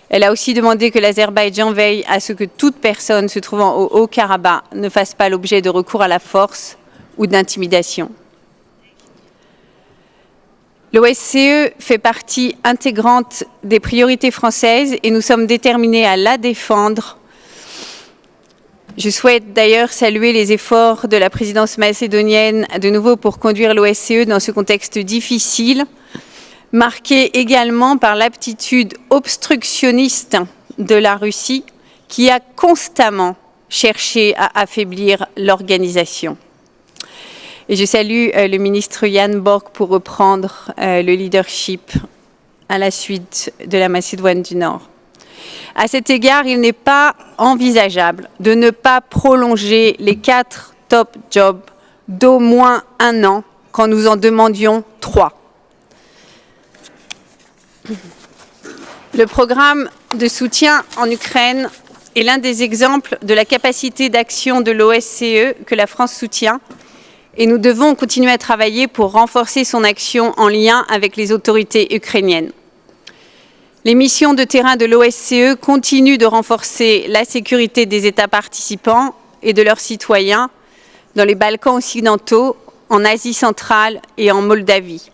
Elle a aussi demandé que l'Azerbaïdjan veille à ce que toute personne se trouvant au Haut-Karabakh ne fasse pas l'objet de recours à la force ou d'intimidation. L'OSCE fait partie intégrante des priorités françaises et nous sommes déterminés à la défendre. Je souhaite d'ailleurs saluer les efforts de la présidence macédonienne de nouveau pour conduire l'OSCE dans ce contexte difficile, marqué également par l'aptitude obstructionniste de la Russie qui a constamment cherché à affaiblir l'organisation. Et je salue le ministre Jan Borg pour reprendre le leadership à la suite de la Macédoine du Nord. À cet égard, il n'est pas envisageable de ne pas prolonger les 4 top jobs d'au moins 1 an quand nous en demandions 3. Le programme de soutien en Ukraine est l'un des exemples de la capacité d'action de l'OSCE que la France soutient et nous devons continuer à travailler pour renforcer son action en lien avec les autorités ukrainiennes. Les missions de terrain de l'OSCE continuent de renforcer la sécurité des États participants et de leurs citoyens dans les Balkans occidentaux, en Asie centrale et en Moldavie.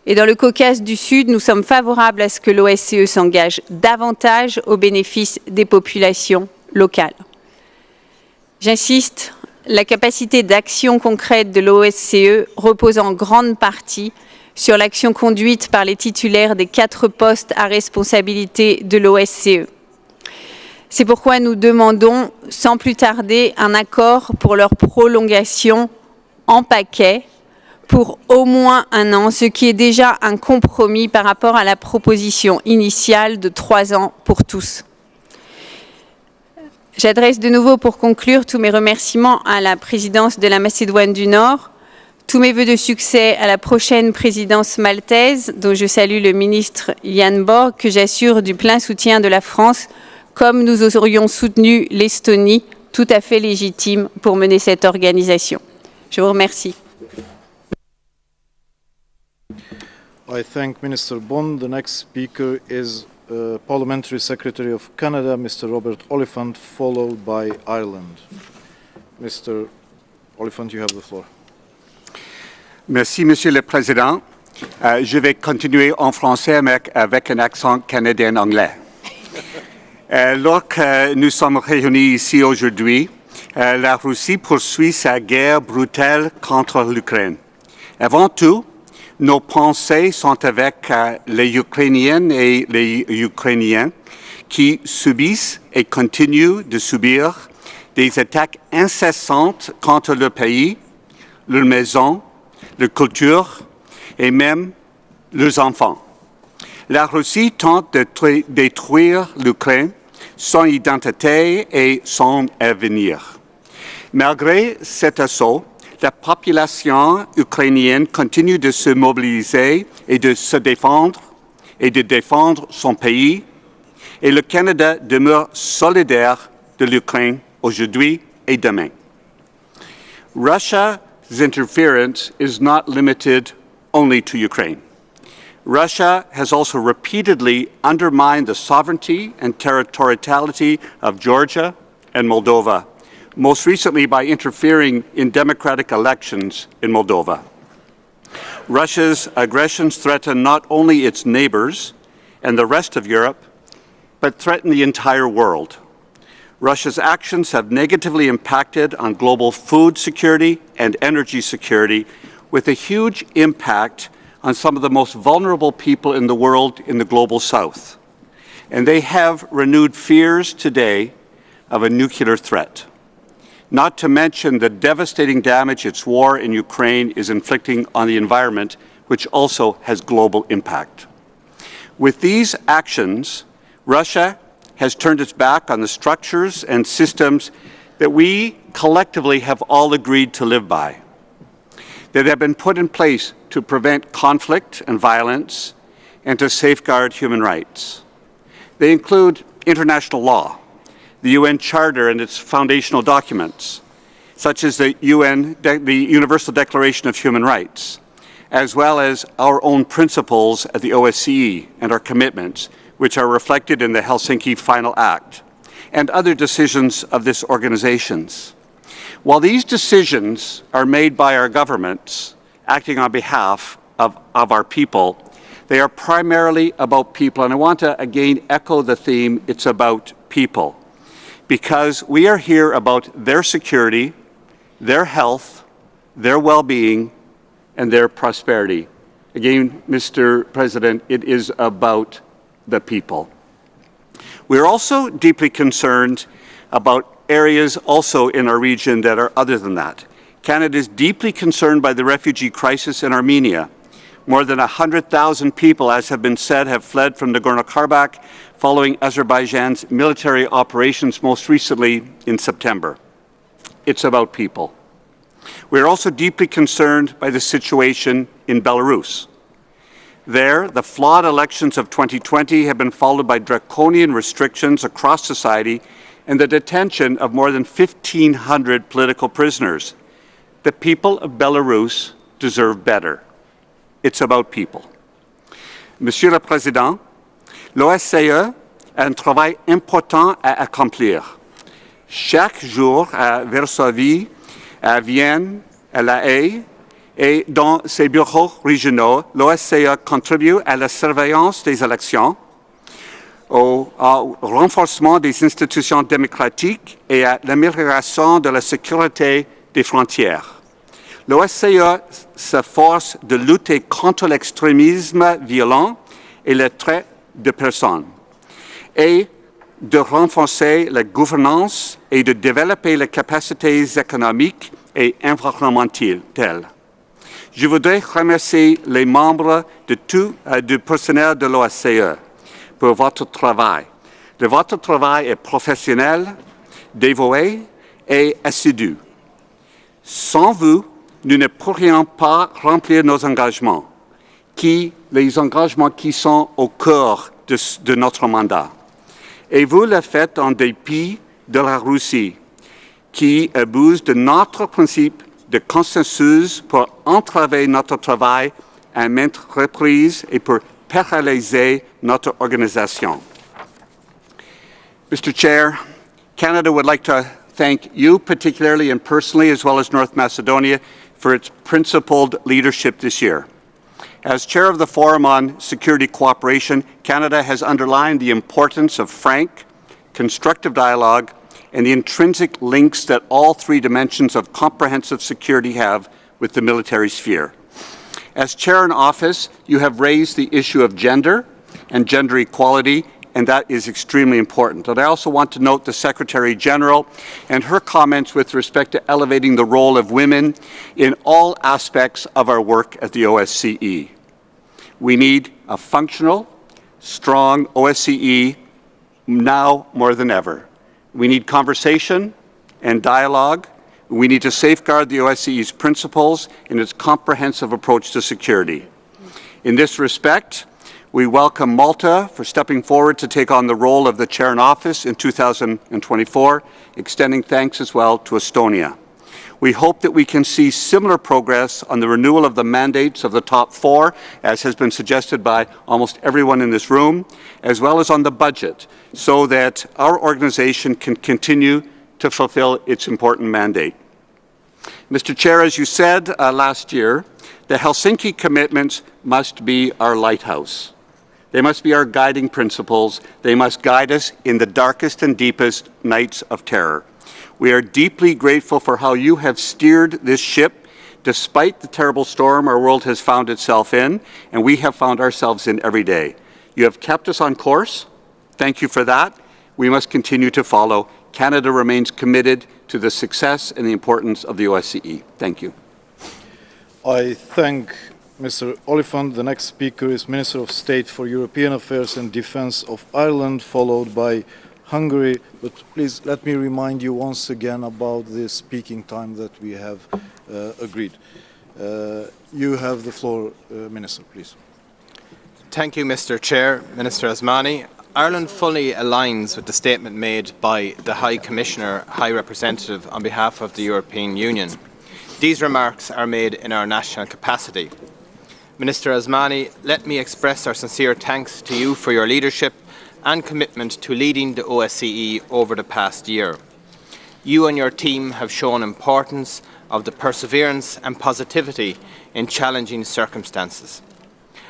Et dans le Caucase du Sud, nous sommes favorables à ce que l'OSCE s'engage davantage au bénéfice des populations locales. J'insiste, la capacité d'action concrète de l'OSCE repose en grande partie sur l'action conduite par les titulaires des 4 postes à responsabilité de l'OSCE. C'est pourquoi nous demandons sans plus tarder un accord pour leur prolongation en paquet pour au moins 1 an, ce qui est déjà un compromis par rapport à la proposition initiale de 3 ans pour tous. J'adresse de nouveau pour conclure tous mes remerciements à la présidence de la Macédoine du Nord, tous mes vœux de succès à la prochaine présidence maltaise, dont je salue le ministre Jan Borg, que j'assure du plein soutien de la France, comme nous aurions soutenu l'Estonie, tout à fait légitime pour mener cette organisation. Je vous remercie. I thank Minister Bond. The next speaker is Parliamentary Secretary of Canada, Mr. Robert Oliphant, followed by Ireland. Mr. Oliphant, you have the floor. Merci, Monsieur le Président. Je vais continuer en français avec un accent canadien-anglais. Alors que nous sommes réunis ici aujourd'hui, la Russie poursuit sa guerre brutale contre l'Ukraine. Avant tout, nos pensées sont avec les Ukrainiennes et les Ukrainiens qui subissent et continuent de subir des attaques incessantes contre leur pays, leur maison, leur culture et même leurs enfants. La Russie tente de détruire l'Ukraine, son identité et son avenir. Malgré cet assaut, la population ukrainienne continue de se mobiliser et de se défendre et de défendre son pays, et le Canada demeure solidaire de l'Ukraine aujourd'hui et demain. Russia's interference is not limited only to Ukraine. Russia has also repeatedly undermined the sovereignty and territoriality of Georgia and Moldova, most recently by interfering in democratic elections in Moldova. Russia's aggressions threaten not only its neighbors and the rest of Europe, but threaten the entire world. Russia's actions have negatively impacted on global food security and energy security, with a huge impact on some of the most vulnerable people in the world in the global south. And they have renewed fears today of a nuclear threat, not to mention the devastating damage its war in Ukraine is inflicting on the environment, which also has global impact. With these actions, Russia has turned its back on the structures and systems that we collectively have all agreed to live by, that have been put in place to prevent conflict and violence and to safeguard human rights. They include international law, the UN Charter and its foundational documents, such as the Universal Declaration of Human Rights, as well as our own principles at the OSCE and our commitments, which are reflected in the Helsinki Final Act, and other decisions of this organization. While these decisions are made by our governments, acting on behalf of our people, they are primarily about people. And I want to again echo the theme, it's about people. Because we are here about their security, their health, their well-being, and their prosperity. Again, Mr. President, it is about the people. We're also deeply concerned about areas also in our region that are other than that. Canada is deeply concerned by the refugee crisis in Armenia. More than 100,000 people, as have been said, have fled from Nagorno-Karabakh following Azerbaijan's military operations, most recently in September. It's about people. We're also deeply concerned by the situation in Belarus. There, the flawed elections of 2020 have been followed by draconian restrictions across society and the detention of more than 1,500 political prisoners. The people of Belarus deserve better. It's about people. Monsieur le Président, L'OSCE a un travail important à accomplir. Chaque jour à Varsovie, à Vienne, à La Haye et dans ses bureaux régionaux, l'OSCE contribue à la surveillance des élections, au renforcement des institutions démocratiques et à l'amélioration de la sécurité des frontières. L'OSCE s'efforce de lutter contre l'extrémisme violent et le trait de personnes et de renforcer la gouvernance et de développer les capacités économiques et environnementales. Je voudrais remercier les membres du personnel de l'OSCE pour votre travail. Votre travail est professionnel, dévoué et assidu. Sans vous, nous ne pourrions pas remplir nos engagements, les engagements qui sont au cœur de notre mandat. Et vous le faites en dépit de la Russie, qui abuse de notre principe de consensus pour entraver notre travail à maintes reprises et pour paralyser notre organisation. Mr. Chair, Canada would like to thank you particularly and personally, as well as North Macedonia, for its principled leadership this year. As chair of the Forum on Security Cooperation, Canada has underlined the importance of frank, constructive dialogue and the intrinsic links that all three dimensions of comprehensive security have with the military sphere. As chair in office, you have raised the issue of gender and gender equality, and that is extremely important. And I also want to note the Secretary General and her comments with respect to elevating the role of women in all aspects of our work at the OSCE. We need a functional, strong OSCE now more than ever. We need conversation and dialogue. We need to safeguard the OSCE's principles and its comprehensive approach to security. In this respect, we welcome Malta for stepping forward to take on the role of the chair in office in 2024, extending thanks as well to Estonia. We hope that we can see similar progress on the renewal of the mandates of the top four, as has been suggested by almost everyone in this room, as well as on the budget, so that our organization can continue to fulfill its important mandate. Mr. Chair, as you said last year, the Helsinki commitments must be our lighthouse. They must be our guiding principles. They must guide us in the darkest and deepest nights of terror. We are deeply grateful for how you have steered this ship despite the terrible storm our world has found itself in, and we have found ourselves in every day. You have kept us on course. Thank you for that. We must continue to follow. Canada remains committed to the success and the importance of the OSCE. Thank you. I thank Mr. Oliphant. The next speaker is Minister of State for European Affairs and Defence of Ireland, followed by Hungary. But please let me remind you once again about the speaking time that we have agreed. You have the floor, Minister, please. Thank you, Mr. Chair. Minister Osmani. Ireland fully aligns with the statement made by the High Commissioner, High Representative on behalf of the European Union. These remarks are made in our national capacity. Minister Osmani, let me express our sincere thanks to you for your leadership and commitment to leading the OSCE over the past year. You and your team have shown importance of the perseverance and positivity in challenging circumstances.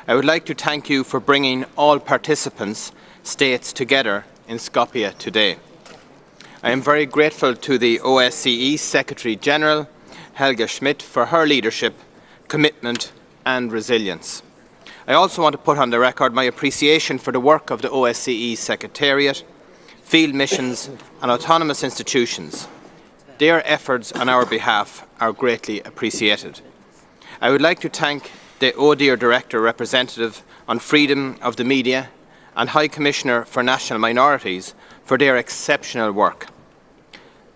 I would like to thank you for bringing all participants states together in Skopje today. I am very grateful to the OSCE Secretary General, Helga Schmidt, for her leadership, commitment and resilience. I also want to put on the record my appreciation for the work of the OSCE Secretariat, field missions and autonomous institutions. Their efforts on our behalf are greatly appreciated. I would like to thank the ODIHR Director Representative on Freedom of the Media and High Commissioner for National Minorities for their exceptional work.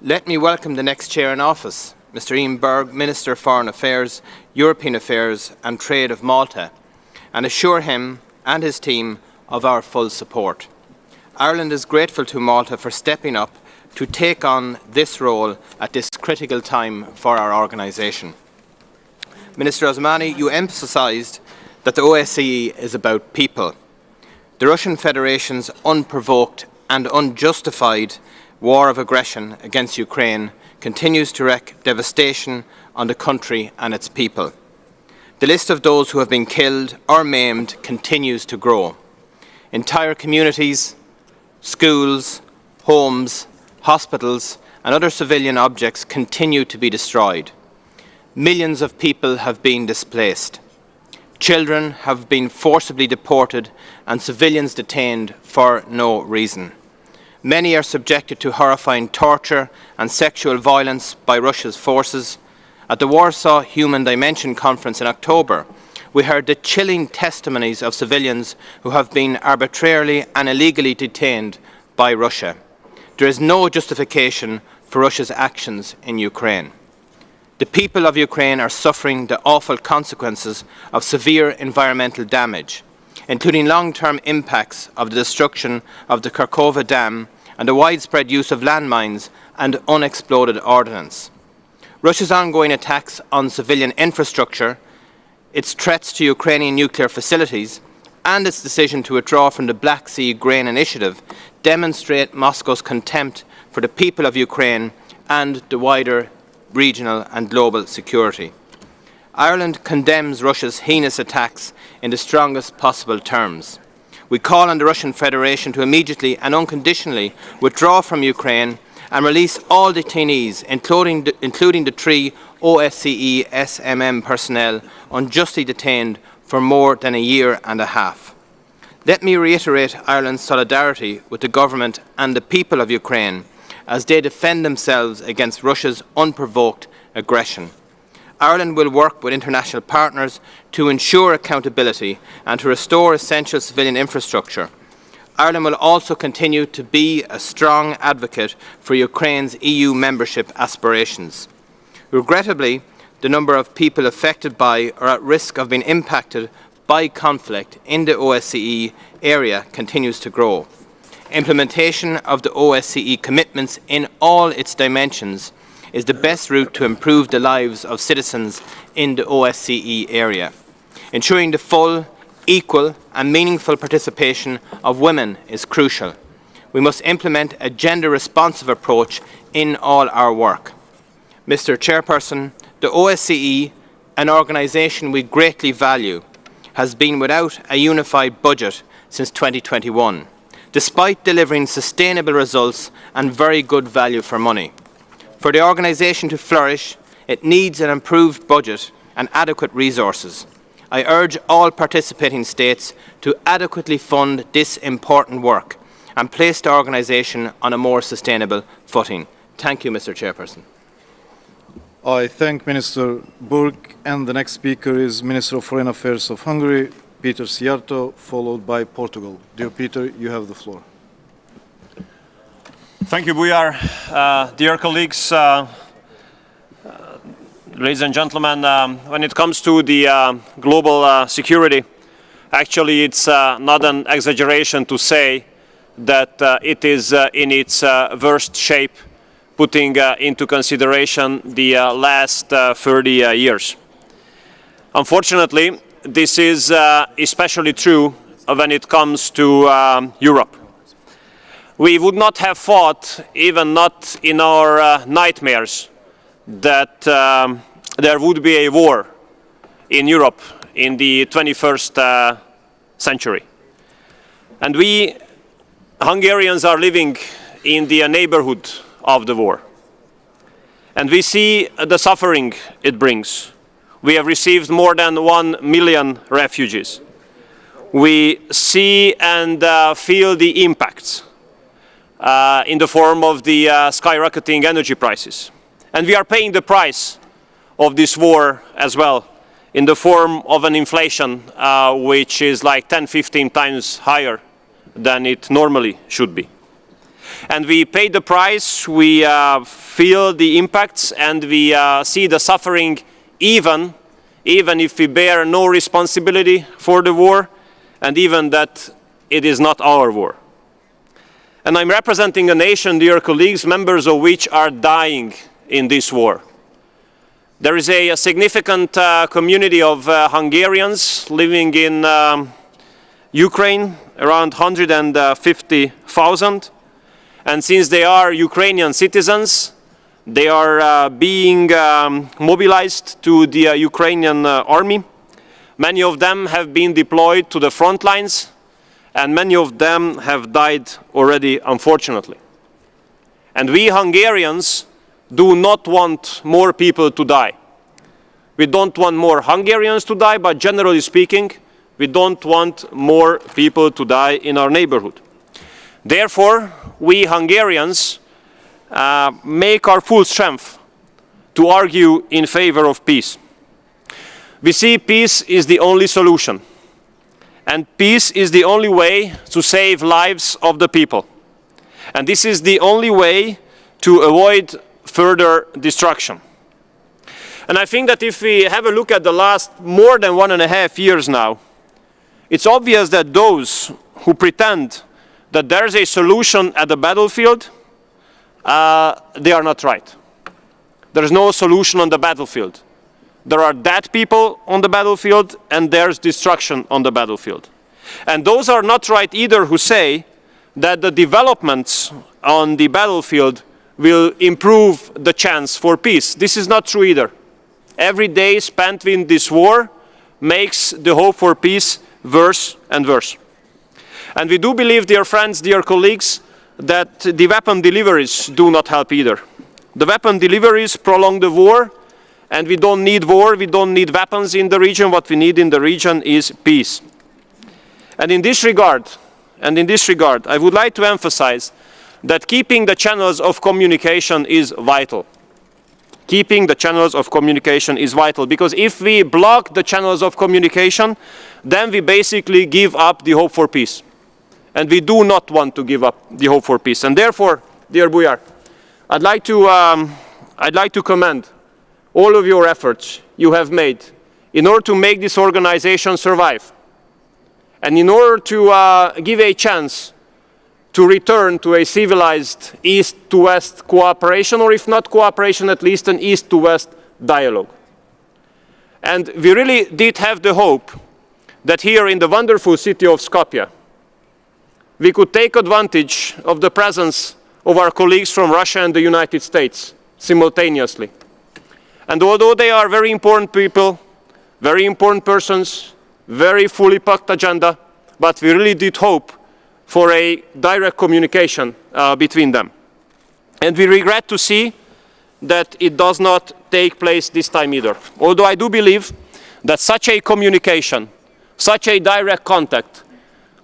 Let me welcome the next Chair in Office, Mr. Ian Berg, Minister of Foreign Affairs, European Affairs and Trade of Malta, and assure him and his team of our full support. Ireland is grateful to Malta for stepping up to take on this role at this critical time for our organisation. Minister Osmani, you emphasised that the OSCE is about people. The Russian Federation's unprovoked and unjustified war of aggression against Ukraine continues to wreak devastation on the country and its people. The list of those who have been killed or maimed continues to grow. Entire communities, schools, homes, hospitals and other civilian objects continue to be destroyed. Millions of people have been displaced. Children have been forcibly deported and civilians detained for no reason. Many are subjected to horrifying torture and sexual violence by Russia's forces. At the Warsaw Human Dimension Conference in October, we heard the chilling testimonies of civilians who have been arbitrarily and illegally detained by Russia. There is no justification for Russia's actions in Ukraine. The people of Ukraine are suffering the awful consequences of severe environmental damage, including long-term impacts of the destruction of the Kharkova Dam and the widespread use of landmines and unexploded ordnance. Russia's ongoing attacks on civilian infrastructure, its threats to Ukrainian nuclear facilities, and its decision to withdraw from the Black Sea Grain Initiative demonstrate Moscow's contempt for the people of Ukraine and the wider regional and global security. Ireland condemns Russia's heinous attacks in the strongest possible terms. We call on the Russian Federation to immediately and unconditionally withdraw from Ukraine and release all detainees, including the 3 OSCE SMM personnel unjustly detained for more than a year and a half. Let me reiterate Ireland's solidarity with the government and the people of Ukraine as they defend themselves against Russia's unprovoked aggression. Ireland will work with international partners to ensure accountability and to restore essential civilian infrastructure. Ireland will also continue to be a strong advocate for Ukraine's EU membership aspirations. Regrettably, the number of people affected by or at risk of being impacted by conflict in the OSCE area continues to grow. Implementation of the OSCE commitments in all its dimensions is the best route to improve the lives of citizens in the OSCE area. Ensuring the full, equal and meaningful participation of women is crucial. We must implement a gender-responsive approach in all our work. Mr. Chairperson, the OSCE, an organisation we greatly value, has been without a unified budget since 2021, despite delivering sustainable results and very good value for money. For the organisation to flourish, it needs an improved budget and adequate resources. I urge all participating states to adequately fund this important work and place the organisation on a more sustainable footing. Thank you, Mr. Chairperson. I thank Minister Burg, and the next speaker is Minister of Foreign Affairs of Hungary, Peter Szijjártó, followed by Portugal. Dear Peter, you have the floor. Thank you, Bujar. Dear colleagues, ladies and gentlemen, when it comes to the global security, actually it's not an exaggeration to say that it is in its worst shape, putting into consideration the last 30 years. Unfortunately, this is especially true when it comes to Europe. We would not have thought, even not in our nightmares, that there would be a war in Europe in the 21st century. And we Hungarians are living in the neighborhood of the war. And we see the suffering it brings. We have received more than 1 million refugees. We see and feel the impacts in the form of the skyrocketing energy prices. And we are paying the price of this war as well in the form of an inflation which is like 10-15 times higher than it normally should be. And we pay the price, we feel the impacts, and we see the suffering even if we bear no responsibility for the war, and even that it is not our war. And I'm representing a nation, dear colleagues, members of which are dying in this war. There is a significant community of Hungarians living in Ukraine, around 150,000. And since they are Ukrainian citizens, they are being mobilized to the Ukrainian army. Many of them have been deployed to the front lines, and many of them have died already, unfortunately. And we Hungarians do not want more people to die. We don't want more Hungarians to die, but generally speaking, we don't want more people to die in our neighborhood. Therefore, we Hungarians make our full strength to argue in favor of peace. We see peace is the only solution, and peace is the only way to save lives of the people. And this is the only way to avoid further destruction. And I think that if we have a look at the last more than 1.5 years now, it's obvious that those who pretend that there is a solution at the battlefield, they are not right. There is no solution on the battlefield. There are dead people on the battlefield, and there's destruction on the battlefield. And those are not right either who say that the developments on the battlefield will improve the chance for peace. This is not true either. Every day spent in this war makes the hope for peace worse and worse. And we do believe, dear friends, dear colleagues, that the weapon deliveries do not help either. The weapon deliveries prolong the war, and we don't need war, we don't need weapons in the region. What we need in the region is peace. And in this regard, I would like to emphasize that keeping the channels of communication is vital. Keeping the channels of communication is vital, because if we block the channels of communication, then we basically give up the hope for peace. And we do not want to give up the hope for peace. And therefore, dear Bujar, I'd like to commend all of your efforts you have made in order to make this organization survive, and in order to give a chance to return to a civilized East-to-West cooperation, or if not cooperation, at least an East-to-West dialogue. And we really did have the hope that here in the wonderful city of Skopje, we could take advantage of the presence of our colleagues from Russia and the United States simultaneously. And although they are very important people, very important persons, very fully packed agenda, but we really did hope for a direct communication between them. And we regret to see that it does not take place this time either. Although I do believe that such a communication, such a direct contact,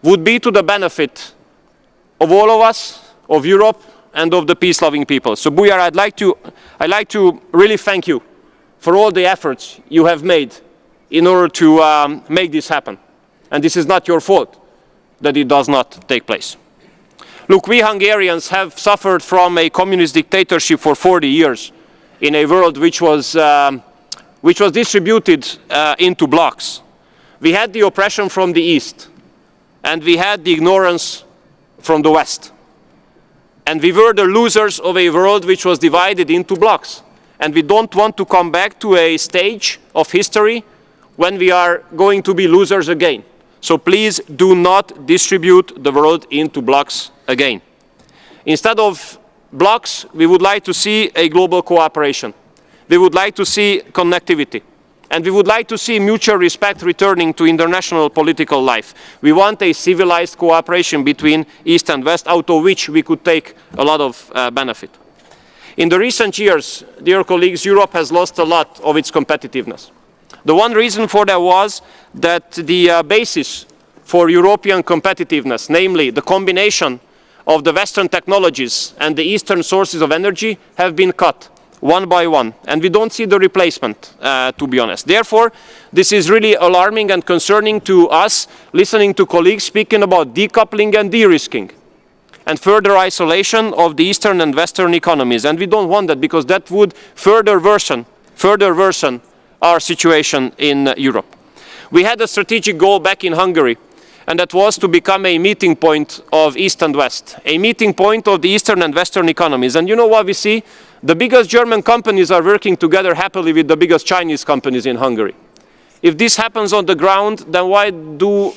would be to the benefit of all of us, of Europe, and of the peace-loving people. So Bujar, I'd like to really thank you for all the efforts you have made in order to make this happen. And this is not your fault that it does not take place. Look, we Hungarians have suffered from a communist dictatorship for 40 years in a world which was distributed into blocks. We had the oppression from the East, and we had the ignorance from the West. And we were the losers of a world which was divided into blocks. And we don't want to come back to a stage of history when we are going to be losers again. So please do not distribute the world into blocks again. Instead of blocks, we would like to see a global cooperation. We would like to see connectivity. And we would like to see mutual respect returning to international political life. We want a civilized cooperation between East and West, out of which we could take a lot of benefit. In the recent years, dear colleagues, Europe has lost a lot of its competitiveness. The one reason for that was that the basis for European competitiveness, namely the combination of the Western technologies and the Eastern sources of energy, have been cut one by one, and we don't see the replacement, to be honest. Therefore, this is really alarming and concerning to us, listening to colleagues speaking about decoupling and de-risking and further isolation of the Eastern and Western economies. And we don't want that, because that would further worsen our situation in Europe. We had a strategic goal back in Hungary, and that was to become a meeting point of East and West, a meeting point of the Eastern and Western economies. And you know what we see? The biggest German companies are working together happily with the biggest Chinese companies in Hungary. If this happens on the ground, then why do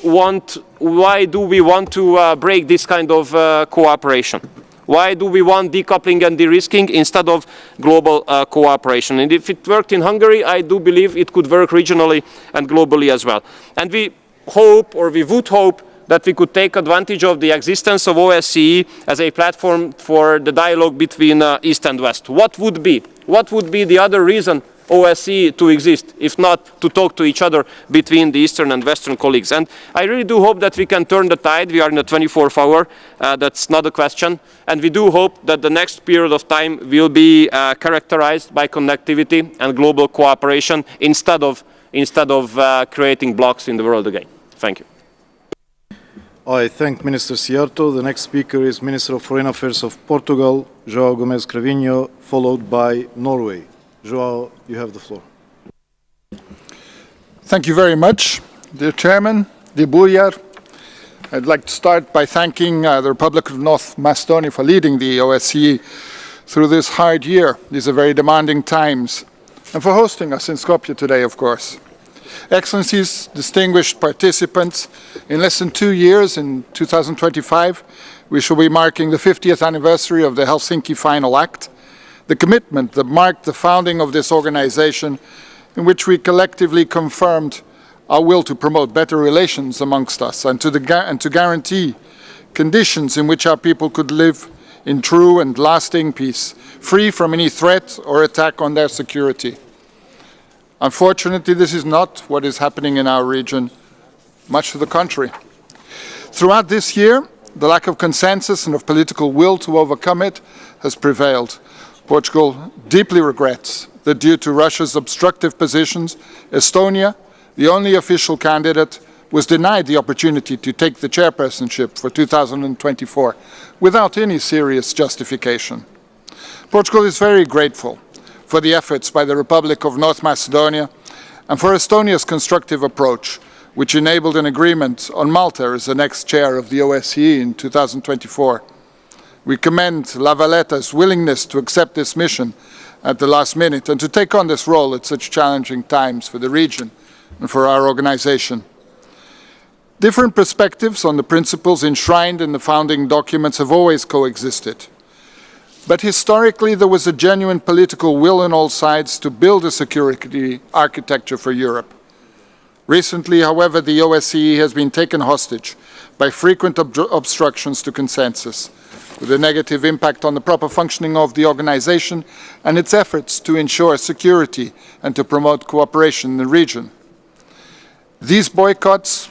we want to break this kind of cooperation? Why do we want decoupling and de-risking instead of global cooperation? And if it worked in Hungary, I do believe it could work regionally and globally as well. And we hope, or we would hope, that we could take advantage of the existence of OSCE as a platform for the dialogue between East and West. What would be the other reason OSCE to exist, if not to talk to each other between the Eastern and Western colleagues? And I really do hope that we can turn the tide. We are in the 24th hour, that's not a question. And we do hope that the next period of time will be characterized by connectivity and global cooperation instead of creating blocks in the world again. Thank you. I thank Minister Sierto. The next speaker is Minister of Foreign Affairs of Portugal, João Gomes Cravinho, followed by Norway. João, you have the floor. Thank you very much, dear Chairman, dear Bujar. I'd like to start by thanking the Republic of North Macedonia for leading the OSCE through this hard year. These are very demanding times, and for hosting us in Skopje today, of course. Excellencies, distinguished participants, in less than 2 years, in 2025, we shall be marking the 50th anniversary of the Helsinki Final Act, the commitment that marked the founding of this organization, in which we collectively confirmed our will to promote better relations amongst us and to guarantee conditions in which our people could live in true and lasting peace, free from any threat or attack on their security. Unfortunately, this is not what is happening in our region, much to the contrary. Throughout this year, the lack of consensus and of political will to overcome it has prevailed. Portugal deeply regrets that due to Russia's obstructive positions, Estonia, the only official candidate, was denied the opportunity to take the chairpersonship for 2024 without any serious justification. Portugal is very grateful for the efforts by the Republic of North Macedonia and for Estonia's constructive approach, which enabled an agreement on Malta as the next chair of the OSCE in 2024. We commend La Valletta's willingness to accept this mission at the last minute and to take on this role at such challenging times for the region and for our organization. Different perspectives on the principles enshrined in the founding documents have always coexisted. But historically, there was a genuine political will on all sides to build a security architecture for Europe. Recently, however, the OSCE has been taken hostage by frequent obstructions to consensus, with a negative impact on the proper functioning of the organization and its efforts to ensure security and to promote cooperation in the region. These boycotts,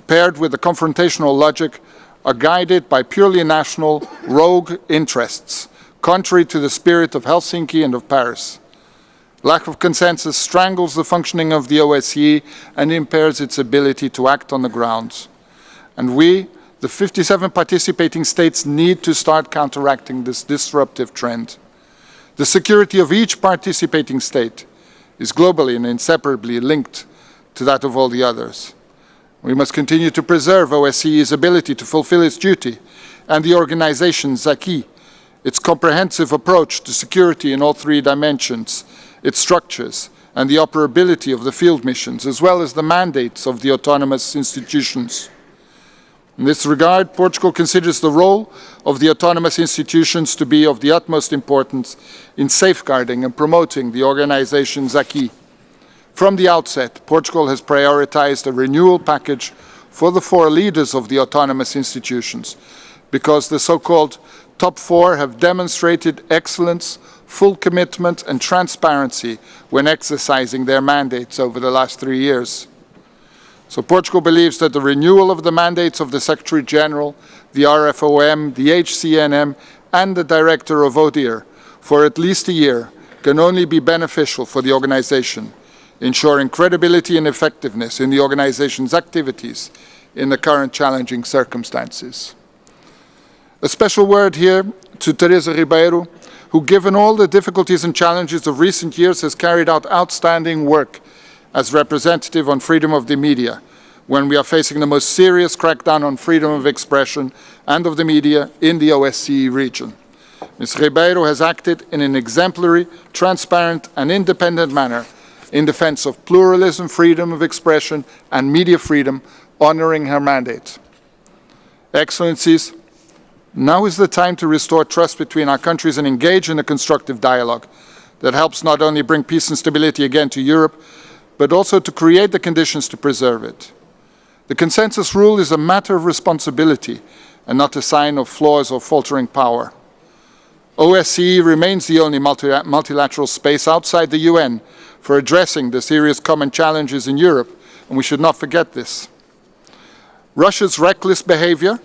paired with the confrontational logic, are guided by purely national, rogue interests, contrary to the spirit of Helsinki and of Paris. Lack of consensus strangles the functioning of the OSCE and impairs its ability to act on the ground. And we, the 57 participating states, need to start counteracting this disruptive trend. The security of each participating state is globally and inseparably linked to that of all the others. We must continue to preserve OSCE's ability to fulfill its duty and the organization's acquis, its comprehensive approach to security in all three dimensions, its structures, and the operability of the field missions, as well as the mandates of the autonomous institutions. In this regard, Portugal considers the role of the autonomous institutions to be of the utmost importance in safeguarding and promoting the organization's acquis. From the outset, Portugal has prioritized a renewal package for the 4 leaders of the autonomous institutions, because the so-called top 4 have demonstrated excellence, full commitment and transparency when exercising their mandates over the last 3 years. So Portugal believes that the renewal of the mandates of the Secretary General, the RFOM, the HCNM and the Director of ODIHR for at least a year can only be beneficial for the organization, ensuring credibility and effectiveness in the organization's activities in the current challenging circumstances. A special word here to Teresa Ribeiro, who, given all the difficulties and challenges of recent years, has carried out outstanding work as representative on freedom of the media, when we are facing the most serious crackdown on freedom of expression and of the media in the OSCE region. Ms. Ribeiro has acted in an exemplary, transparent and independent manner in defense of pluralism, freedom of expression, and media freedom, honoring her mandate. Excellencies, now is the time to restore trust between our countries and engage in a constructive dialogue that helps not only bring peace and stability again to Europe, but also to create the conditions to preserve it. The consensus rule is a matter of responsibility and not a sign of flaws or faltering power. OSCE remains the only multilateral space outside the UN for addressing the serious common challenges in Europe, and we should not forget this. Russia's reckless behavior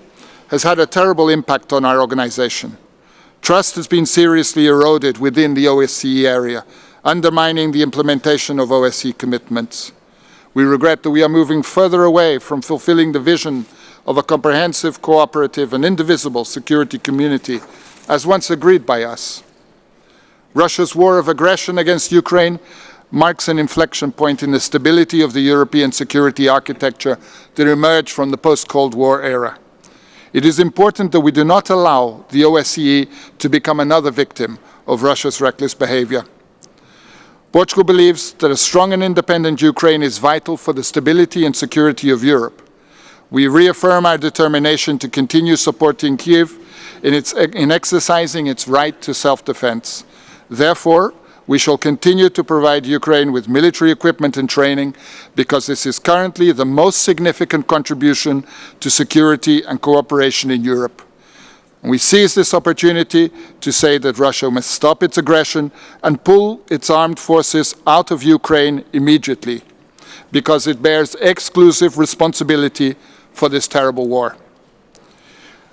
has had a terrible impact on our organization. Trust has been seriously eroded within the OSCE area, undermining the implementation of OSCE commitments. We regret that we are moving further away from fulfilling the vision of a comprehensive, cooperative, and indivisible security community, as once agreed by us. Russia's war of aggression against Ukraine marks an inflection point in the stability of the European security architecture that emerged from the post-Cold War era. It is important that we do not allow the OSCE to become another victim of Russia's reckless behavior. Portugal believes that a strong and independent Ukraine is vital for the stability and security of Europe. We reaffirm our determination to continue supporting Kyiv in exercising its right to self-defense. Therefore, we shall continue to provide Ukraine with military equipment and training because this is currently the most significant contribution to security and cooperation in Europe. We seize this opportunity to say that Russia must stop its aggression and pull its armed forces out of Ukraine immediately, because it bears exclusive responsibility for this terrible war.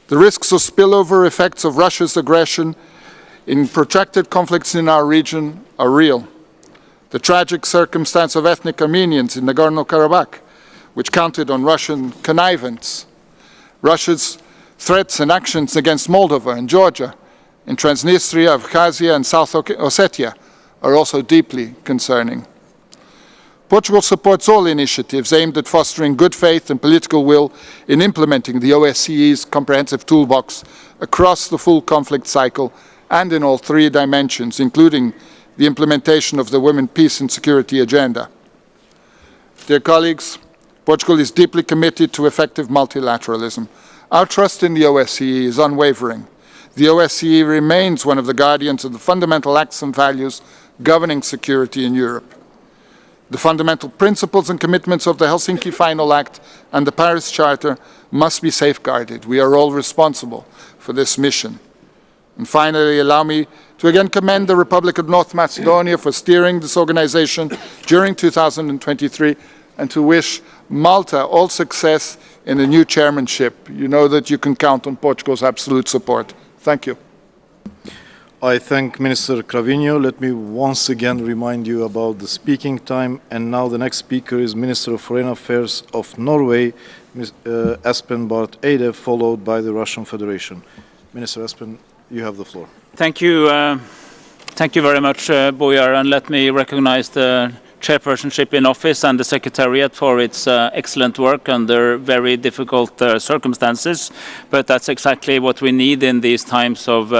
The risks of spillover effects of Russia's aggression in protracted conflicts in our region are real. The tragic circumstance of ethnic Armenians in Nagorno-Karabakh, which counted on Russian connivance, Russia's threats and actions against Moldova and Georgia, in Transnistria, Abkhazia, and South Ossetia are also deeply concerning. Portugal supports all initiatives aimed at fostering good faith and political will in implementing the OSCE's comprehensive toolbox across the full conflict cycle and in all three dimensions, including the implementation of the Women, Peace and Security Agenda. Dear colleagues, Portugal is deeply committed to effective multilateralism. Our trust in the OSCE is unwavering. The OSCE remains one of the guardians of the fundamental acts and values governing security in Europe. The fundamental principles and commitments of the Helsinki Final Act and the Paris Charter must be safeguarded. We are all responsible for this mission. And finally, allow me to again commend the Republic of North Macedonia for steering this organization during 2023 and to wish Malta all success in the new chairmanship. You know that you can count on Portugal's absolute support. Thank you. I thank Minister Cravinho. Let me once again remind you about the speaking time. And now the next speaker is Minister of Foreign Affairs of Norway, Espen Barth Eide, followed by the Russian Federation. Minister Espen, you have the floor. Thank you very much, Bojar, and let me recognize the chairpersonship in office and the Secretariat for its excellent work under very difficult circumstances. But that's exactly what we need in these times of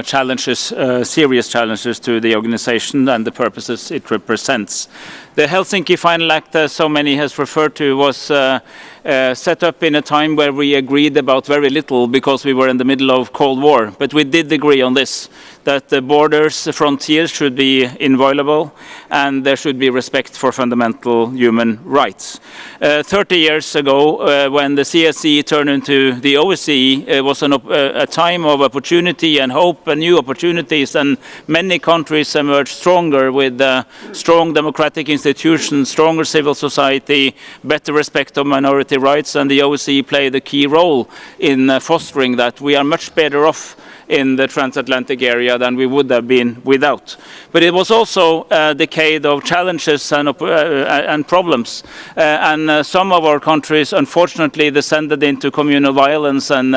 challenges, serious challenges to the organization and the purposes it represents. The Helsinki Final Act, as so many has referred to, was set up in a time where we agreed about very little because we were in the middle of Cold War. But we did agree on this, that the borders, the frontiers should be inviolable and there should be respect for fundamental human rights. 30 years ago, when the CSE turned into the OSCE, it was a time of opportunity and hope and new opportunities, and many countries emerged stronger with strong democratic institutions, stronger civil society, better respect of minority rights, and the OSCE played a key role in fostering that. We are much better off in the transatlantic area than we would have been without. But it was also a decade of challenges and problems. And some of our countries, unfortunately, descended into communal violence and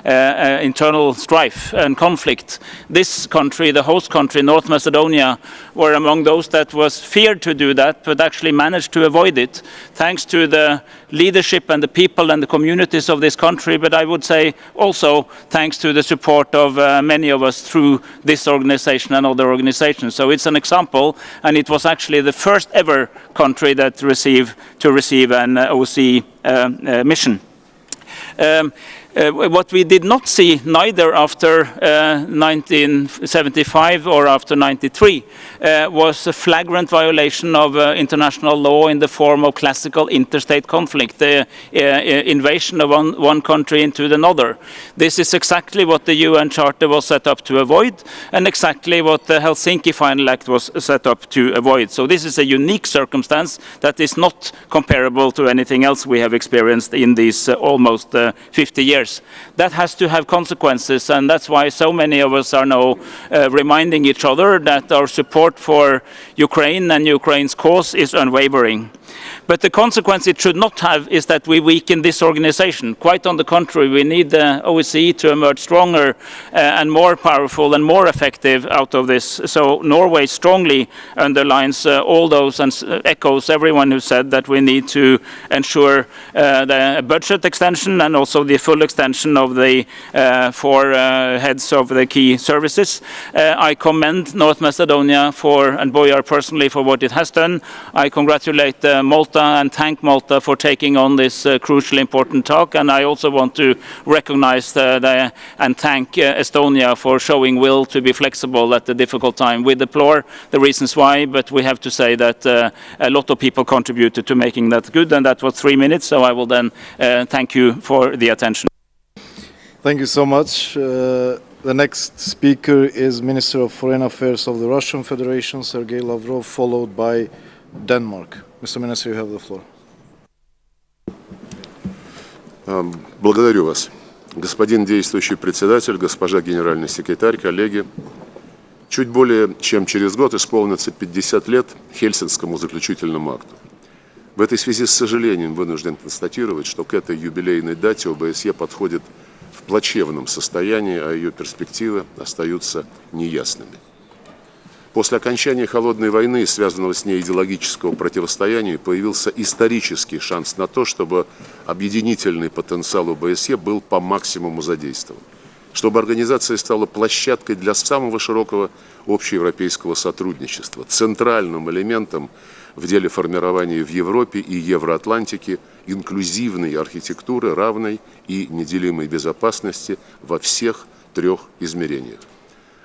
internal strife and conflict. This country, the host country, North Macedonia, were among those that was feared to do that, but actually managed to avoid it, thanks to the leadership and the people and the communities of this country, but I would say also thanks to the support of many of us through this organization and other organizations. So it's an example, and it was actually the first ever country that receive an OSCE mission. What we did not see neither after 1975 or after 93 was a flagrant violation of international law in the form of classical interstate conflict, the invasion of one country into another. This is exactly what the UN Charter was set up to avoid, and exactly what the Helsinki Final Act was set up to avoid. So this is a unique circumstance that is not comparable to anything else we have experienced in these almost 50 years. That has to have consequences, and that's why so many of us are now reminding each other that our support for Ukraine and Ukraine's cause is unwavering. But the consequence it should not have is that we weaken this organization. Quite on the contrary, we need the OSCE to emerge stronger and more powerful and more effective out of this. So Norway strongly underlines all those and echoes everyone who said that we need to ensure the budget extension and also the full extension of the four heads of the key services. I commend North Macedonia and Boyar personally for what it has done. I congratulate Malta and thank Malta for taking on this crucially important talk, and I also want to recognize and thank Estonia for showing will to be flexible at a difficult time. We deplore the reasons why, but we have to say that a lot of people contributed to making that good, and that was 3 minutes, so I will then thank you for the attention. Thank you so much. The next speaker is Minister of Foreign Affairs of the Russian Federation, Sergei Lavrov, followed by Denmark. Mr. Minister, you have the floor. Благодарю вас. Господин действующий председатель, госпожа генеральный секретарь, коллеги. Чуть более чем через год исполнится 50 лет Хельсинскому заключительному акту. В этой связи с сожалением вынужден констатировать, что к этой юбилейной дате ОБСЕ подходит в плачевном состоянии, а ее перспективы остаются неясными. После окончания холодной войны и связанного с ней идеологического противостояния появился исторический шанс на то, чтобы объединительный потенциал ОБСЕ был по максимуму задействован, чтобы организация стала площадкой для самого широкого общеевропейского сотрудничества, центральным элементом в деле формирования в Европе и Евроатлантике инклюзивной архитектуры равной и неделимой безопасности во всех трех измерениях.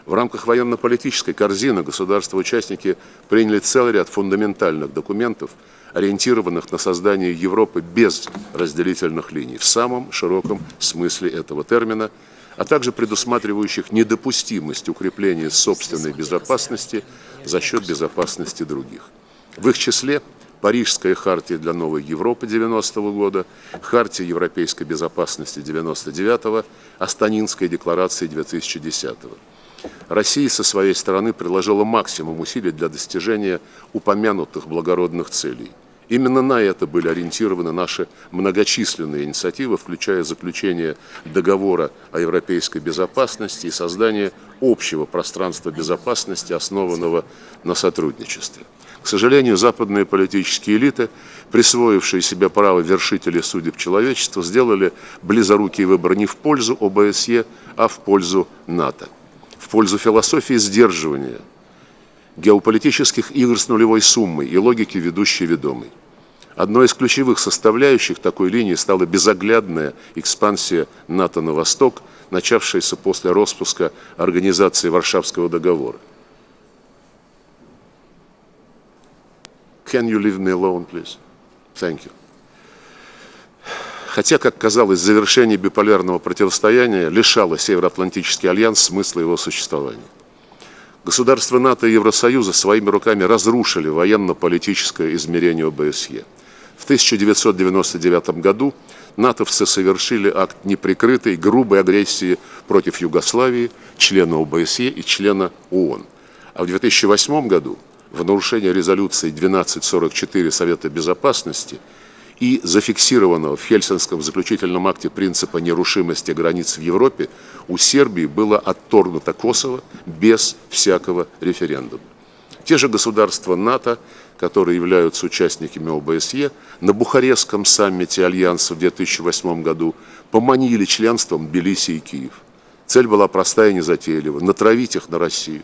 В рамках военно-политической корзины государства-участники приняли целый ряд фундаментальных документов, ориентированных на создание Европы без разделительных линий, в самом широком смысле этого термина, а также предусматривающих недопустимость укрепления собственной безопасности за счет безопасности других. В их числе Парижская хартия для новой Европы 90-го года, Хартия европейской безопасности 99-го, Астанинская декларация 2010-го. Россия со своей стороны приложила максимум усилий для достижения упомянутых благородных целей. Именно на это были ориентированы наши многочисленные инициативы, включая заключение договора о европейской безопасности и создание общего пространства безопасности, основанного на сотрудничестве. К сожалению, западные политические элиты, присвоившие себе право вершителей судеб человечества, сделали близорукий выбор не в пользу ОБСЕ, а в пользу НАТО. В пользу философии сдерживания, геополитических игр с нулевой суммой и логики ведущей ведомой. Одной из ключевых составляющих такой линии стала безоглядная экспансия НАТО на восток, начавшаяся после распуска Организации Варшавского договора. Can you leave me alone, please? Thank you. Хотя, как казалось, завершение биполярного противостояния лишало Североатлантический альянс смысла его существования. Государства НАТО и Евросоюза своими руками разрушили военно-политическое измерение ОБСЕ. В 1999 году натовцы совершили акт неприкрытой, грубой агрессии против Югославии, члена ОБСЕ и члена ООН. А в 2008 году, в нарушение резолюции 1244 Совета Безопасности и зафиксированного в Хельсинском заключительном акте принципа нерушимости границ в Европе, у Сербии было отторгнуто Косово без всякого референдума. Те же государства НАТО, которые являются участниками ОБСЕ, на Бухарестском саммите Альянса в 2008 году поманили членством Тбилиси и Киев. Цель была простая и незатейлива – натравить их на Россию.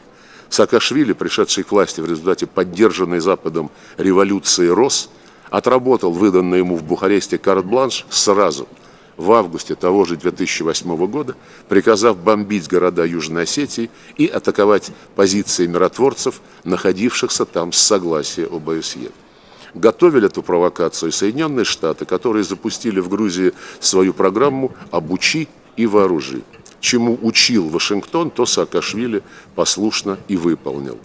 Саакашвили, пришедший к власти в результате поддержанной Западом революции РОС, отработал выданный ему в Бухаресте карт-бланш сразу, в августе того же 2008 года, приказав бомбить города Южной Осетии и атаковать позиции миротворцев, находившихся там с согласия ОБСЕ. Готовили эту провокацию Соединенные Штаты, которые запустили в Грузии свою программу «Обучи и вооружи». Чему учил Вашингтон, то Саакашвили послушно и выполнил.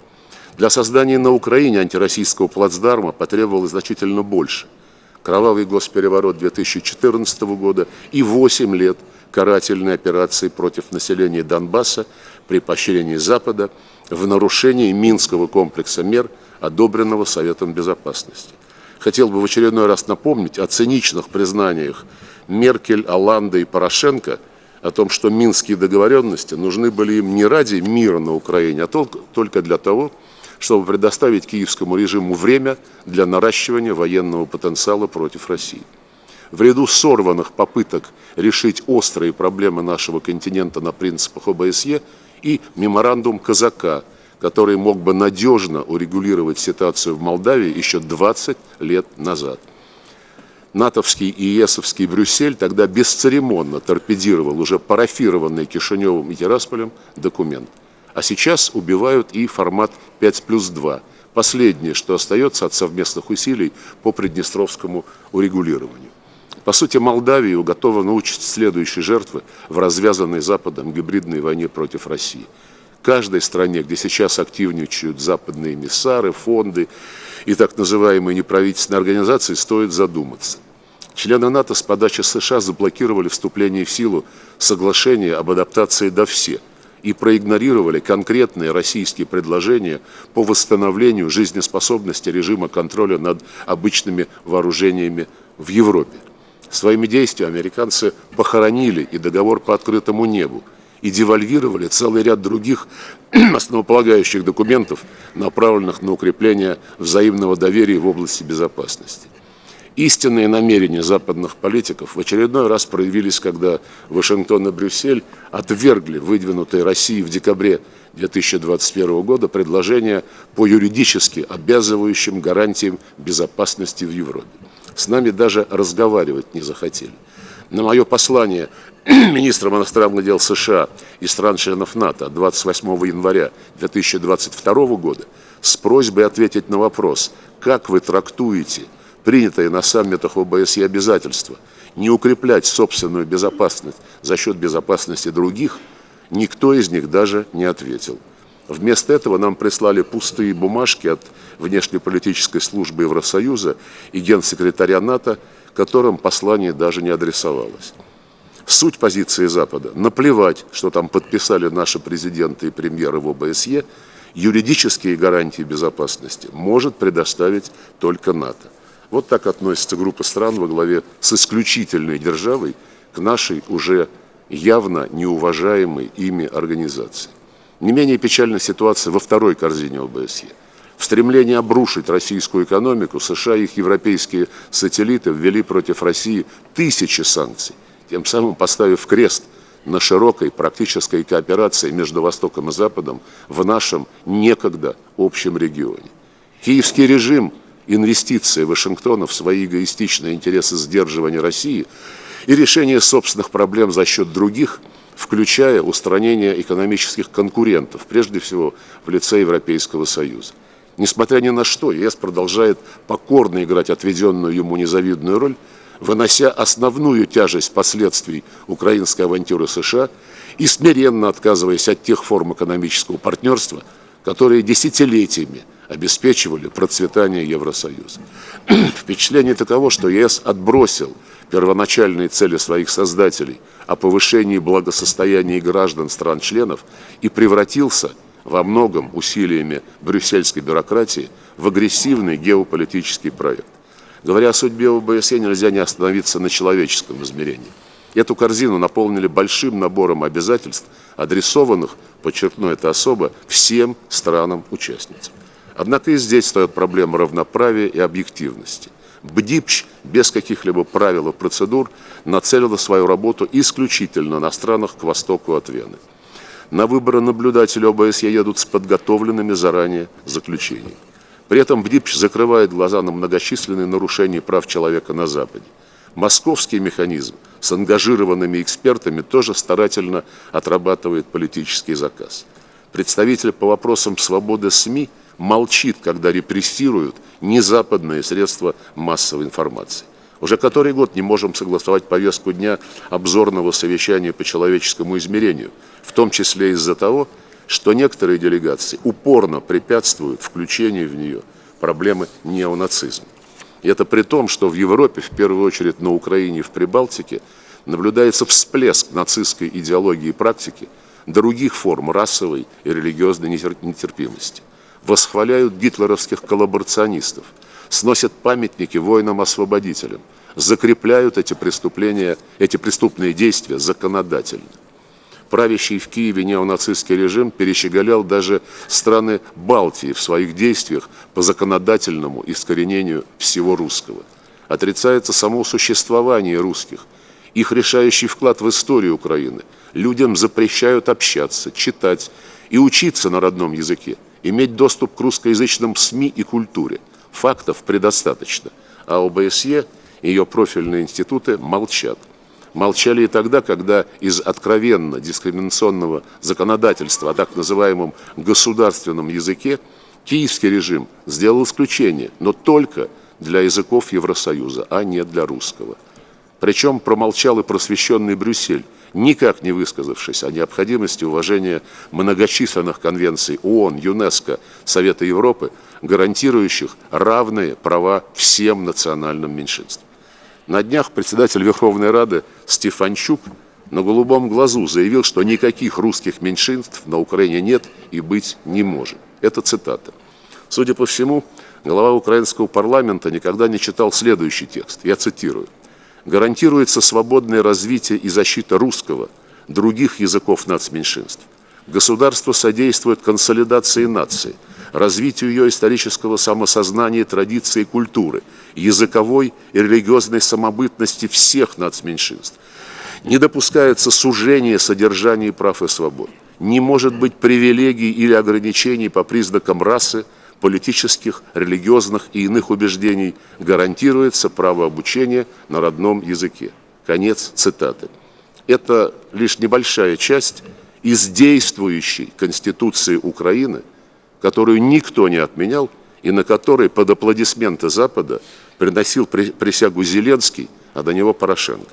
Для создания на Украине антироссийского плацдарма потребовалось значительно больше. Кровавый госпереворот 2014 года и 8 лет карательной операции против населения Донбасса при поощрении Запада в нарушении Минского комплекса мер, одобренного Советом Безопасности. Хотел бы в очередной раз напомнить о циничных признаниях Меркель, Олланда и Порошенко о том, что минские договоренности нужны были им не ради мира на Украине, а только для того, чтобы предоставить киевскому режиму время для наращивания военного потенциала против России. В ряду сорванных попыток решить острые проблемы нашего континента на принципах ОБСЕ и меморандум Казака, который мог бы надежно урегулировать ситуацию в Молдавии еще 20 лет назад. натовский и ЕСовский Брюссель тогда бесцеремонно торпедировал уже парафированный Кишиневым и Тирасполем документ. А сейчас убивают и формат 5+2, последнее, что остается от совместных усилий по приднестровскому урегулированию. По сути, Молдавия уготована участь следующей жертвы в развязанной Западом гибридной войне против России. Каждой стране, где сейчас активничают западные эмиссары, фонды и так называемые неправительственные организации, стоит задуматься. Члены НАТО с подачи США заблокировали вступление в силу соглашения об адаптации до ВСЕ и проигнорировали конкретные российские предложения по восстановлению жизнеспособности режима контроля над обычными вооружениями в Европе. Своими действиями американцы похоронили и договор по открытому небу, и девальвировали целый ряд других основополагающих документов, направленных на укрепление взаимного доверия в области безопасности. Истинные намерения западных политиков в очередной раз проявились, когда Вашингтон и Брюссель отвергли выдвинутые Россией в декабре 2021 года предложения по юридически обязывающим гарантиям безопасности в Европе. С нами даже разговаривать не захотели. На мое послание министрам иностранных дел США и стран-членов НАТО 28 января 2022 года с просьбой ответить на вопрос, как вы трактуете принятые на саммитах ОБСЕ обязательства не укреплять собственную безопасность за счет безопасности других, никто из них даже не ответил. Вместо этого нам прислали пустые бумажки от внешнеполитической службы Евросоюза и генсекретаря НАТО, которым послание даже не адресовалось. Суть позиции Запада – наплевать, что там подписали наши президенты и премьеры в ОБСЕ, юридические гарантии безопасности может предоставить только НАТО. Вот так относится группа стран во главе с исключительной державой к нашей уже явно неуважаемой ими организации. Не менее печальная ситуация во второй корзине ОБСЕ. В стремлении обрушить российскую экономику США и их европейские сателлиты ввели против России тысячи санкций, тем самым поставив крест на широкой практической кооперации между Востоком и Западом в нашем некогда общем регионе. Киевский режим инвестиции Вашингтона в свои эгоистичные интересы сдерживания России и решение собственных проблем за счет других, включая устранение экономических конкурентов, прежде всего в лице Европейского Союза. Несмотря ни на что, ЕС продолжает покорно играть отведенную ему незавидную роль, вынося основную тяжесть последствий украинской авантюры США и смиренно отказываясь от тех форм экономического партнерства, которые десятилетиями обеспечивали процветание Евросоюза. Впечатление таково, что ЕС отбросил первоначальные цели своих создателей о повышении благосостояния граждан стран-членов и превратился во многом усилиями брюссельской бюрократии в агрессивный геополитический проект. Говоря о судьбе ОБСЕ, нельзя не остановиться на человеческом измерении. Эту корзину наполнили большим набором обязательств, адресованных, подчеркну это особо, всем странам-участницам. Однако и здесь стоит проблема равноправия и объективности. БДИПЧ без каких-либо правил и процедур нацелила свою работу исключительно на странах к востоку от Вены. На выборы наблюдатели ОБСЕ едут с подготовленными заранее заключениями. При этом БДИПЧ закрывает глаза на многочисленные нарушения прав человека на Западе. Московский механизм с ангажированными экспертами тоже старательно отрабатывает политический заказ. Представитель по вопросам свободы СМИ молчит, когда репрессируют незападные средства массовой информации. Уже который год не можем согласовать повестку дня обзорного совещания по человеческому измерению, в том числе из-за того, что некоторые делегации упорно препятствуют включению в нее проблемы неонацизма. И это при том, что в Европе, в первую очередь на Украине и в Прибалтике, наблюдается всплеск нацистской идеологии и практики, других форм расовой и религиозной нетерпимости. Восхваляют гитлеровских коллаборационистов, сносят памятники воинам-освободителям, закрепляют эти преступные действия законодательно. Правящий в Киеве неонацистский режим перещеголял даже страны Балтии в своих действиях по законодательному искоренению всего русского. Отрицается само существование русских, их решающий вклад в историю Украины. Людям запрещают общаться, читать и учиться на родном языке, иметь доступ к русскоязычным СМИ и культуре. Фактов предостаточно, а ОБСЕ и ее профильные институты молчат. Молчали и тогда, когда из откровенно дискриминационного законодательства о так называемом государственном языке киевский режим сделал исключение, но только для языков Евросоюза, а не для русского. Причем промолчал и просвещенный Брюссель, никак не высказавшись о необходимости уважения многочисленных конвенций ООН, ЮНЕСКО, Совета Европы, гарантирующих равные права всем национальным меньшинствам. На днях председатель Верховной Рады Стефанчук на голубом глазу заявил, что никаких русских меньшинств на Украине нет и быть не может. Это цитата. Судя по всему, глава украинского парламента никогда не читал следующий текст. Я цитирую. «Гарантируется свободное развитие и защита русского, других языков нацменьшинств. Государство содействует консолидации нации, развитию ее исторического самосознания, традиций и культуры, языковой и религиозной самобытности всех нацменьшинств. Не допускается сужение содержания прав и свобод. Не может быть привилегий или ограничений по признакам расы, политических, религиозных и иных убеждений. Гарантируется право обучения на родном языке». Конец цитаты. Это лишь небольшая часть из действующей Конституции Украины, которую никто не отменял и на которой под аплодисменты Запада приносил присягу Зеленский, а до него Порошенко.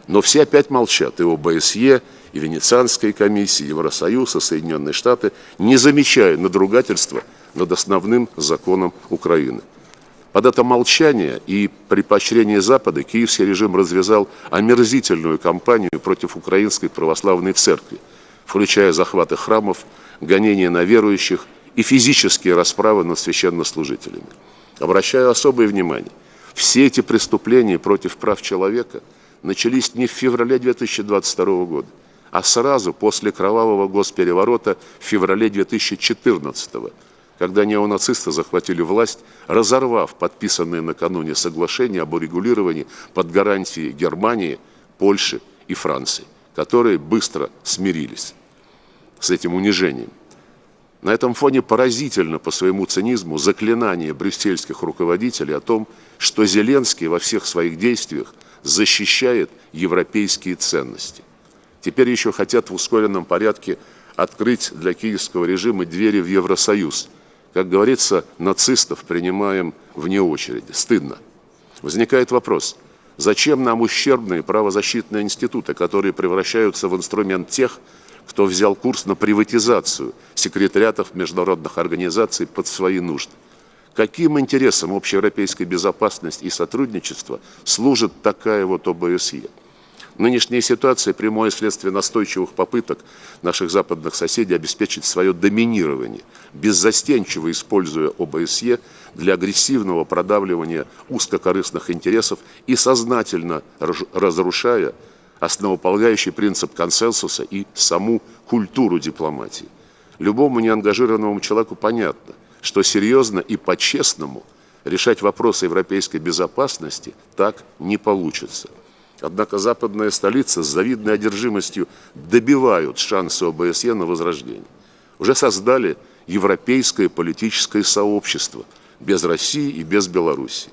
Но все опять молчат, и ОБСЕ, и Венецианская комиссия, Евросоюз, и Соединенные Штаты, не замечая надругательства над основным законом Украины. Под это молчание и при поощрении Запада киевский режим развязал омерзительную кампанию против Украинской православной церкви, включая захваты храмов, гонения на верующих и физические расправы над священнослужителями. Обращаю особое внимание, все эти преступления против прав человека начались не в феврале 2022 года, а сразу после кровавого госпереворота в феврале 2014 года, когда неонацисты захватили власть, разорвав подписанные накануне соглашения об урегулировании под гарантией Германии, Польши и Франции, которые быстро смирились с этим унижением. На этом фоне поразительно по своему цинизму заклинание брюссельских руководителей о том, что Зеленский во всех своих действиях защищает европейские ценности. Теперь еще хотят в ускоренном порядке открыть для киевского режима двери в Евросоюз. Как говорится, нацистов принимаем вне очереди. Стыдно. Возникает вопрос, зачем нам ущербные правозащитные институты, которые превращаются в инструмент тех, кто взял курс на приватизацию секретариатов международных организаций под свои нужды? Каким интересам общеевропейской безопасности и сотрудничества служит такая вот ОБСЕ? Нынешняя ситуация – прямое следствие настойчивых попыток наших западных соседей обеспечить свое доминирование, беззастенчиво используя ОБСЕ для агрессивного продавливания узкокорыстных интересов и сознательно разрушая основополагающий принцип консенсуса и саму культуру дипломатии. Любому неангажированному человеку понятно, что серьезно и по-честному решать вопросы европейской безопасности так не получится. Однако западные столицы с завидной одержимостью добивают шансы ОБСЕ на возрождение. Уже создали европейское политическое сообщество без России и без Белоруссии.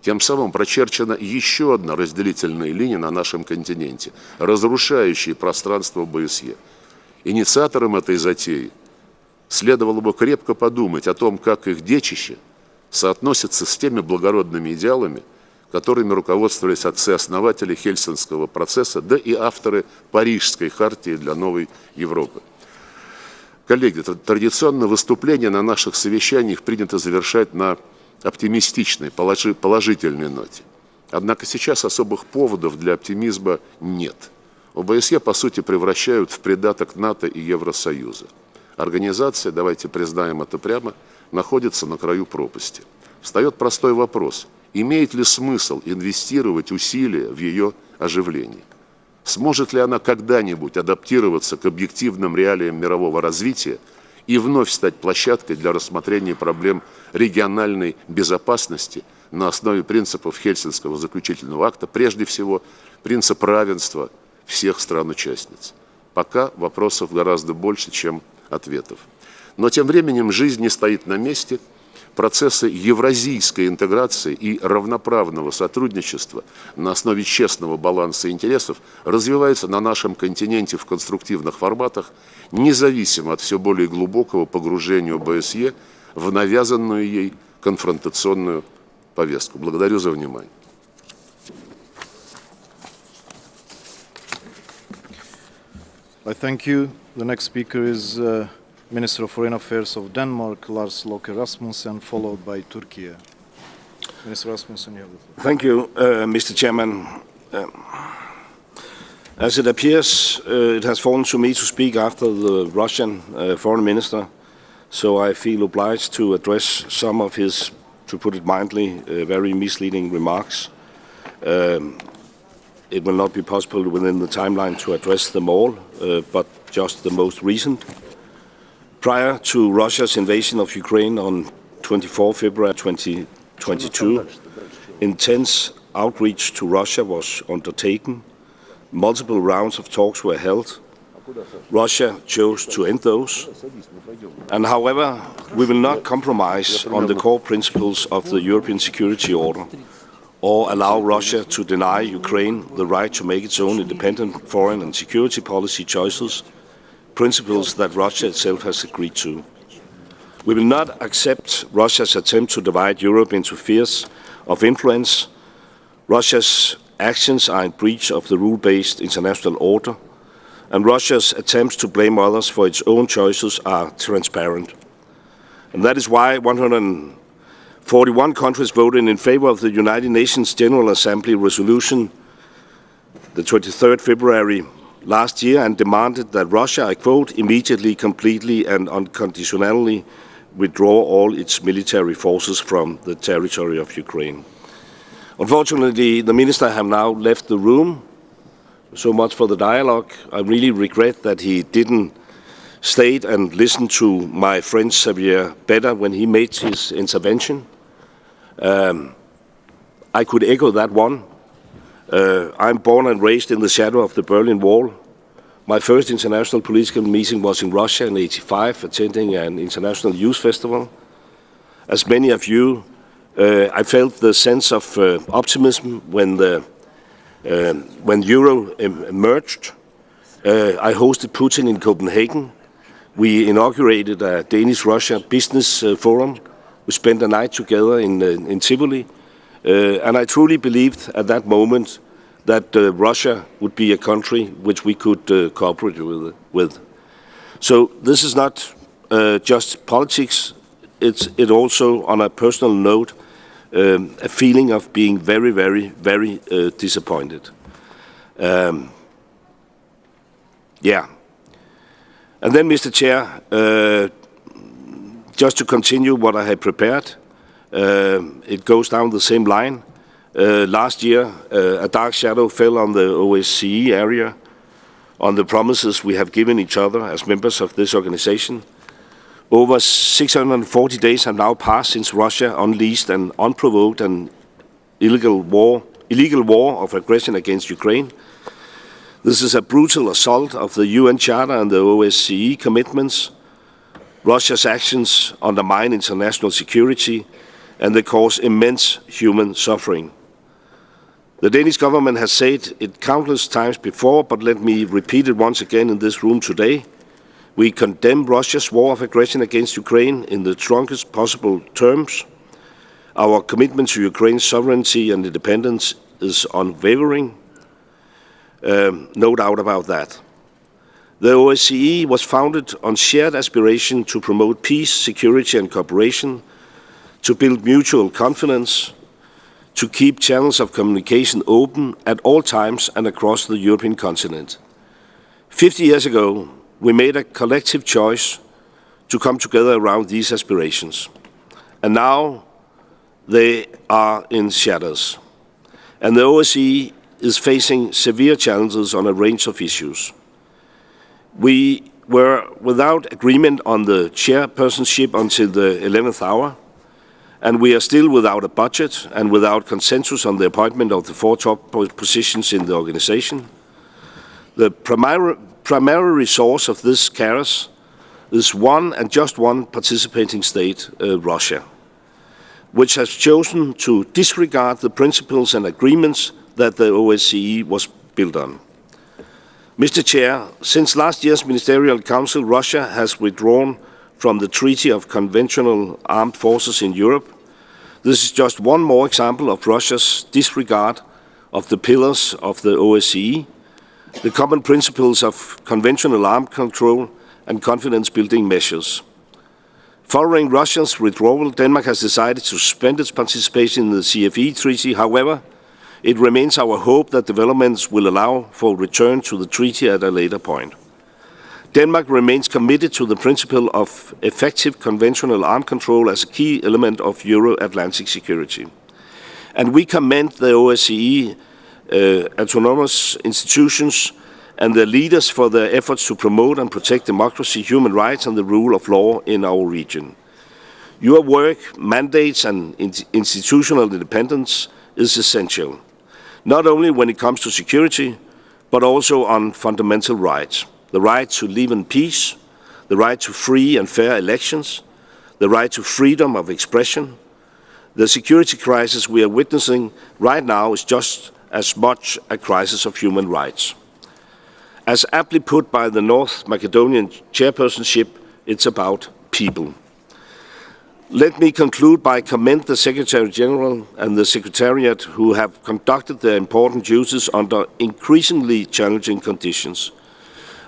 Тем самым прочерчена еще одна разделительная линия на нашем континенте, разрушающая пространство ОБСЕ. Инициаторам этой затеи следовало бы крепко подумать о том, как их детище соотносится с теми благородными идеалами, которыми руководствовались отцы-основатели Хельсинского процесса, да и авторы Парижской хартии для новой Европы. Коллеги, традиционно выступления на наших совещаниях принято завершать на оптимистичной, положительной ноте. Однако сейчас особых поводов для оптимизма нет. ОБСЕ, по сути, превращают в придаток НАТО и Евросоюза. Организация, давайте признаем это прямо, находится на краю пропасти. Встает простой вопрос: имеет ли смысл инвестировать усилия в ее оживление? Сможет ли она когда-нибудь адаптироваться к объективным реалиям мирового развития и вновь стать площадкой для рассмотрения проблем региональной безопасности на основе принципов Хельсинского заключительного акта, прежде всего принцип равенства всех стран-участниц? Пока вопросов гораздо больше, чем ответов. Но тем временем жизнь не стоит на месте. Процессы евразийской интеграции и равноправного сотрудничества на основе честного баланса интересов развиваются на нашем континенте в конструктивных форматах, независимо от все более глубокого погружения ОБСЕ в навязанную ей конфронтационную повестку. Благодарю за внимание. I thank you. The next speaker is Minister of Foreign Affairs of Denmark, Lars Løkke Rasmussen, followed by Turkey. Minister Rasmussen, you have the floor. Thank you, Mr. Chairman. As it appears, it has fallen to me to speak after the Russian foreign minister, so I feel obliged to address some of his, to put it mildly, very misleading remarks. It will not be possible within the timeline to address them all, but just the most recent. Prior to Russia's invasion of Ukraine on 24 February 2022, intense outreach to Russia was undertaken. Multiple rounds of talks were held. Russia chose to end those. And however, we will not compromise on the core principles of the European Security Order or allow Russia to deny Ukraine the right to make its own independent foreign and security policy choices, principles that Russia itself has agreed to. We will not accept Russia's attempt to divide Europe into spheres of influence. Russia's actions are in breach of the rule-based international order, and Russia's attempts to blame others for its own choices are transparent. And that is why 141 countries voted in favor of the United Nations General Assembly resolution the 23rd February last year and demanded that Russia, I quote, immediately, completely and unconditionally withdraw all its military forces from the territory of Ukraine. Unfortunately, the minister has now left the room. So much for the dialogue. I really regret that he didn't stay and listen to my friend Xavier better when he made his intervention. I could echo that one. I'm born and raised in the shadow of the Berlin Wall. My first international political meeting was in Russia in '85, attending an international youth festival. As many of you, I felt the sense of optimism when Euro emerged. I hosted Putin in Copenhagen. We inaugurated a Danish-Russia business forum. We spent a night together in Tivoli. And I truly believed at that moment that Russia would be a country which we could cooperate with. So this is not just politics. It also, on a personal note, a feeling of being very, very, very disappointed. Yeah. And then, Mr. Chair, just to continue what I had prepared, it goes down the same line. Last year, a dark shadow fell on the OSCE area, on the promises we have given each other as members of this organization. Over 640 days have now passed since Russia unleashed an unprovoked and illegal war of aggression against Ukraine. This is a brutal assault of the UN Charter and the OSCE commitments. Russia's actions undermine international security and they cause immense human suffering. The Danish government has said it countless times before, but let me repeat it once again in this room today. We condemn Russia's war of aggression against Ukraine in the strongest possible terms. Our commitment to Ukraine's sovereignty and independence is unwavering. No doubt about that. The OSCE was founded on shared aspiration to promote peace, security and cooperation, to build mutual confidence, to keep channels of communication open at all times and across the European continent. 50 years ago, we made a collective choice to come together around these aspirations. And now they are in shadows. And the OSCE is facing severe challenges on a range of issues. We were without agreement on the chairpersonship until the 11th hour, and we are still without a budget and without consensus on the appointment of the 4 top positions in the organization. The primary resource of this chaos is one and just one participating state, Russia, which has chosen to disregard the principles and agreements that the OSCE was built on. Mr. Chair, since last year's Ministerial Council, Russia has withdrawn from the Treaty of Conventional Armed Forces in Europe. This is just one more example of Russia's disregard of the pillars of the OSCE, the common principles of conventional arms control and confidence-building measures. Following Russia's withdrawal, Denmark has decided to suspend its participation in the CFE treaty. However, it remains our hope that developments will allow for return to the treaty at a later point. Denmark remains committed to the principle of effective conventional arms control as a key element of Euro-Atlantic security. And we commend the OSCE autonomous institutions and their leaders for their efforts to promote and protect democracy, human rights and the rule of law in our region. Your work, mandates and institutional independence is essential, not only when it comes to security, but also on fundamental rights. The right to live in peace, the right to free and fair elections, the right to freedom of expression. The security crisis we are witnessing right now is just as much a crisis of human rights. As aptly put by the North Macedonian chairpersonship, it's about people. Let me conclude by commending the Secretary General and the Secretariat who have conducted their important duties under increasingly challenging conditions.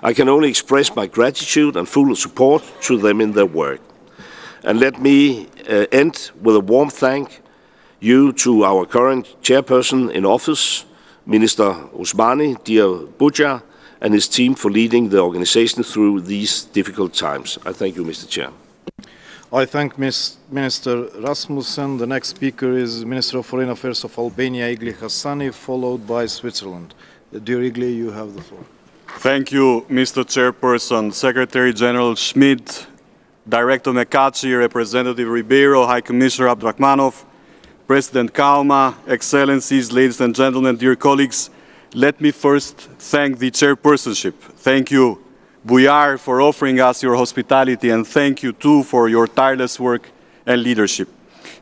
I can only express my gratitude and full support to them in their work. And let me end with a warm thank you to our current chairperson in office, Minister Osmani, dear Bujar, and his team for leading the organization through these difficult times. I thank you, Mr. Chair. I thank Minister Rasmussen. The next speaker is Minister of Foreign Affairs of Albania, Igli Hassani, followed by Switzerland. Dear Igli, you have the floor. Thank you, Mr. Chairperson, Secretary General Schmidt, Director Mekachi, Representative Ribeiro, High Commissioner Abdrakhmanov, President Kauma, Excellencies, ladies and gentlemen, dear colleagues. Let me first thank the chairpersonship. Thank you, Bujar, for offering us your hospitality, and thank you too for your tireless work and leadership.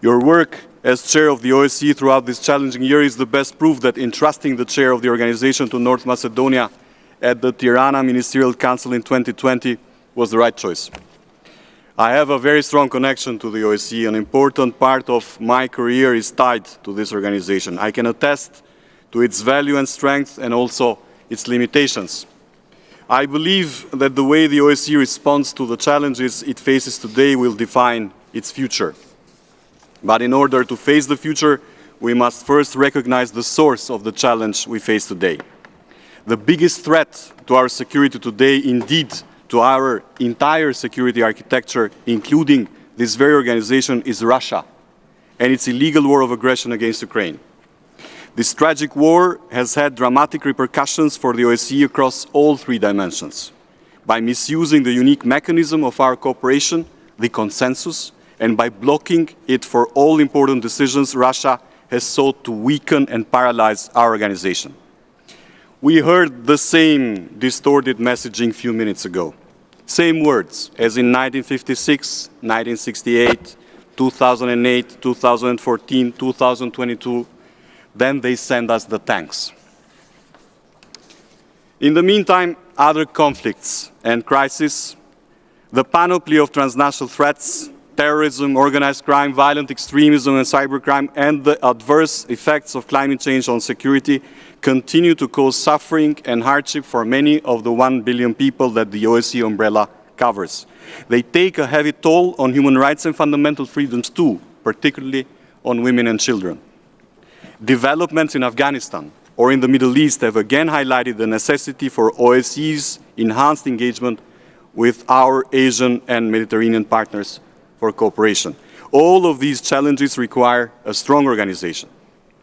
Your work as chair of the OSCE throughout this challenging year is the best proof that entrusting the chair of the organization to North Macedonia at the Tirana Ministerial Council in 2020 was the right choice. I have a very strong connection to the OSCE. An important part of my career is tied to this organization. I can attest to its value and strength and also its limitations. I believe that the way the OSCE responds to the challenges it faces today will define its future. But in order to face the future, we must first recognize the source of the challenge we face today. The biggest threat to our security today, indeed to our entire security architecture, including this very organization, is Russia and its illegal war of aggression against Ukraine. This tragic war has had dramatic repercussions for the OSCE across all 3 dimensions. By misusing the unique mechanism of our cooperation, the consensus, and by blocking it for all important decisions, Russia has sought to weaken and paralyze our organization. We heard the same distorted messaging a few minutes ago. Same words as in 1956, 1968, 2008, 2014, 2022. Then they send us the tanks. In the meantime, other conflicts and crises, the panoply of transnational threats, terrorism, organized crime, violent extremism, and cybercrime, and the adverse effects of climate change on security continue to cause suffering and hardship for many of the 1 billion people that the OSCE umbrella covers. They take a heavy toll on human rights and fundamental freedoms too, particularly on women and children. Developments in Afghanistan or in the Middle East have again highlighted the necessity for OSCE's enhanced engagement with our Asian and Mediterranean partners for cooperation. All of these challenges require a strong organization.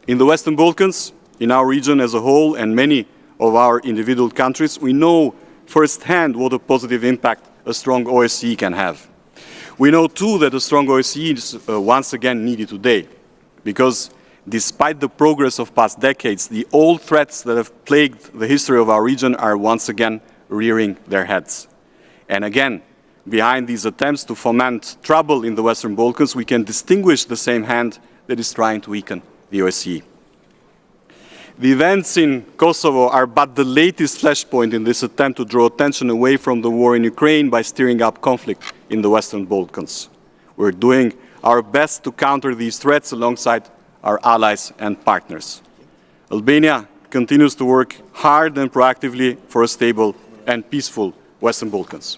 In the Western Balkans, in our region as a whole, and many of our individual countries, we know firsthand what a positive impact a strong OSCE can have. We know too that a strong OSCE is once again needed today, because despite the progress of past decades, the old threats that have plagued the history of our region are once again rearing their heads. And again, behind these attempts to foment trouble in the Western Balkans, we can distinguish the same hand that is trying to weaken the OSCE. The events in Kosovo are but the latest flashpoint in this attempt to draw attention away from the war in Ukraine by stirring up conflict in the Western Balkans. We're doing our best to counter these threats alongside our allies and partners. Albania continues to work hard and proactively for a stable and peaceful Western Balkans.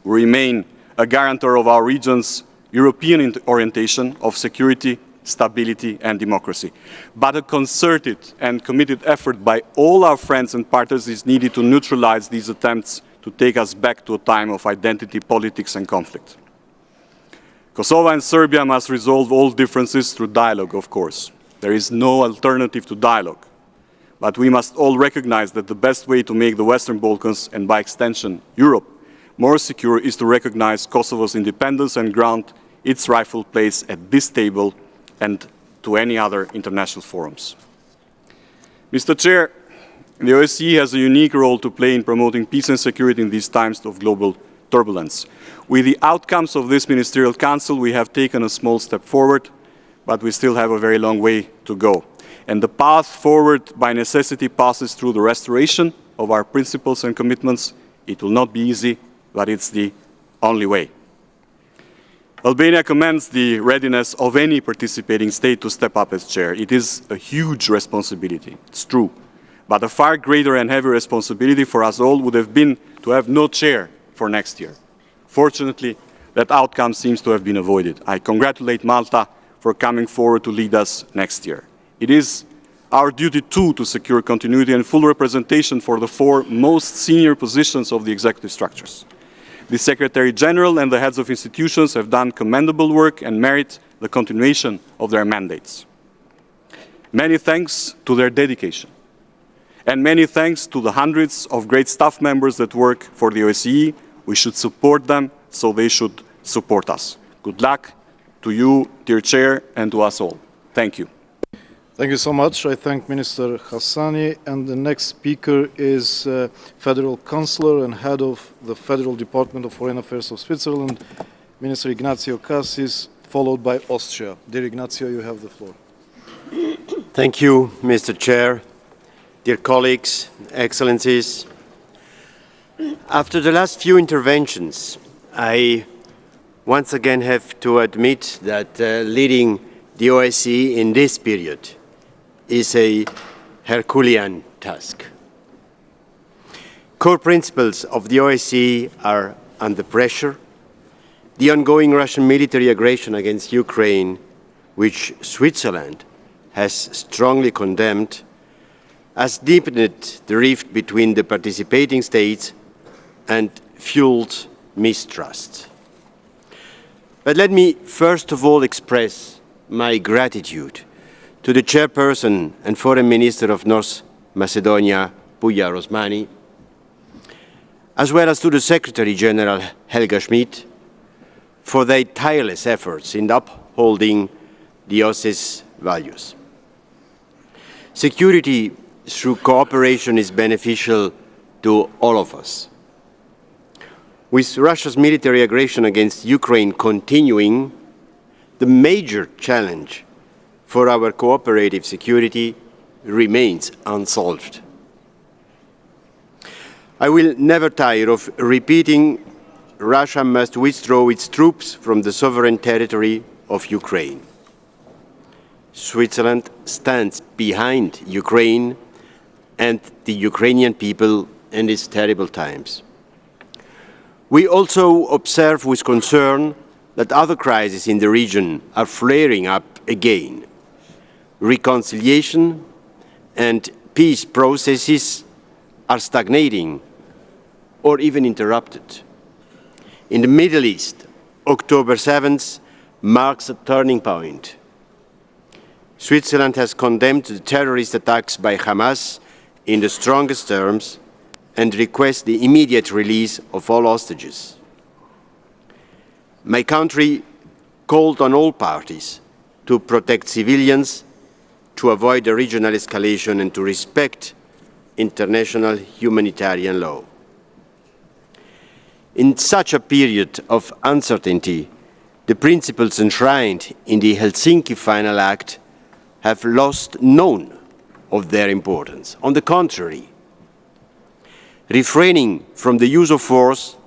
We remain a guarantor of our region's European orientation of security, stability and democracy. But a concerted and committed effort by all our friends and partners is needed to neutralize these attempts to take us back to a time of identity politics and conflict. Kosovo and Serbia must resolve all differences through dialogue, of course. There is no alternative to dialogue. But we must all recognize that the best way to make the Western Balkans, and by extension Europe, more secure is to recognize Kosovo's independence and grant its rightful place at this table and to any other international forums. Mr. Chair, the OSCE has a unique role to play in promoting peace and security in these times of global turbulence. With the outcomes of this Ministerial Council, we have taken a small step forward, but we still have a very long way to go. And the path forward by necessity passes through the restoration of our principles and commitments. It will not be easy, but it's the only way. Albania commends the readiness of any participating state to step up as chair. It is a huge responsibility, it's true, but a far greater and heavier responsibility for us all would have been to have no chair for next year. Fortunately, that outcome seems to have been avoided. I congratulate Malta for coming forward to lead us next year. It is our duty too to secure continuity and full representation for the 4 most senior positions of the executive structures. The Secretary General and the heads of institutions have done commendable work and merit the continuation of their mandates. Many thanks to their dedication. And many thanks to the hundreds of great staff members that work for the OSCE. We should support them, so they should support us. Good luck to you, dear Chair, and to us all. Thank you. Thank you so much. I thank Minister Hassani. And the next speaker is Federal Counselor and Head of the Federal Department of Foreign Affairs of Switzerland, Minister Ignacio Cassis, followed by Austria. Dear Ignacio, you have the floor. Thank you, Mr. Chair. Dear colleagues, Excellencies, after the last few interventions, I once again have to admit that leading the OSCE in this period is a Herculean task. Core principles of the OSCE are under pressure. The ongoing Russian military aggression against Ukraine, which Switzerland has strongly condemned, has deepened the rift between the participating states and fueled mistrust. But let me first of all express my gratitude to the Chairperson and Foreign Minister of North Macedonia, Bujar Osmani, as well as to the Secretary General Helga Schmid, for their tireless efforts in upholding the OSCE's values. Security through cooperation is beneficial to all of us. With Russia's military aggression against Ukraine continuing, the major challenge for our cooperative security remains unsolved. I will never tire of repeating Russia must withdraw its troops from the sovereign territory of Ukraine. Switzerland stands behind Ukraine and the Ukrainian people in these terrible times. We also observe with concern that other crises in the region are flaring up again. Reconciliation and peace processes are stagnating or even interrupted. In the Middle East, October 7th marks a turning point. Switzerland has condemned the terrorist attacks by Hamas in the strongest terms and requests the immediate release of all hostages. My country called on all parties to protect civilians, to avoid a regional escalation and to respect international humanitarian law. In such a period of uncertainty, the principles enshrined in the Helsinki Final Act have lost none of their importance. On the contrary, refraining from the use of force,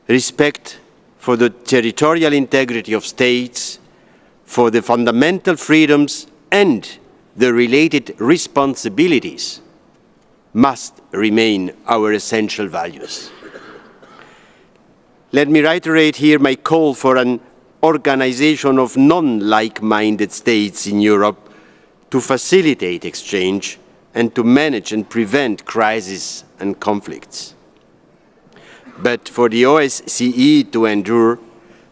respect for the territorial integrity of states, for the fundamental freedoms and the related responsibilities must remain our essential values. Let me reiterate here my call for an organization of non-like-minded states in Europe to facilitate exchange and to manage and prevent crises and conflicts. But for the OSCE to endure,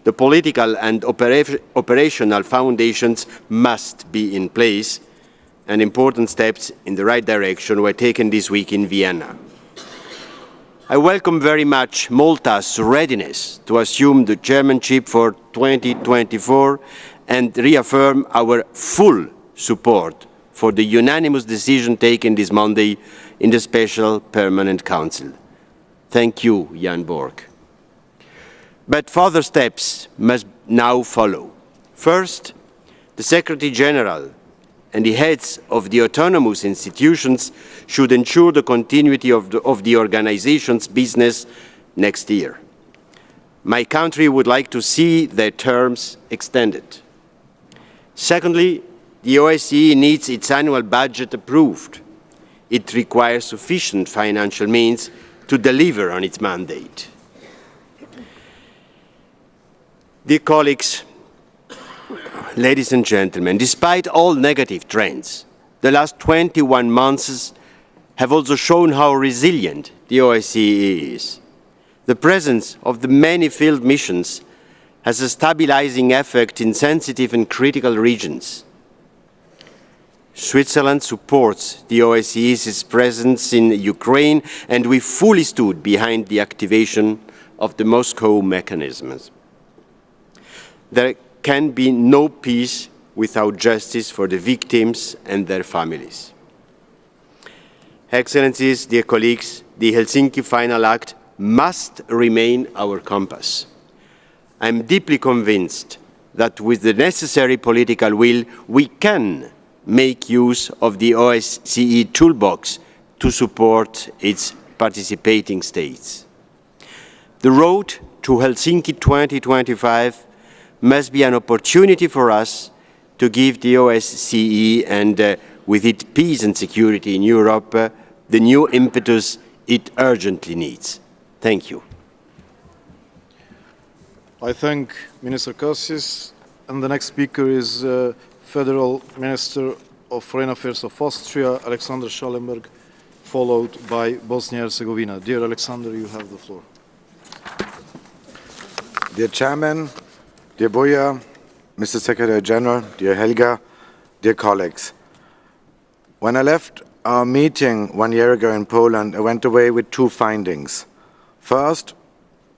the political and operational foundations must be in place, and important steps in the right direction were taken this week in Vienna. I welcome very much Malta's readiness to assume the chairmanship for 2024 and reaffirm our full support for the unanimous decision taken this Monday in the Special Permanent Council. Thank you, Jan Borg. But further steps must now follow. First, the Secretary General and the heads of the autonomous institutions should ensure the continuity of the organization's business next year. My country would like to see their terms extended. Secondly, the OSCE needs its annual budget approved. It requires sufficient financial means to deliver on its mandate. Dear colleagues, ladies and gentlemen, despite all negative trends, the last 21 months have also shown how resilient the OSCE is. The presence of the many field missions has a stabilizing effect in sensitive and critical regions. Switzerland supports the OSCE's presence in Ukraine, and we fully stood behind the activation of the Moscow mechanisms. There can be no peace without justice for the victims and their families. Excellencies, dear colleagues, the Helsinki Final Act must remain our compass. I am deeply convinced that with the necessary political will, we can make use of the OSCE toolbox to support its participating states. The road to Helsinki 2025 must be an opportunity for us to give the OSCE and with it peace and security in Europe the new impetus it urgently needs. Thank you. I thank Minister Kossis, and the next speaker is Federal Minister of Foreign Affairs of Austria, Alexander Schallenberg, followed by Bosnia-Herzegovina. Dear Alexander, you have the floor. Dear Chairman, dear Boya, Mr. Secretary General, dear Helga, dear colleagues. When I left our meeting 1 year ago in Poland, I went away with two findings. First,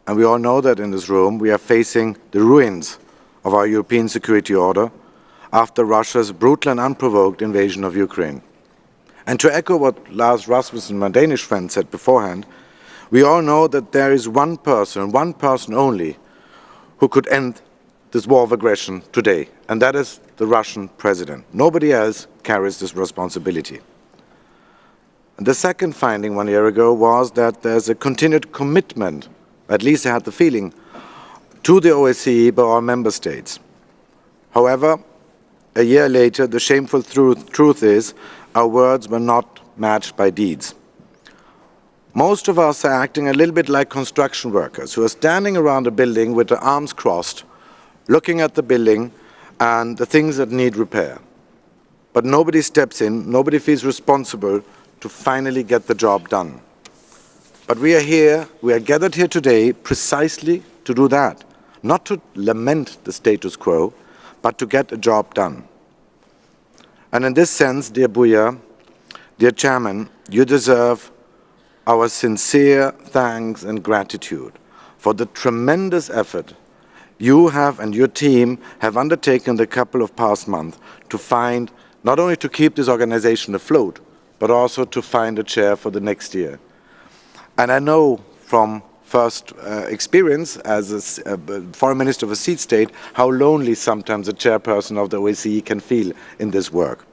And we all know that in this room we are facing the ruins of our European security order after Russia's brutal and unprovoked invasion of Ukraine. And to echo what Lars Rasmussen, my Danish friend, said beforehand, we all know that there is one person only, who could end this war of aggression today, and that is the Russian president. Nobody else carries this responsibility. And the second finding 1 year ago was that there's a continued commitment, at least I had the feeling, to the OSCE by our member states. However, a year later, the shameful truth is our words were not matched by deeds. Most of us are acting a little bit like construction workers who are standing around a building with their arms crossed, looking at the building and the things that need repair. But nobody steps in, nobody feels responsible to finally get the job done. But we are gathered here today precisely to do that, not to lament the status quo, but to get a job done. And in this sense, dear Buya, dear Chairman, you deserve our sincere thanks and gratitude for the tremendous effort you have and your team have undertaken the couple of past months to find, not only to keep this organization afloat, but also to find a chair for the next year. And I know from first experience as a foreign minister of a seat state how lonely sometimes a chairperson of the OSCE can feel in this work.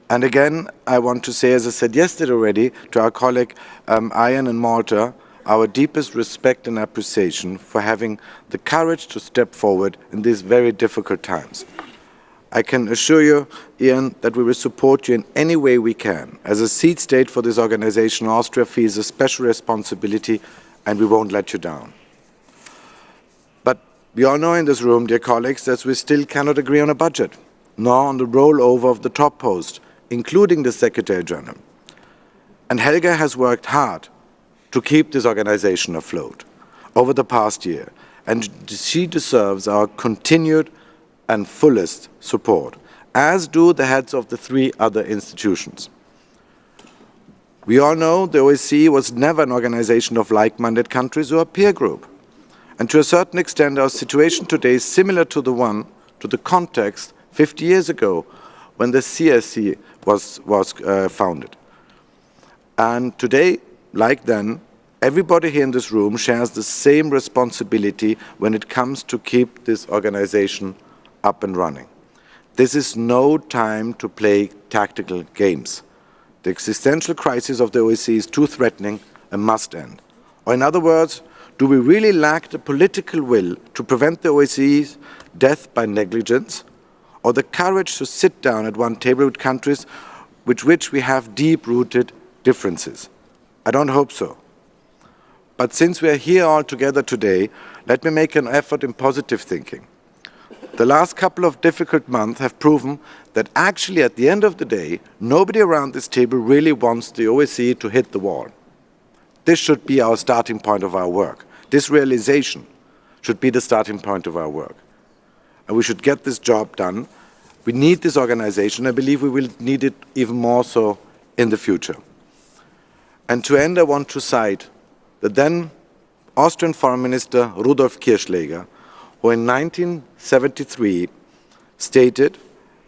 And again, I want to say, as I said yesterday already, to our colleague Ian in Malta, our deepest respect and appreciation for having the courage to step forward in these very difficult times. I can assure you, Ian, that we will support you in any way we can. As a seat state for this organization, Austria feels a special responsibility, and we won't let you down. But we all know in this room, dear colleagues, that we still cannot agree on a budget, nor on the rollover of the top post, including the Secretary General. And Helga has worked hard to keep this organization afloat over the past year, and she deserves our continued and fullest support, as do the heads of the 3 other institutions. We all know the OSCE was never an organization of like-minded countries or a peer group. And to a certain extent, our situation today is similar to the context 50 years ago when the CSC was founded. And today, like then, everybody here in this room shares the same responsibility when it comes to keep this organization up and running. This is no time to play tactical games. The existential crisis of the OSCE is too threatening and must end. Or in other words, do we really lack the political will to prevent the OSCE's death by negligence, or the courage to sit down at one table with countries with which we have deep-rooted differences? I don't hope so. But since we are here all together today, let me make an effort in positive thinking. The last couple of difficult months have proven that actually at the end of the day, nobody around this table really wants the OSCE to hit the wall. This should be our starting point of our work. This realization should be the starting point of our work. And we should get this job done. We need this organization. I believe we will need it even more so in the future. And to end, I want to cite the then Austrian Foreign Minister Rudolf Kirchschläger, who in 1973 stated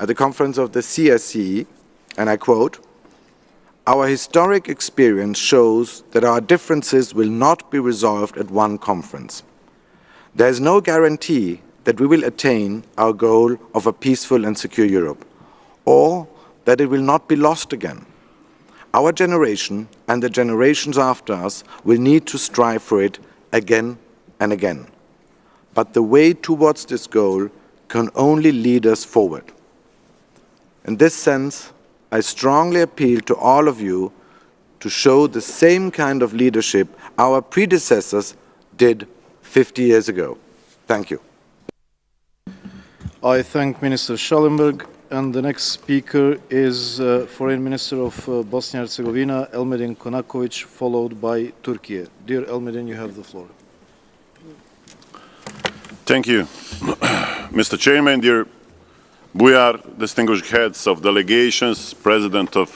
at the conference of the CSCE, and I quote, "Our historic experience shows that our differences will not be resolved at one conference. There is no guarantee that we will attain our goal of a peaceful and secure Europe, or that it will not be lost again. Our generation and the generations after us will need to strive for it again and again. But the way towards this goal can only lead us forward." In this sense, I strongly appeal to all of you to show the same kind of leadership our predecessors did 50 years ago. Thank you. I thank Minister Schallenberg, and the next speaker is Foreign Minister of Bosnia and Herzegovina, Elmedin Konakovic, followed by Turkey. Dear Elmedin, you have the floor. Thank you. Mr. Chairman, dear Bujar, distinguished heads of delegations, President of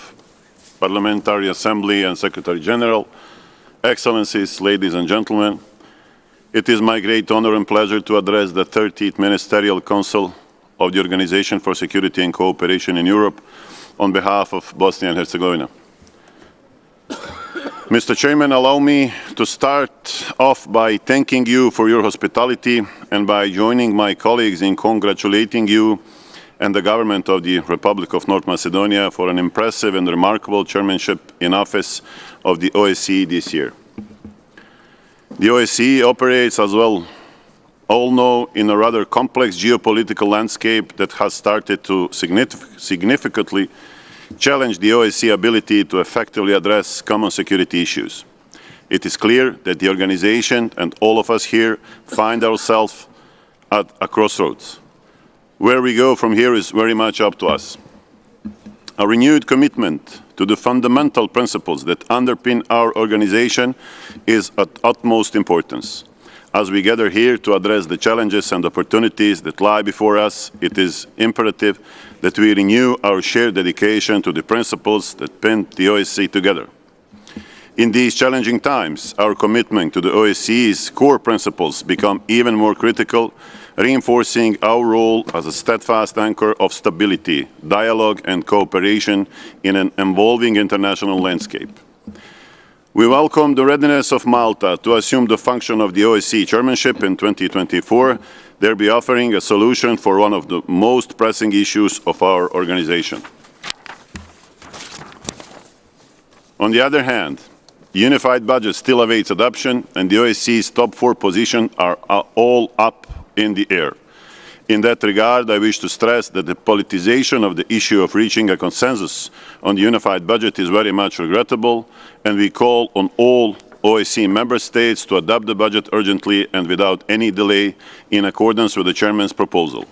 Parliamentary Assembly and Secretary General, Excellencies, ladies and gentlemen, It is my great honor and pleasure to address the 30th Ministerial Council of the Organization for Security and Cooperation in Europe on behalf of Bosnia and Herzegovina. Mr. Chairman, allow me to start off by thanking you for your hospitality and by joining my colleagues in congratulating you and the government of the Republic of North Macedonia for an impressive and remarkable chairmanship in office of the OSCE this year. The OSCE operates, as well all know, in a rather complex geopolitical landscape that has started to significantly challenge the OSCE ability to effectively address common security issues. It is clear that the organization and all of us here find ourselves at a crossroads. Where we go from here is very much up to us. A renewed commitment to the fundamental principles that underpin our organization is of utmost importance. As we gather here to address the challenges and opportunities that lie before us, it is imperative that we renew our shared dedication to the principles that bind the OSCE together. In these challenging times, our commitment to the OSCE's core principles become even more critical, reinforcing our role as a steadfast anchor of stability, dialogue and cooperation in an evolving international landscape. We welcome the readiness of Malta to assume the function of the OSCE chairmanship in 2024, thereby offering a solution for one of the most pressing issues of our organization. On the other hand, the unified budget still awaits adoption, and the OSCE's top 4 positions are all up in the air. In that regard, I wish to stress that the politicization of the issue of reaching a consensus on the unified budget is very much regrettable, and we call on all OSCE member states to adopt the budget urgently and without any delay in accordance with the chairman's proposal.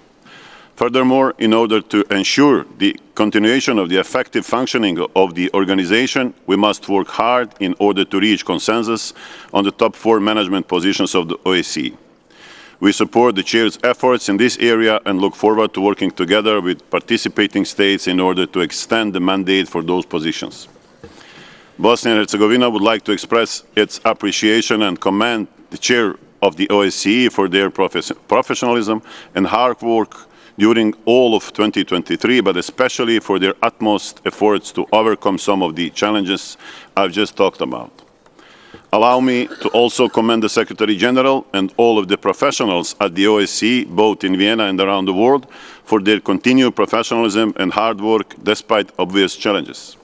Furthermore, in order to ensure the continuation of the effective functioning of the organization, we must work hard in order to reach consensus on the top 4 management positions of the OSCE. We support the Chair's efforts in this area and look forward to working together with participating states in order to extend the mandate for those positions. Bosnia and Herzegovina would like to express its appreciation and commend the Chair of the OSCE for their professionalism and hard work during all of 2023, but especially for their utmost efforts to overcome some of the challenges I've just talked about. Allow me to also commend the Secretary General and all of the professionals at the OSCE, both in Vienna and around the world, for their continued professionalism and hard work despite obvious challenges.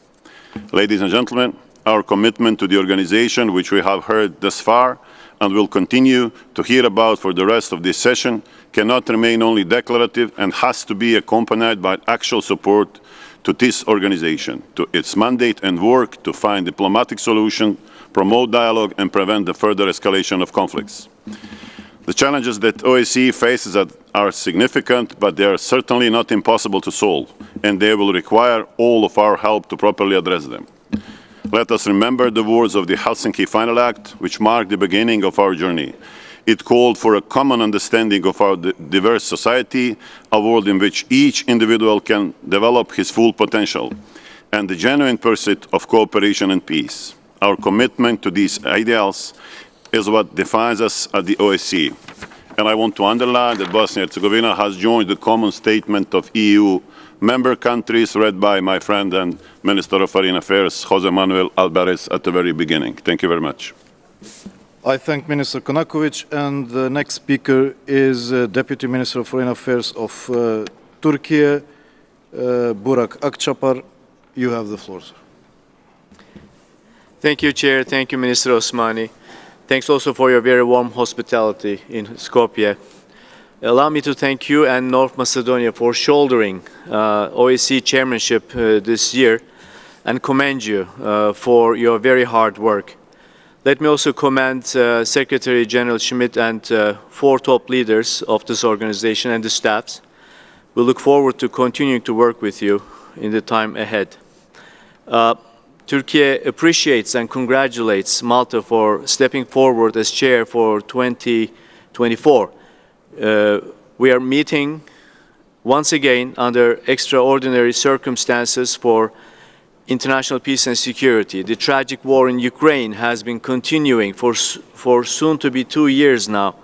Ladies and gentlemen, our commitment to the organization, which we have heard thus far and will continue to hear about for the rest of this session, cannot remain only declarative and has to be accompanied by actual support to this organization, to its mandate and work to find diplomatic solutions, promote dialogue and prevent the further escalation of conflicts. The challenges that OSCE faces are significant, but they are certainly not impossible to solve, and they will require all of our help to properly address them. Let us remember the words of the Helsinki Final Act, which marked the beginning of our journey. It called for a common understanding of our diverse society, a world in which each individual can develop his full potential, and the genuine pursuit of cooperation and peace. Our commitment to these ideals is what defines us at the OSCE. And I want to underline that Bosnia and Herzegovina has joined the common statement of EU member countries read by my friend and Minister of Foreign Affairs, Jose Manuel Alvarez, at the very beginning. Thank you very much. I thank Minister Konakovic, and the next speaker is Deputy Minister of Foreign Affairs of Turkey, Burak Akçapar. You have the floor, sir. Thank you, Chair. Thank you, Minister Osmani. Thanks also for your very warm hospitality in Skopje. Allow me to thank you and North Macedonia for shouldering OSCE chairmanship this year and commend you for your very hard work. Let me also commend Secretary General Schmidt and 4 top leaders of this organization and the staffs. We look forward to continuing to work with you in the time ahead. Turkey appreciates and congratulates Malta for stepping forward as chair for 2024. We are meeting once again under extraordinary circumstances for international peace and security. The tragic war in Ukraine has been continuing for soon to be 2 years now.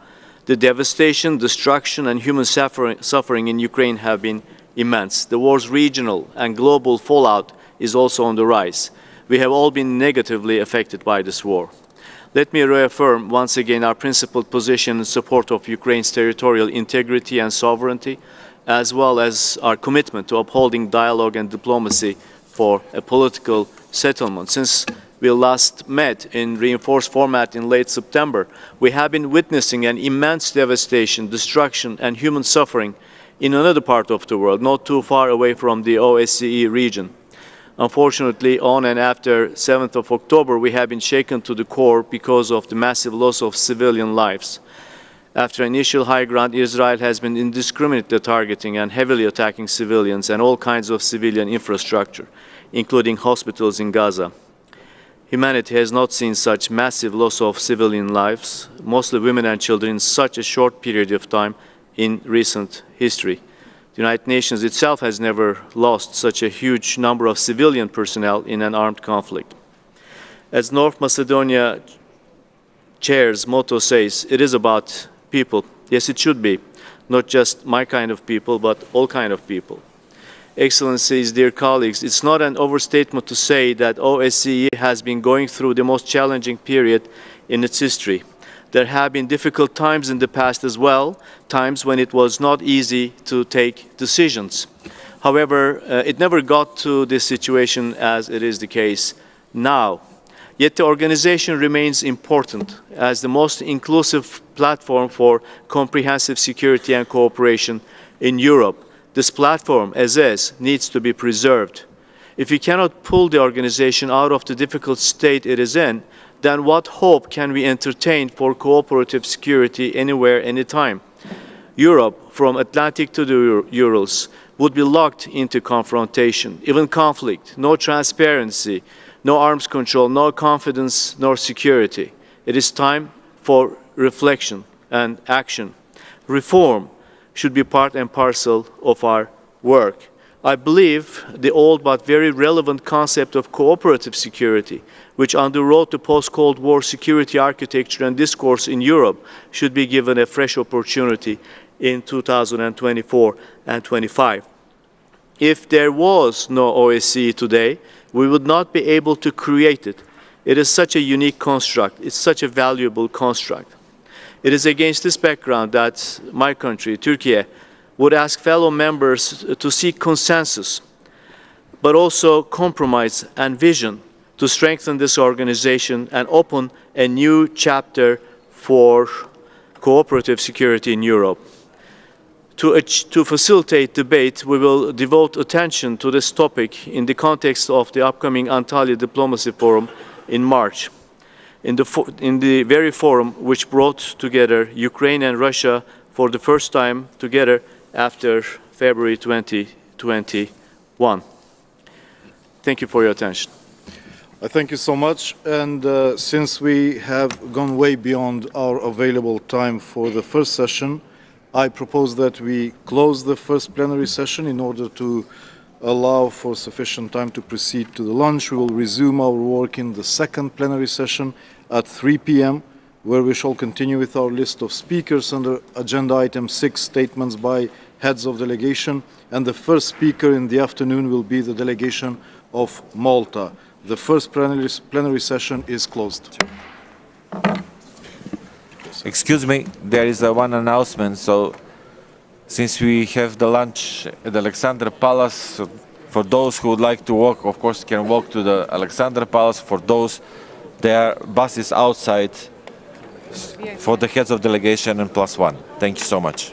The devastation, destruction, and human suffering in Ukraine have been immense. The war's regional and global fallout is also on the rise. We have all been negatively affected by this war. Let me reaffirm once again our principled position in support of Ukraine's territorial integrity and sovereignty, as well as our commitment to upholding dialogue and diplomacy for a political settlement. Since we last met in reinforced format in late September, we have been witnessing an immense devastation, destruction, and human suffering in another part of the world, not too far away from the OSCE region. Unfortunately, on and after 7th of October, we have been shaken to the core because of the massive loss of civilian lives. After initial high ground, Israel has been indiscriminately targeting and heavily attacking civilians and all kinds of civilian infrastructure, including hospitals in Gaza. Humanity has not seen such massive loss of civilian lives, mostly women and children, in such a short period of time in recent history. The United Nations itself has never lost such a huge number of civilian personnel in an armed conflict. As North Macedonia Chair's motto says, it is about people. Yes, it should be. Not just my kind of people, but all kind of people. Excellencies, dear colleagues, it's not an overstatement to say that OSCE has been going through the most challenging period in its history. There have been difficult times in the past as well, times when it was not easy to take decisions. However, it never got to this situation as it is the case now. Yet the organization remains important as the most inclusive platform for comprehensive security and cooperation in Europe. This platform, as is, needs to be preserved. If we cannot pull the organization out of the difficult state it is in, then what hope can we entertain for cooperative security anywhere, anytime? Europe, from Atlantic to the Urals, would be locked into confrontation, even conflict, no transparency, no arms control, no confidence, nor security. It is time for reflection and action. Reform should be part and parcel of our work. I believe the old but very relevant concept of cooperative security, which underwrote the post-Cold War security architecture and discourse in Europe, should be given a fresh opportunity in 2024 and 25. If there was no OSCE today, we would not be able to create it. It is such a unique construct. It's such a valuable construct. It is against this background that my country, Turkey, would ask fellow members to seek consensus, but also compromise and vision to strengthen this organization and open a new chapter for cooperative security in Europe. To facilitate debate, we will devote attention to this topic in the context of the upcoming Antalya Diplomacy Forum in March, in the very forum which brought together Ukraine and Russia for the first time together after February 2021. Thank you for your attention. I thank you so much. And since we have gone way beyond our available time for the first session, I propose that we close the first plenary session in order to allow for sufficient time to proceed to the lunch. We will resume our work in the second plenary session at 3 p.m., where we shall continue with our list of speakers under agenda item 6, statements by heads of delegation. And the first speaker in the afternoon will be the delegation of Malta. The first plenary session is closed. Excuse me, there is one announcement. So, since we have the lunch at the Alexander Palace, for those who would like to walk, of course, can walk to the Alexander Palace. For those, there are buses outside for the heads of delegation and +1. Thank you so much.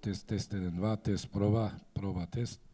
Test 1, 2, test, prova, test.